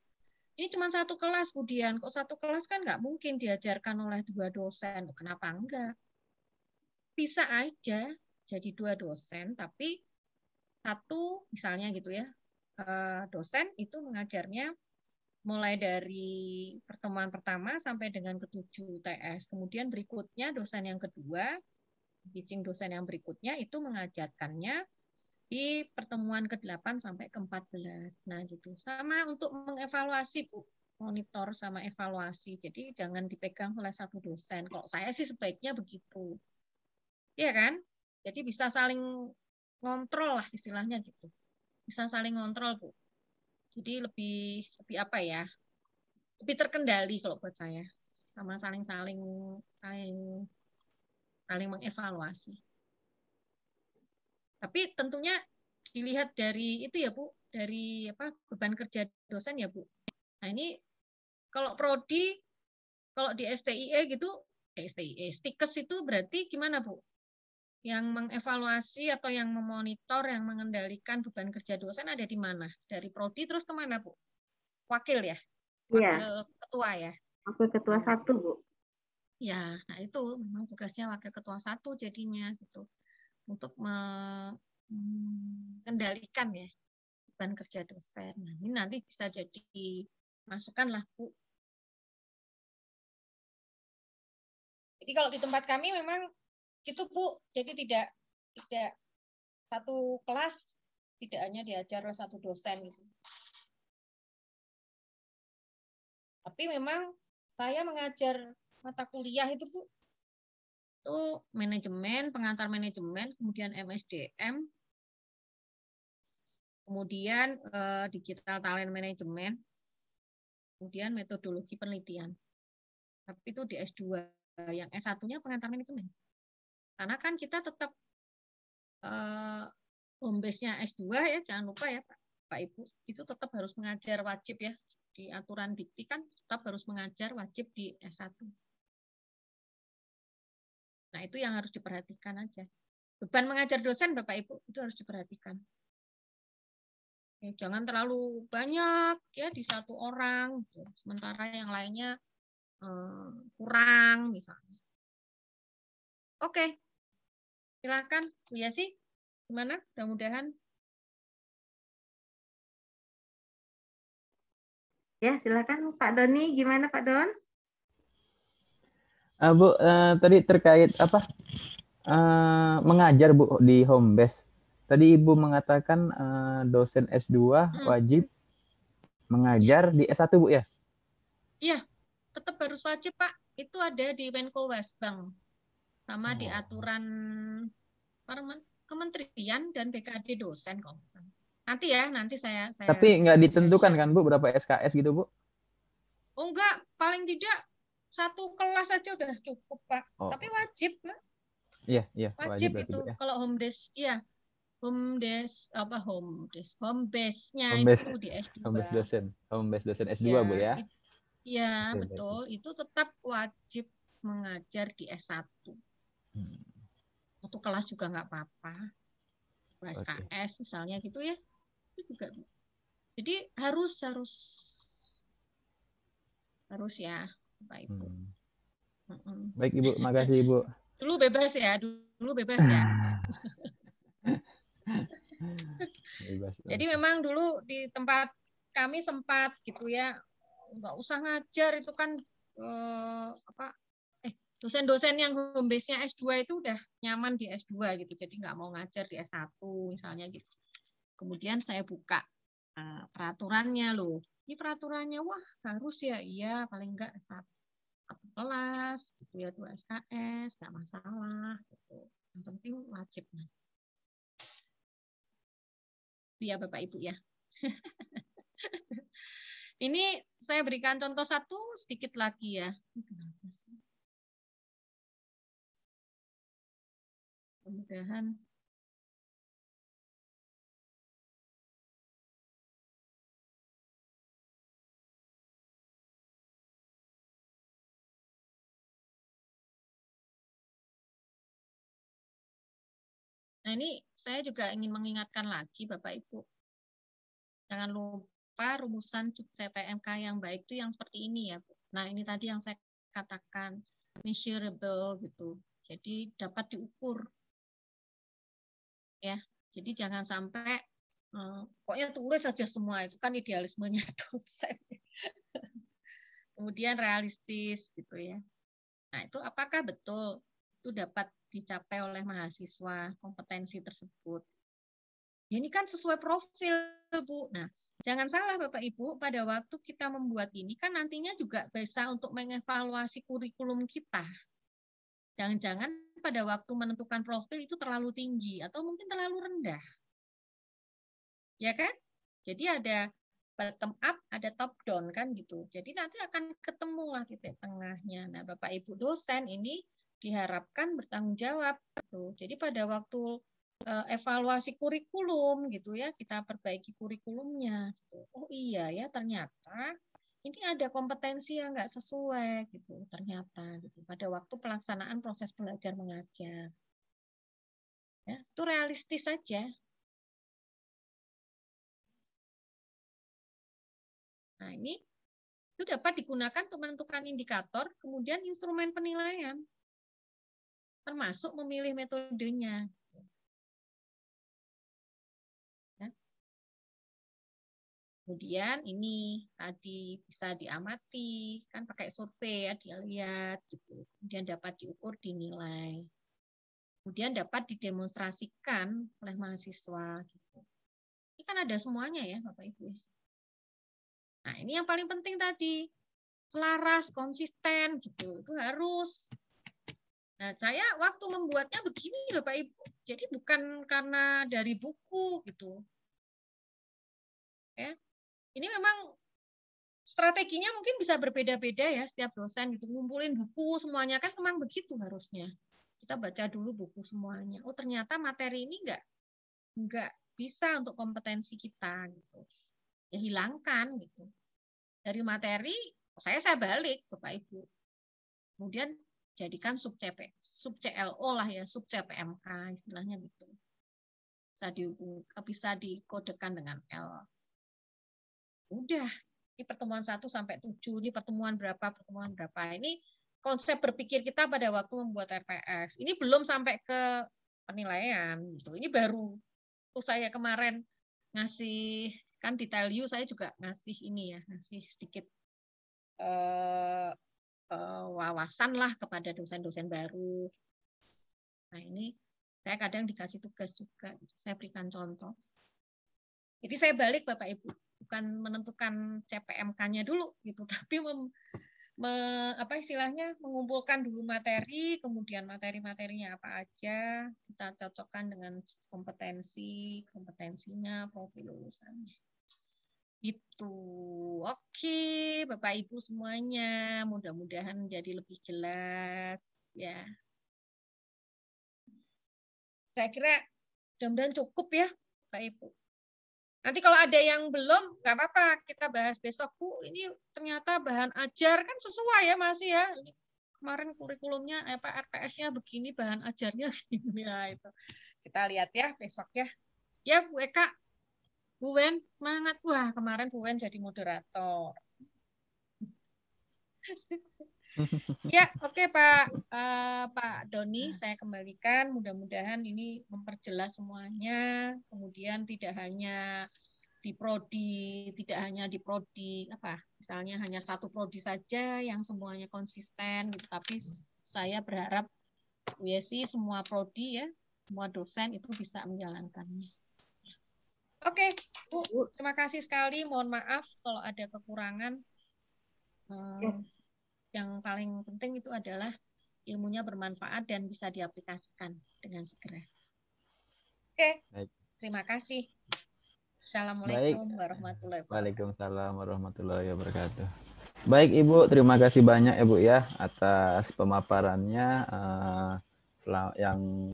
Speaker 3: Ini cuma satu kelas, Bu Dian. Kok satu kelas kan nggak mungkin diajarkan oleh 2 dosen. Kenapa enggak? Bisa aja jadi 2 dosen, tapi satu misalnya gitu ya, dosen itu mengajarnya mulai dari pertemuan pertama sampai dengan ke-7 UTS. Kemudian berikutnya dosen yang kedua, teaching dosen yang berikutnya itu mengajarkannya di pertemuan ke-8 sampai ke-14. Nah gitu. Sama untuk mengevaluasi Bu, monitor sama evaluasi. Jadi jangan dipegang oleh satu dosen. Kalau saya sih sebaiknya begitu. Iya kan? Jadi bisa saling ngontrol lah istilahnya gitu. Bisa saling ngontrol, Bu. Jadi lebih apa ya? Lebih terkendali kalau buat saya. Sama saling mengevaluasi. Tapi tentunya dilihat dari itu ya, Bu, dari beban kerja dosen ya, Bu. Nah, ini kalau prodi kalau di STIE gitu, stikes itu berarti gimana, Bu? Yang mengevaluasi atau yang memonitor, yang mengendalikan beban kerja dosen ada di mana? Dari prodi terus kemana, Bu? Wakil ya? Wakil ketua ya?
Speaker 4: Wakil ketua 1, Bu.
Speaker 3: Ya, nah itu memang tugasnya wakil ketua 1 jadinya gitu. Untuk mengendalikan ya beban kerja dosen. Nah, ini nanti bisa jadi masukan lah, Bu. Jadi kalau di tempat kami memang itu, Bu, jadi tidak satu kelas tidak hanya diajar oleh satu dosen gitu. Tapi memang saya mengajar mata kuliah itu, Bu, itu manajemen, pengantar manajemen, kemudian MSDM, kemudian digital talent management, kemudian metodologi penelitian. Tapi itu di S2, yang S1-nya pengantar manajemen. Karena kan kita tetap home base-nya S2 ya, jangan lupa ya Pak Ibu, itu tetap harus mengajar wajib ya. Di aturan dikti kan tetap harus mengajar wajib di S1. Nah, itu yang harus diperhatikan aja. Beban mengajar dosen Bapak Ibu itu harus diperhatikan. Jangan terlalu banyak ya di satu orang, sementara yang lainnya kurang misalnya. Oke, silakan Bu Yasi. Gimana? Mudah-mudahan.
Speaker 4: Ya, silakan Pak Doni. Gimana Pak Don?
Speaker 2: Bu, tadi terkait apa? Mengajar Bu di home base. Tadi Ibu mengatakan dosen S2 wajib mengajar di S1 Bu ya?
Speaker 3: Iya, tetap harus wajib Pak. Itu ada di Menko Westbank. Sama di aturan kementerian dan BKD dosen kalau misalnya. Nanti saya
Speaker 2: Tapi nggak ditentukan kan Bu berapa SKS gitu Bu?
Speaker 3: Oh enggak, paling tidak satu kelas saja udah cukup Pak. Tapi wajib Pak.
Speaker 2: Iya,
Speaker 3: wajib itu ya. Kalau home base, iya. Home base-nya itu di S2.
Speaker 2: Home base dosen S2 ya, Bu ya.
Speaker 3: Iya, betul. Itu tetap wajib mengajar di S1. Satu kelas juga nggak apa-apa. SKS misalnya gitu ya. Itu juga bisa. Jadi harus ya, Bapak Ibu.
Speaker 2: Baik Ibu, makasih Ibu.
Speaker 3: Dulu bebas ya. Jadi memang dulu di tempat kami sempat gitu ya, nggak usah ngajar itu kan dosen-dosen yang home base-nya S2 itu udah nyaman di S2 gitu, jadi nggak mau ngajar di S1 misalnya gitu. Kemudian saya buka peraturannya loh. Ini peraturannya, wah harus ya, iya paling nggak satu kelas gitu ya, 2 SKS, nggak masalah gitu. Yang penting wajib. Ya Bapak Ibu ya. Ini saya berikan contoh satu sedikit lagi ya. Mudah-mudahan Nah, ini saya juga ingin mengingatkan lagi Bapak Ibu. Jangan lupa rumusan CPMK yang baik itu yang seperti ini ya, Bu. Nah, ini tadi yang saya katakan measurable gitu. Jadi dapat diukur. Ya. Jadi jangan sampai pokoknya tulis saja semua, itu kan idealismenya dosen. Kemudian realistis gitu ya. Nah, itu apakah betul itu dapat dicapai oleh mahasiswa kompetensi tersebut? Ini kan sesuai profil, Bu. Nah, jangan salah Bapak Ibu, pada waktu kita membuat ini kan nantinya juga bisa untuk mengevaluasi kurikulum kita. Jangan-jangan pada waktu menentukan profil itu terlalu tinggi atau mungkin terlalu rendah. Ya kan? Jadi ada bottom up, ada top down kan gitu. Jadi nanti akan ketemulah titik tengahnya. Nah, Bapak Ibu dosen ini diharapkan bertanggung jawab gitu. Jadi pada waktu evaluasi kurikulum gitu ya, kita perbaiki kurikulumnya. Gitu. Oh iya ya, ternyata ini ada kompetensi yang nggak sesuai gitu. Ternyata gitu. Pada waktu pelaksanaan proses belajar mengajar. Ya, itu realistis saja. Nah, ini itu dapat digunakan untuk menentukan indikator, kemudian instrumen penilaian, termasuk memilih metodenya. Ya. Kemudian ini tadi bisa diamati, kan pakai survei ya, dia lihat gitu. Kemudian dapat diukur, dinilai. Kemudian dapat didemonstrasikan oleh mahasiswa. Gitu. Ini kan ada semuanya ya, Bapak Ibu. Nah, ini yang paling penting tadi, selaras, konsisten gitu. Itu harus. Nah, saya waktu membuatnya begini Bapak Ibu. Jadi bukan karena dari buku gitu. Ya. Ini memang strateginya mungkin bisa berbeda-beda ya setiap dosen gitu. Ngumpulin buku semuanya kan memang begitu harusnya. Kita baca dulu buku semuanya. Oh, ternyata materi ini enggak bisa untuk kompetensi kita gitu. Ya hilangkan gitu. Dari materi saya balik Bapak Ibu. Kemudian jadikan sub CLO lah ya, sub CPMK istilahnya gitu. Bisa dikodekan dengan L. Udah, ini pertemuan 1 sampai 7, ini pertemuan berapa. Ini konsep berpikir kita pada waktu membuat RPS. Ini belum sampai ke penilaian gitu. Ini baru tuh saya kemarin ngasih kan di Tell-U saya juga ngasih ini ya, ngasih sedikit wawasan lah kepada dosen-dosen baru. Nah ini saya kadang dikasih tugas juga, saya berikan contoh. Jadi saya balik Bapak Ibu, bukan menentukan CPMK-nya dulu gitu, tapi apa istilahnya mengumpulkan dulu materi, kemudian materi-materinya apa aja, kita cocokkan dengan kompetensinya, profil lulusannya. Itu. Oke, Bapak Ibu semuanya, mudah-mudahan jadi lebih jelas ya. Saya kira mudah-mudahan cukup ya, Bapak Ibu. Nanti kalau ada yang belum, nggak apa-apa, kita bahas besok. Bu, ini ternyata bahan ajar kan sesuai ya masih ya. Kemarin kurikulumnya, RPS-nya begini, bahan ajarnya gini ya itu. Kita lihat ya besok ya. Ya Bu Eka, Bu Wen, semangat. Wah, kemarin Bu Wen jadi moderator. Ya, oke Pak Doni, saya kembalikan. Mudah-mudahan ini memperjelas semuanya. Kemudian tidak hanya di prodi, misalnya hanya satu prodi saja yang semuanya konsisten, gitu. Tapi saya berharap Bu Yesi semua prodi ya, semua dosen itu bisa menjalankannya. Oke, Bu, terima kasih sekali. Mohon maaf kalau ada kekurangan. Yang paling penting itu adalah ilmunya bermanfaat dan bisa diaplikasikan dengan segera. Oke, terima kasih. Assalamualaikum warahmatullahi wabarakatuh.
Speaker 2: Waalaikumsalam warahmatullahi wabarakatuh. Baik Ibu, terima kasih banyak Ibu ya atas pemaparannya yang